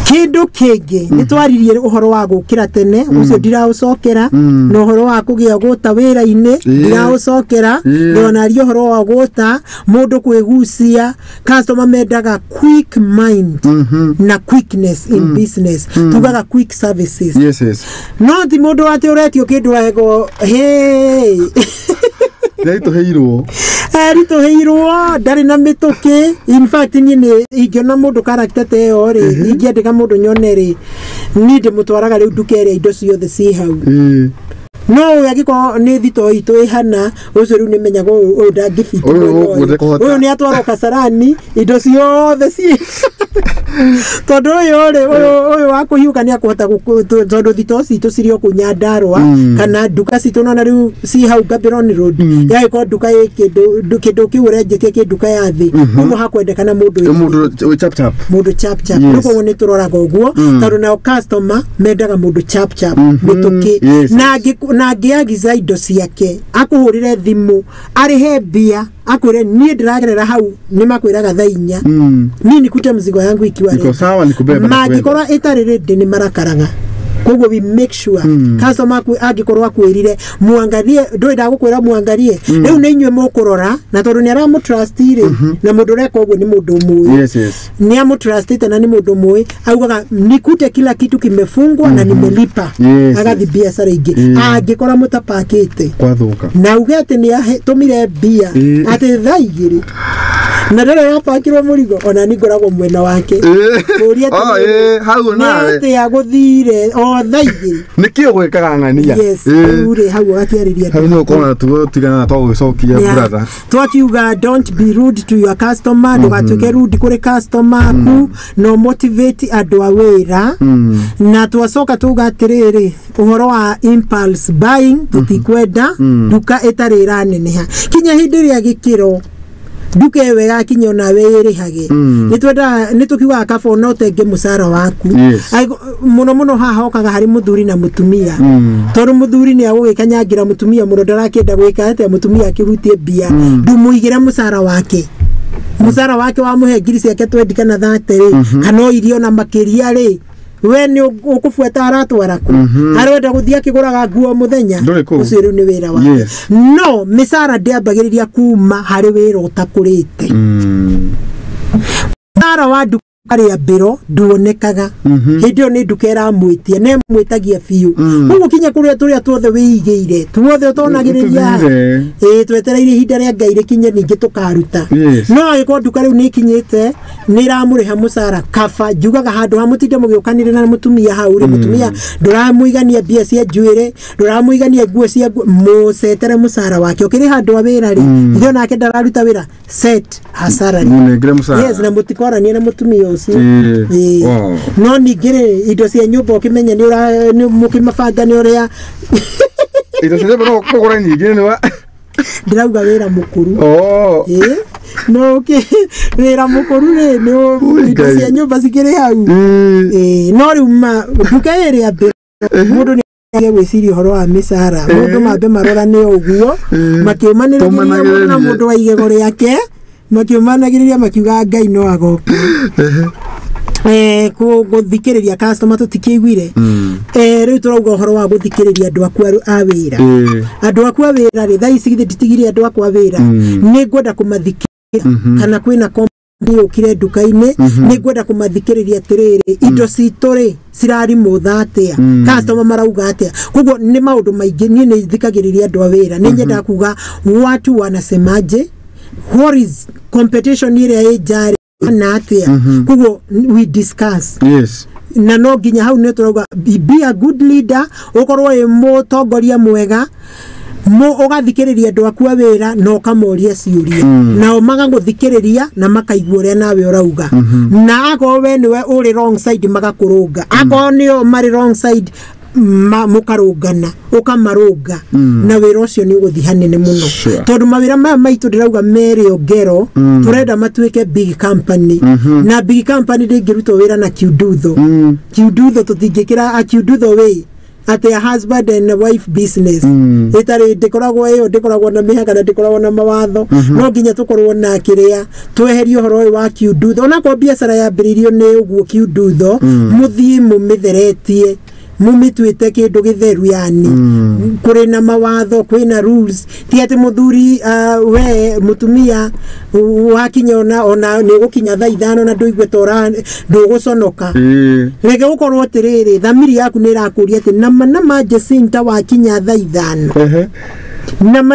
Speaker 2: kindu kingi ni twaririe uhoro wa gukira tene ucio ndiraucokera no uhoro wa kugia guta wira-ini ndiraucokera ndionario uhoro wa guta mundu kwigucia customer mendaga quick mind na quickness in business tugaga quick services no ti mundu ati uretio kindu ego hey Rito heirwo ndari na mituki in fact ni ingiona mundu character te ori ingiendeka mundu nyoneri ni ndimutwaraga riu ndukere indo ciothe ci hau no yagiko ni thito itu ihana ucio riu nimenyaga uyu ndangifiti uyu ni atwaro kasarani indo ciothe ci tondu uyu wakuhiuka ni akuhota tondu thito citu cirio kunyandarwa kana nduka citu nona riu ci hau Gaborone Road yagiko nduka kindu kiu urenjetie kinduka ya thi uguo hakwendekana mundu chap nuko ni turoraga uguo tondu na customer mendaga mundu chap mituki na ngiagiza indo ciake akuhurire thimu arihe mbia akwire ni ndiragerera hau ni makwiraga thaa 4 ni nikute mzigo yangu ikiwa
Speaker 1: niko sawa nikubeba
Speaker 2: magikora itari ready ni marakaraga koguo we make sure customer agikorwa kwirire muangalie ndoida gukwira muangalie riu ni inywe mukurora na tondu ni aramu trustire na mundu reka uguo ni mundu mui ni amu trustite na ni mundu mui augaga nikute kila kitu kimefungwa na nimelipa agathi biashara ingi agikora mutapakite
Speaker 1: kwathuka
Speaker 2: na ugete ni tumire bia ati thaigiri na ndere yapakirwo murigo ona ni ngoragwo mwena wake uria
Speaker 1: hau nawe
Speaker 2: ati aguthire thaigiri
Speaker 1: nikio gwikaga ng'ania
Speaker 2: ure hau akiariria
Speaker 1: hau no kona tutigana twagucokia brother
Speaker 2: twakiuga don't be rude to your customer ndugatuke rude kuri customer ku no motivate andu awira na twacoka tuga atiriri uhoro wa impulse buying tutikwenda duka itarira neneha kinya hindi ria gikiro duke wega kinyo na werihage nitwenda nitukiwa kabo no tenge musara waku muno haha okaga hari muthuri na mutumia tondu muthuri ni agugikanyangira mutumia muno ndarakenda gwika ate mutumia akihutie bia ndumuigira musara wake wa muhe ngiri ciake 20 kana 30 kana irio na makiria ri we ni ukufuata aratwara ku arwenda guthia kiguraga nguo muthenya ucio riu ni wira wake no misara ndiambagiriria kuma hari wira utakurite misara wa ari abiro duonekaga hindio ni ndukera mwitia ne mwitagia fiu ugu kinya kuria turia tuothe wiigeire tuothe utonagiriria twetereire hinda ria Ngai kinye ningi tukaruta no agiko nduka riu ni kinyite ni ramuriha musara kaba jugaga handu ha mutinde mugiukanire na mutumia hau ri mutumia nduramuigania bia cia njuire nduramuigania nguo cia mucetere musara wake ukiri handu awira ri ndio nake ndararuta wira set hasara yes na mutikorania na mutumia ucio no ningire indo cia nyumba ukimenya ni mukimabanga ni uria
Speaker 1: indo cia nyumba no kugura nyingi ni wa
Speaker 2: ndirauga wira mukuru no wira mukuru ni indo cia nyumba cikiri hau no riu nduka iri abe mundu ni gwiciria uhoro wa misara mundu mambe marora ni uguo makiumaniriria na mundu wa igego riake makiumanagiriria makiuga Ngai no agoka guthikiriria customer tutikiguire riu turauga uhoro wa guthikiriria andu aku awira andu aku awira ri thai sigithe nditigire andu aku awira ni ngwenda kumathikiriria kana kwina ni ukire nduka-ini ni ngwenda kumathikiriria atiriri indo cituri cirari muthatia customer marauga atia koguo ni maundu maingi ni thikagiriria andu awira ni nyenda kuga watu wanasemaje what is competition ile ejari na atia koguo we discuss na no ginya hau ni turauga be a good leader ukorwo e mutongoria mwega ugathikiriria andu aku awira no kamoria ciuria nao magaguthikiriria na makaigua uria nawe urauga na ako we niwe uri wrong side magakurunga ako nio mari wrong side mukarungana ukamarunga na wira ucio ni uguthi hanene muno tondu mawira maya maitu ndirauga meri ogero turenda matuike big company na big company ndingiruta wira na kiudutho tutingikira a kiudutho we at a husband and wife business itari ndikoragwo iyo ndikoragwo na mihaka na ndikoragwo na mawatho no nginya tukorwo na kiria tweherio horo wa kiudutho ona ko biacara ya biririo ni uguo kiudutho muthii mumitheretie mumitwite kindu githeru yani kuri na mawatho kwina rules ti ati muthuri we mutumia wakinya ona ni gukinya thaa 5 na nduigwe tora nduguconoka rege ukorwo atiriri thamiri yaku ni irakuria ati nama Jacinta wakinya thaa 5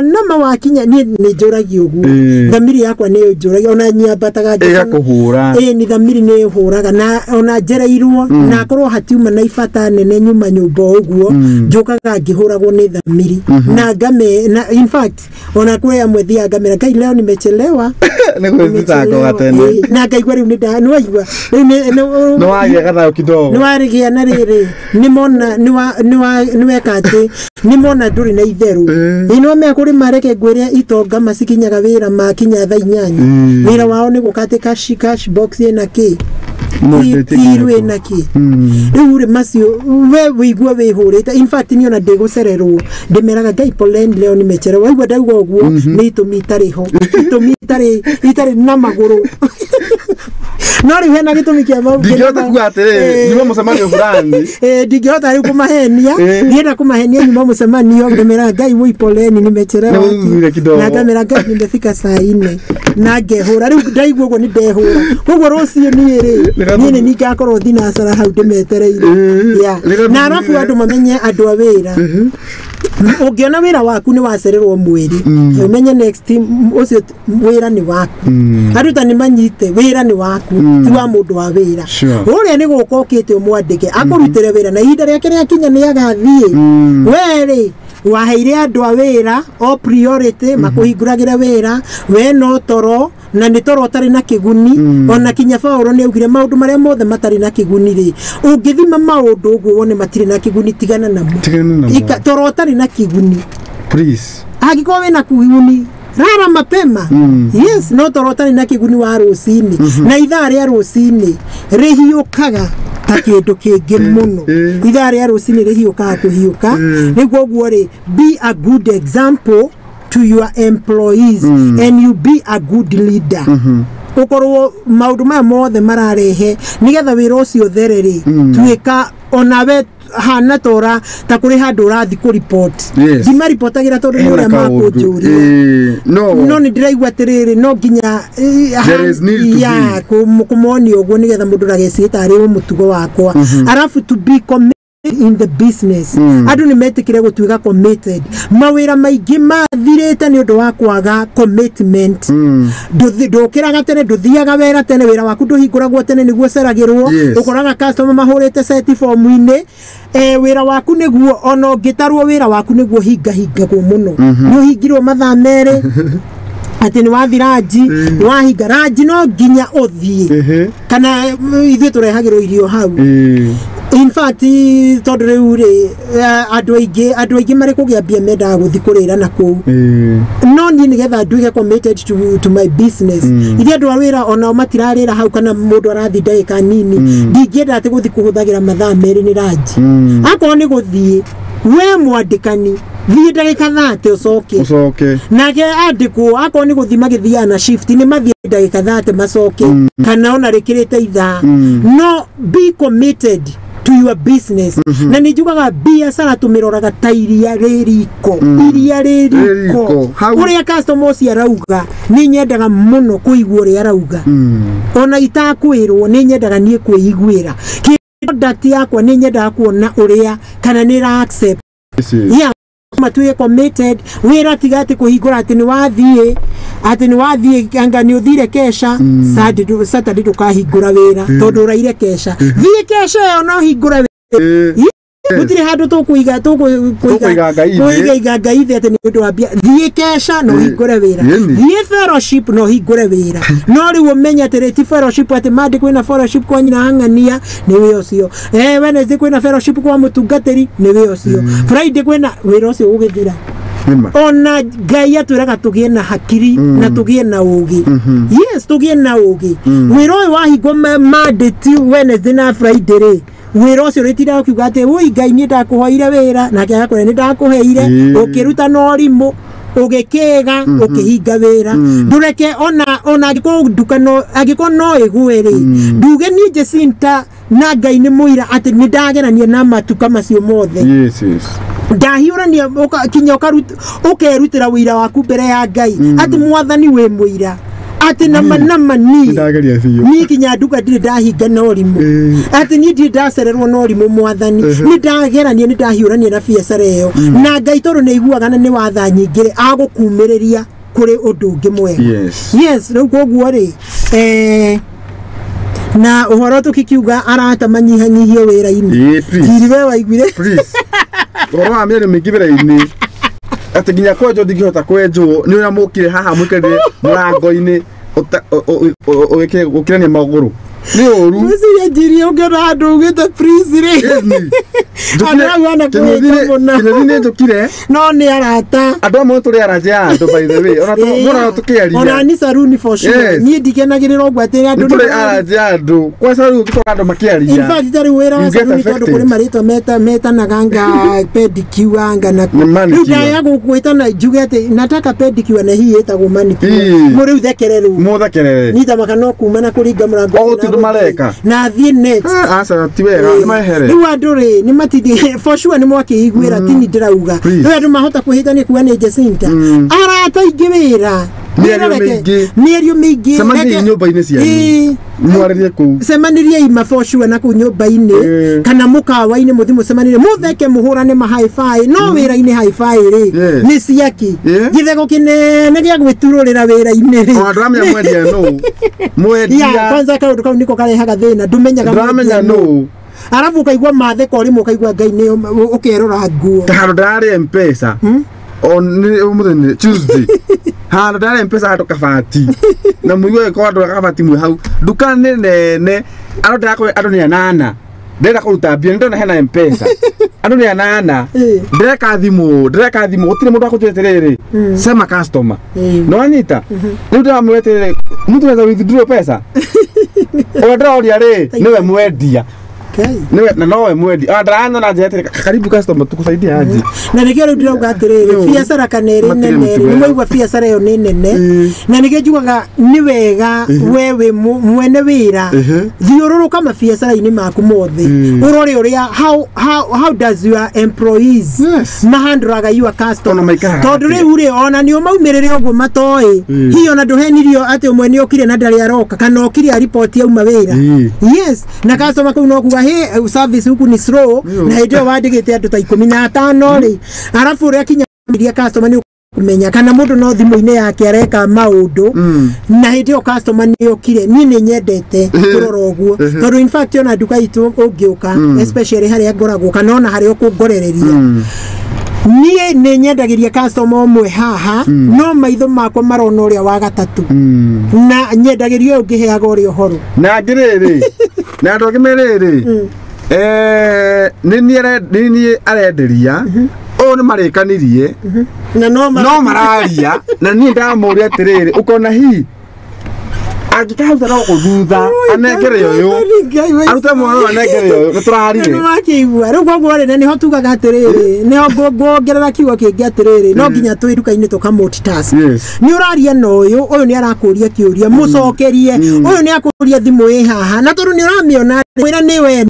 Speaker 2: nama wakinya ni njuragi uguo thamiri yakwa ni njuragi ona nyambataga
Speaker 1: kuhura
Speaker 2: ni thamiri ni huraga na ona njereirwo na korwo hatiuma na ifata nene nyuma nyumba uguo njukaga ngihuragwo ni thamiri na game na in fact ona kwe amwethia game Ngai leo nimechelewa
Speaker 1: nikuitako gatene
Speaker 2: na ngaigwa riu nda niwaigwa
Speaker 1: no wagia gathayo kidogo
Speaker 2: no warigia na riri nimona niweka ati nimona nduri na itheru ino me kuri mareke ngwiria itonga masikinyaga wira makinya thaa 8 wira wao ni gukate cash box ina ki tirwe na ki riu ri macio we wigua wihurite in fact ni ona ndigucererwo ndimeraga Ngai poleni leo nimecherewa waigua ndauga uguo ni itumi itariho itumi itari na maguru no ri hena gitumi kia mau
Speaker 1: ndingihota kuatere nyuma mucemanio fulani
Speaker 2: ndingihota riu kumahenia ndienda kumahenia nyuma mucemanio ndimeraga Ngai woi poleni nimecherewa na ngamera Ngai nimefika saa 4 na ngehura riu ndaigua uguo ni ndehura uguo rucio ni ri ni ngakorwo thinacara hau ndimetereire na arafu andu mamenye andu awira ungiona wira waku ni wacererwo mweri umenye next ucio wira ni waku aruta ni manyite wira ni waku ti wa mundu wa wira uria ni gukokite umwandike akurutire wira na ihinda riake riakinya ni agathie weri waheire andu a wira o priority makuhinguragira wira we no toro na ni toro tari na kiguni ona kinya Paulo ni augire maundu maria mothe matari na kiguni ri ungithima maundu uguo wone matiri na kiguni tigana namo toro tari na kiguni
Speaker 1: please
Speaker 2: agiko we na kiguni rara mapema yes no toro tari na kiguni wa rucini na ithaa ria rucini rihiukaga ta kindu kingi muno ithaa ria rucini rihiukaga kuhiuka niguo guo ri be a good example to your employees and you be a good leader ukorwo maundu maya mothe mararehe nigetha wira ucio thereri twika ona we hana tora ta kuri handu rathi ku report ngima reportagira tondu ni uria makunjuria no ni ndiraigua atiriri no nginya ya kumoni uguo nigetha mundu ndageciita ari umutugo wakwa arafu to be in the business andu ni metikire gutwiga committed mawira maingi mathirite ni undu wa kwaga commitment ndukiraga tene nduthiaga wera tene wira waku nduhinguragwo tene niguo ceragirwo ukoraga customer mahurite set form-ini wira waku niguo ono gitarwo wira waku niguo hinga ku muno no hingirwo mathaa mere ati ni wathiraji wahinga raji no nginya uthie kana ithuĩ turehagirwo irio hau in fact tondu riu ri andu aingi mari kugiambia menda guthi kurira na ku no ni nigetha nduge committed to my business iria andu awira ona matirarira hau kana mundu arathi ndagika nini ndingienda ati guthi kuhuthagira mathaa meri ni raji akoo ni guthie we mwandikani thie ndagika 30 ucoke nake andikwo akoo ni guthi magithia na shift ni mathie ndagika 30 macoke kana ona rikirite ithaa no be committed to your business na nijugaga biacara tumiroraga ta iria ririko uria customers arauga ni nyendaga muno kuigua uria arauga ona itakwirwo ni nyendaga nie kwiguira product yakwa ni nyendaga kuona uria kana ni ra accept matuye committed wira tigati kuhingura ati ni wathie anga ni uthire kesha Saturday tukahingura wira tondu uraire kesha thie kesha no hingura gutire handu tukuiga ngai ati ni undu wa thie kesha no hingure wira thie fellowship no hingure wira no riu umenya ati ti fellowship ati mandi kwina fellowship kwa nyina hangania ni we ucio Wednesday kwina fellowship kwa mutungatiri ni we ucio Friday kwina wira ucio ugithira ona ngai atwiraga tugie na hakiri na tugie na ugi yes tugie na ugi wira uyu wahingo Monday Wednesday na Friday ri wira ucio ritira ukiuga ati ui ngai ni ndakuhoire wira na kiakore ni ndakuheire ukiruta no rimu ugikega ukihinga wira ndureke ona agiko dukano agiko no igwere nduge ni Jacinta na ngai ni muira ati ni ndagerania na matuka macio mothe
Speaker 1: yes
Speaker 2: ndahiurania kinya ukerutira wira waku mbere ya ngai ati mwathani we muira ati nama ni kinya nduga ndire ndahinga no rimu ati ni ndire ndacererwo no rimu mwathani ni ndagerania ni ndahiurania na biacara iyo na ngai toru ni iguaga na ni watha nyingire agukumiriria kuri undu ungi mwega yes riu koguo ri na uhoro tukikiuga arata manyihanyihie wira-ini tiriwe waiguire
Speaker 1: Oro amere migibera-ini ati ginya kwenjo ndingihota kwenjwo ni uria mukire haha mwikire murango-ini ukirania maguru ni oru
Speaker 2: musi njiri ungera andu ugite freeze ri anawana
Speaker 1: kile njukire
Speaker 2: no ni arata
Speaker 1: andu amwe turi araja andu by the way ona tukiaria
Speaker 2: ona ni saruni for sure ni ndikenagirira ogwatira andu
Speaker 1: turi araja andu kwa sababu ukitoka andu makiaria
Speaker 2: in fact tari wera wa saruni tondu kuri marito meta na ganga pedicure anga na nda ya gukwita na njuge ati nataka pedicure na hii etagwo manicure muri uthekerere ni tamaka no kuma na kuringa murango
Speaker 1: mareka
Speaker 2: na thie net
Speaker 1: asa ti wega ni mahere
Speaker 2: ni wanduri ni matidi for sure ni mwakiiguira tini ndirauga no andu mahota kuhitania kuwa ni Jacinta arata ingewira mierio mingi
Speaker 1: semanirie nyumba-ini cianyu mwaririe kuu
Speaker 2: semanirie ima for sure na ku nyumba-ini kana mukawa-ini muthimu semanirie mutheke muhurane ma hi-fi no wira-ini hi-fi ri ni ciaki githego kinene gia gwitururira wira-ini ri
Speaker 1: ndramenya mwendia no mwendia
Speaker 2: kwanza kaundu kau niko karehaga thina ndumenyaga
Speaker 1: ndramenya no
Speaker 2: arabu kaigwa mathe kori mukaigwa ngai ni ukerora nguo
Speaker 1: handu ndari mpesa on Tuesday handu ndari mpesa hatu kabati na muiwe ko andu kabati mwe hau duka nene andu ni anana ndenda kuruta mbia ndona hena mpesa andu ni anana ndeka thimu utire mundu akutweterere sema customer no anyita ndu amweterere mtu anaweza withdraw pesa odra oria ri niwe mwendia Niwe na nowe mwendi. Ndarana na njete karibu customer tukusaidia aje.
Speaker 2: Na nikio ndio ugatirire biacara kanere nene. Nimwe biacara yo nene. Na nikio jugaga ni wega wewe mwene wira. Thiororo kama biacara ini maku mothe. Urore uria how does your employees mahandraga your customer. Tondu riu ri ona ni umaumirire oguo matoi. Hiyo na nduhenirio ati umwe ni okire na ndari aroka kana okire report ya uma wira. Yes, na customer ko no kuga he service huku ni slow na ndio wadigite andu ta 15 ri. Arafu uri akinya customer ni kumenya kana mundu no thimu-ine yake areka maundu na ndio customer ni okire ni nyendete kurora oguo. Tondu in fact ona duka itu ungiuka especially hari agoragwo kana ona hari okugorereria. Niye ne nyendagiria customer omwe haha no maitho makwa marona uria wa gatatu na nyendagiria ungiheaga uria horo
Speaker 1: na ndiriri na ndogimeriri nini arenderia o ni marikanirie
Speaker 2: na no
Speaker 1: mararia na ni ndamuria atiriri ukona hi agikahauta no kuthutha anengere yoyo aruta mwana anengere yoyo guturarire
Speaker 2: no makigua ru gwo rene ni hotugaga atiriri ni ongerera kiugo kingi atiriri no nginya twiruka-ini tuka multitask ni uraria no uyu ni arakuria kiuria mucokerie uyu ni akuria thimu i haha na tondu ni uramiona wira ni we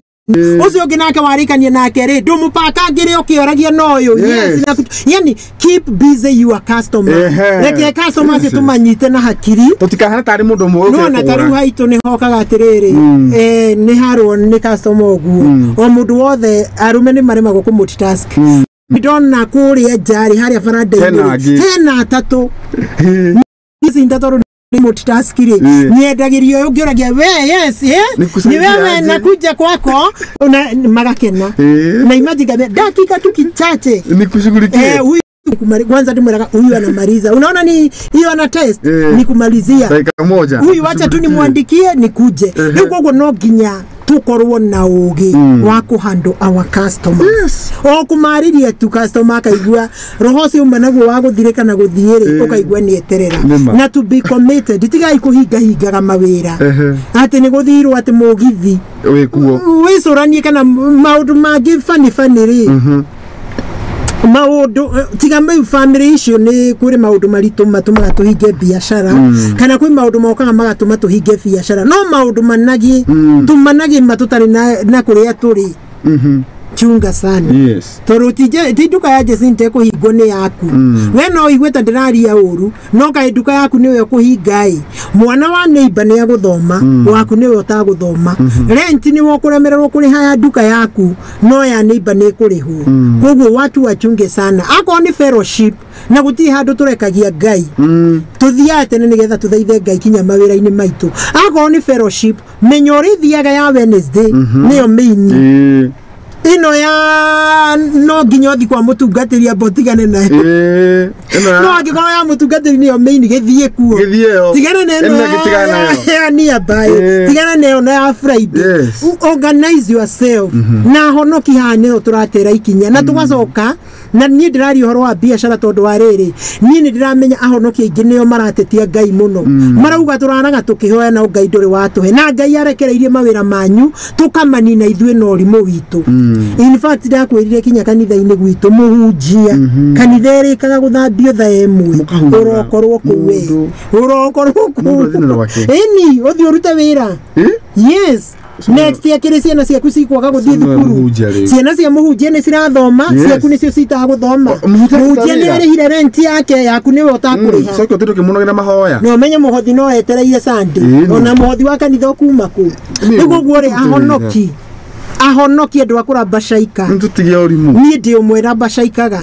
Speaker 2: ucio ngi nake warikania nake ri ndumupaka ngiri ukioragia noyo yes yani keep busy your customer reke customer se tumanyite na hakiri
Speaker 1: tutikahana tari mundu mwe
Speaker 2: no na tari haitu ni hokaga atiriri ni harwo ni customer oguo o mundu wothe arume ni marema go multitask ndona kuria jari haria farade hena tatu Jacinta toro multitaskiri niendagirio yo ngioragia we yes ni wewe nakuja kwako una magakena na imagine dakika tu kichache
Speaker 1: nikushughulikie
Speaker 2: kwanza tumweraga huyu anamaliza unaona ni hiyo ana test ni kumalizia
Speaker 1: dakika moja
Speaker 2: huyu acha tu nimwandikie nikuje niko no ginya tukorwo na ugi wa kuhandle our customers o kumariria tu customer akaigua roho cio managuo wa guthirika na guthiiri ukaigua ni eterera na to be committed tigai kuhinga mawira ati ni guthirwo ati mugithi
Speaker 1: wikuo
Speaker 2: wicuranie kana maundu mangi fani ri maundu tiga mai family issue ni kuri maundu maritu matumaga tuhinge biashara kana kwi maundu mokaga magatuma tuhinge biashara no maundu managi tumanagi matutari na kuria turi chunga sana
Speaker 1: yes
Speaker 2: torutije tiduka ya Jacinta kuhingo ni yaku we no igweta ndiraria uru no ka duka yaku niwe kuhingai mwana wa neighbor ni aguthoma waku niwe utaguthoma rent ni wokuremererwo kuri haya duka yaku no ya neighbor ni kurihu koguo watu wachunge sana ako ni fellowship na guti handu turekagia ngai tuthiate ni getha tuthaithe ngai kinya mawira-ini maitu ako ni fellowship menyori thiaga ya Wednesday niyo main ino ya no nginya thi kwa mutungatiria botigane na no angikoro ya mutungatiri niyo main githie kuo tigana na ino ya ni abaye tigana na ino ya Friday organize yourself na honoki hane turatera ikinya na tugacoka na ni ndirari horo wa biashara tondu wa riri ni ndiramenya ahonoki ingi niyo maratetia ngai muno marauga turanaga tukihoya na ngai nduri watuhe na ngai arekereirie mawira manyu tukamanina ithwe no rimu witu in fact ndakwirire kinya kanitha-ini gwitu muhunjia kanitha ri kaga guthambio tha emwe urokorwo kuwe eni othi urute wira yes next year kire ciana ciaku cikwaga guthie thukuru ciana cia muhunjia ni cirathoma ciaku nicio citaguthoma muhunjia ni arihire rent yake yaku niwe utakuriha
Speaker 1: soko tindo kimunogera mahoya
Speaker 2: no menye muhothi no etereire Sunday ona muhothi wa kanitha kuma ku niguo guore ahonokie ndu akura bashaika
Speaker 1: ntutige urimu
Speaker 2: ni ndi umwera bashaikaga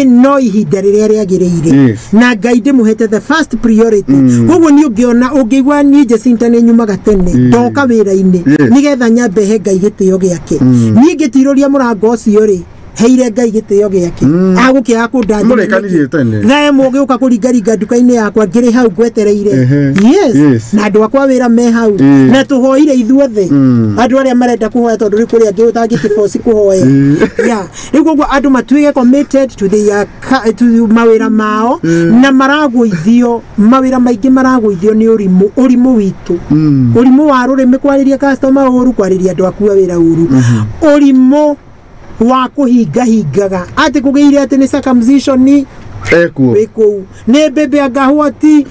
Speaker 2: no ihinda riria riagiriire na ngai ndimuhete the first priority koguo ni ungiona ungigwa ni Jacinta ni nyumaga tene ndoka wira-ini nigetha nyambe he ngai gitio giake ni ngitiroria murango ucio ri heire ngai gitio giake agukia kundathima
Speaker 1: murekanirie tene
Speaker 2: nae mugiuka kuringariga nduka-ini yakwa ngiri hau gwetereire yes na andu akwa wira me hau na tuhoire ithuothe andu aria marenda kuhoya tondu ri kuria ngi utangikibosi kuhoya riu koguo andu matuige committed to the mawira mao na maragwithio mawira maingi maragwithio ni urimu witu urimu wa rurimi kwariria customer uru kwariria andu akua wira uru urimu wa kuhingaga ati kugeire ati ni circumcision ni weko ne bebe agahwati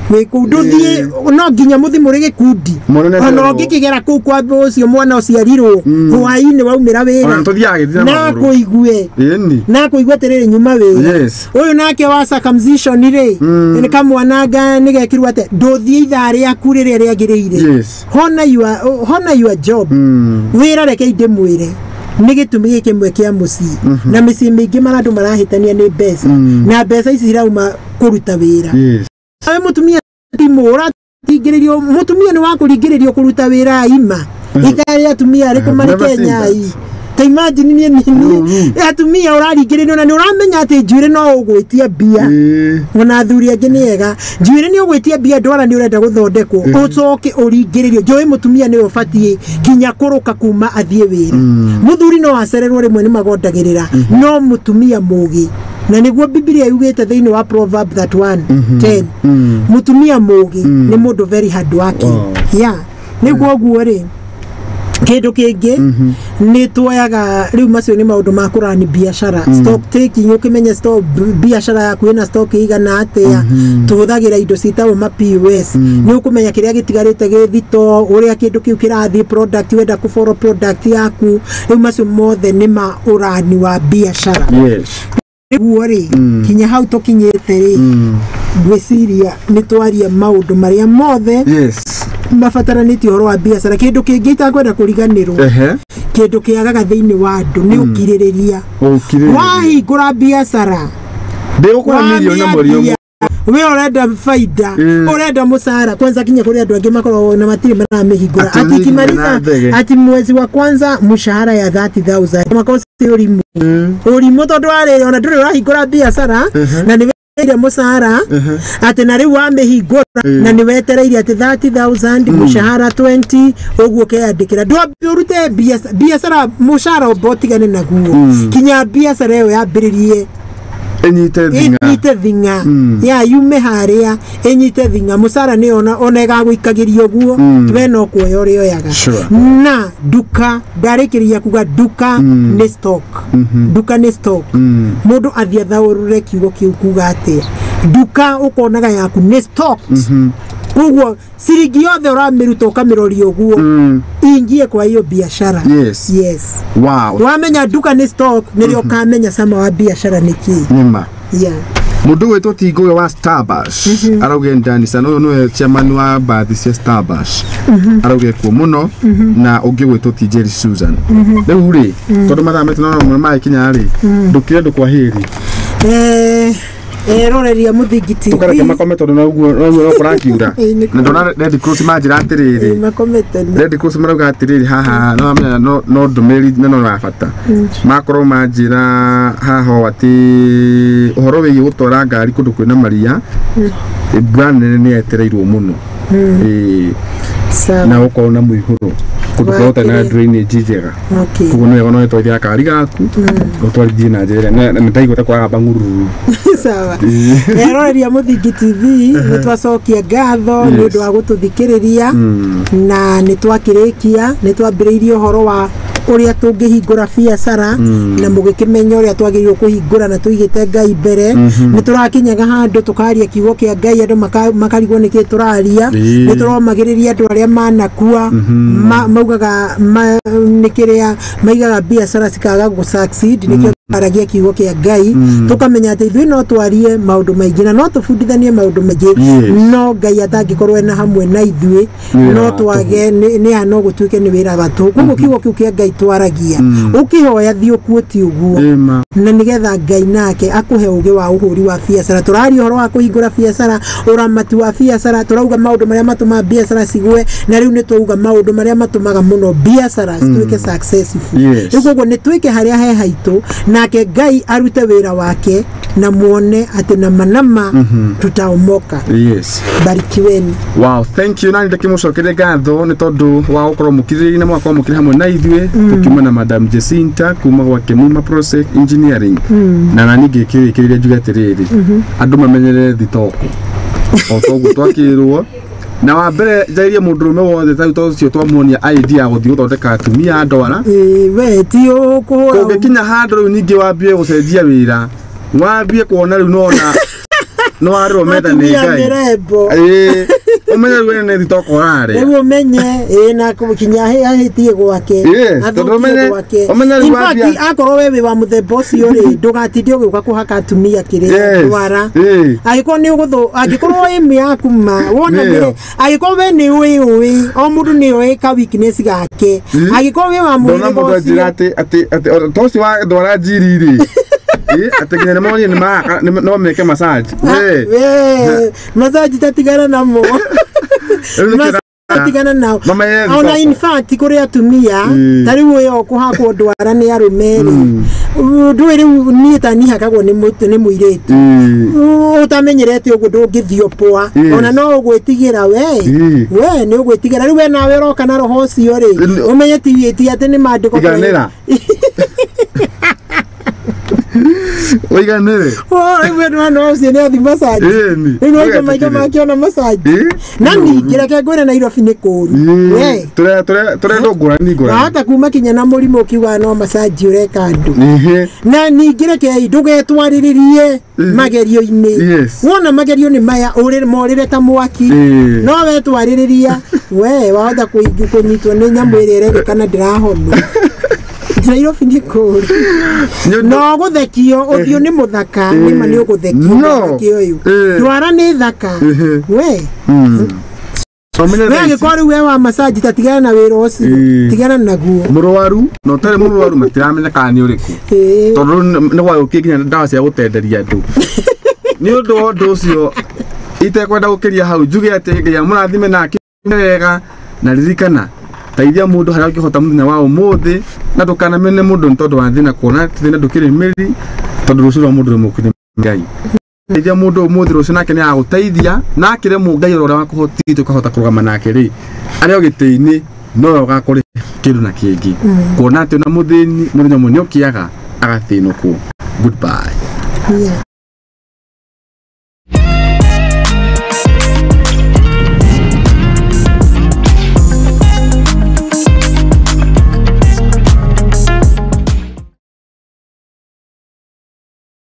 Speaker 2: weko nduthie no nginya muthimuri gikundi ono ngikigera ku kwa ucio mwana uciarirwo hwaini waumira wira na kuigwe terere nyuma wira uyu nake wa circumcision ri ni kamwananga nigekirwa ate nduthie ithari akurire ri agiriire hona your job wira reke inde mwire nigitumi gikimwe kia muci na mici mingi marandu marahitania ni mbeca na mbeca ici irauma kuruta wira awe mutumia timura tigiririo mutumia ni wakuringiririo kuruta wira ima ikari atumia ariko mari Kenya ai ta imagine ni atumia uraringiririo na ni uramenya ati njwire no ugwitia bia ona athuri angi niega njwire ni ugwitia bia ndwara ni urenda guthondekwo ucoke uringiririo njoi mutumia ni ubatie kinya kuruka kuma athie wira muthuri no acererwo rimwe ni magondagirira no mutumia mugi na niguo Biblia yugite thiini wa Proverb 31:10 mutumia mugi ni mundu very hard working niguo guo ri kindu kingi ni tuoyaga riu macio ni maundu ma kurani biashara stock taking ukimenya stock biashara yaku ina stock igana atia tuhuthagira indo citagwo ma POS ni ukumenya kiria gitigarite githito uria kindu kiu kirathi product wenda ku follow product yaku riu macio mothe ni ma urani wa biashara guori kinya hau tukinyete ri gwiciria ni twaria maundu maria mothe mabataranĩtie horo wa biashara kindu kingi itakwenda kuriganirwo kindu kiagaga thiini wa andu ni ukiririria wahingura biashara
Speaker 1: ndegukura milioni mweri umwe
Speaker 2: we urenda faida urenda musara kwanza kinya kuri andu angi makorwo na matiri maramihingura ati kimaliza ati mwezi wa kwanza mshahara ya 30,000 makosi urimu tondu ari ona nduri urahingura biashara na ni ile musara ati na riu amehingura na ni wetereire ati 30,000 mushahara 20 oguo keandikira ndurute biashara mushahara obotigane naguo kinya biashara yo yambiririe enyite thinga ya yume haria enyite thinga musara ni ona gagwikagirio guo we no kuoya urio yaga na duka ndarikiria kuga duka ni stock duka ni stock mundu athia thaurure kiugo kiu kuga atia duka ukonaga yaku ni stock uguo siringi yothe uramiruta ukamiroria uguo ingie kwa hiyo biashara wow wamenya duka ni stock nirio kamenya sama wa biashara niki
Speaker 1: nima mundu wetwo tingo wa Starbucks arauge ndani sana uyu no chairman wa bathi cia Starbucks arauge kuo muno na ungi wetwo ti Jerry Susan riu ri tondu mathaa metu no mai kinya ri ndukire ndukwa hiri
Speaker 2: roreria muthingiti
Speaker 1: tukareke makome tondu na uguo no kurakiura na ndona Red Cross majira atiriri
Speaker 2: makomete
Speaker 1: Red Cross marauga atiriri haha no amenya no ndumeri no rafata makoro majira haha ati uhoro wi gutora ngari kundu kwina maria brand ni etereirwo muno na uko na muihuro kundu kwota na drainage njega kugo no no etoithia kari gaku utwarithie na njira na nitaigota kwa banguru
Speaker 2: sawa roreria muthingiti TV ni twacokia ngatho ni undu wa gututhikiriria na ni twakirikia ni twambiriirie horo wa uria tungihingura biashara na mugikimenya uria twagirirwo kuhingura na tuigite Ngai mbere ni turakinyaga handu tukaria kiugo kia Ngai andu makarigwo niki turaria ni turomagiriria andu aria manakua maugaga nikiria maigaga biashara cikaga gu succeed nikio aragia kiugo kia Ngai tukamenya ati ithui no twarie maundu maingi na no tubundithanie maundu maingi no Ngai atangikorwo ena hamwe na ithui no twage ni ano gutuike ni wira watu kugo kiugo kiu kia Ngai twaragia ukihoya thio kuoti uguo na nigetha Ngai nake akuhe ugi wa uhuri wa biacara turari horo wa kuhingura biacara uramati wa biacara turauga maundu maria matuma biacara sigwe na riu ni tuuga maundu maria matumaga muno biacara tuike successful kugo ni tuike haria he haitu nake Ngai arute wira wake na muone ati na manama tutaomoka. Barikiweni.
Speaker 1: Wow, thank you. Nani ndakimucokere ngatho ni tondu wa gukorwo mukiriri na mwako mukiri hamwe na ithue tukiuma na Madam Jacinta kuma gwa Kemuma Prosec Engineering na nani ngikirikirire njuga atiriri andu mamenyere thitoko otogu twakirwo na wa mbere jairie mundurume wothe tau tocio twamuonia idea guthi guthondeka atumia ndwara
Speaker 2: we ti ukuhura
Speaker 1: ungikinya handu riu ningi wambie gucenjia wira wambie kuona riu nona no ariro meta ni Ngai umenye riu ne thitoko rare
Speaker 2: riu umenye na kukinya hitie gwake
Speaker 1: umenye riu wambia
Speaker 2: akorwo wewe wa muthemba ucio ri ndugatinde ugiuka kuhaka atumia kiri ndwara agiko ni uguthu agikorwo imi yakuma wona mbere agiko we ni ui o mundu ni ui ka weakness gake agiko we wa mundu
Speaker 1: ndona mundu ajira ati tosi wa ndwara njiri ri ategene moni ni maka no meke massage
Speaker 2: massage tatigana namo tatigana nao ona in fact kuri atumia tari uyo kuhakwo ndwara ni arumeri ndwiri ni tani hakagwo ni muiretu utamenyerete ugu ndungithio poa ona no ugwitigira we ni ugwitigira riu we nawe roka na roho cio ri umenye ti ati ni mandiko
Speaker 1: oiga nere
Speaker 2: we no si ni athi massage ni maito makiona massage nani kireke ngwire Nairobi ni kuru we
Speaker 1: tore ndongurani ngurani
Speaker 2: hata kuma kinya na murimo kiuga no massage ureka andu na ningireke ndugetwariririe magerio-ini wona magerio ni maya urire morire ta mwaki no we twaririria we wahota kunyitwo ni nyamu irere kana ndirahono Nairobi ni kuru no guthekio uthio ni muthaka ni mani uguthekio uyu ndwara ni thaka we we kwari we wa massage tatigana na wira ucio tigana naguo
Speaker 1: murwaru no tare murwaru matiramenya kana ni uriku tondu ni gwa ukikinya ndawa cia gutenderia andu ni undu ucio itekwenda gukiria hau njuge ati nginya murathime nake wega na ririkana taithia mundu haria ukihota muthenya wa umuthi na ndukanamene mundu ntondu wa thina kuona thina ndukiri miri tondu rucio rwa mundu mukire Ngai taithia mundu umuthi rucio nake ni aguteithia nakire mu Ngai uria wakuhoti tukahota kurugama nake ri aria ugitiini no ugakuri kindu na kingi kuona ati na muthini muthenya munyo kiaga agathinuku. Goodbye.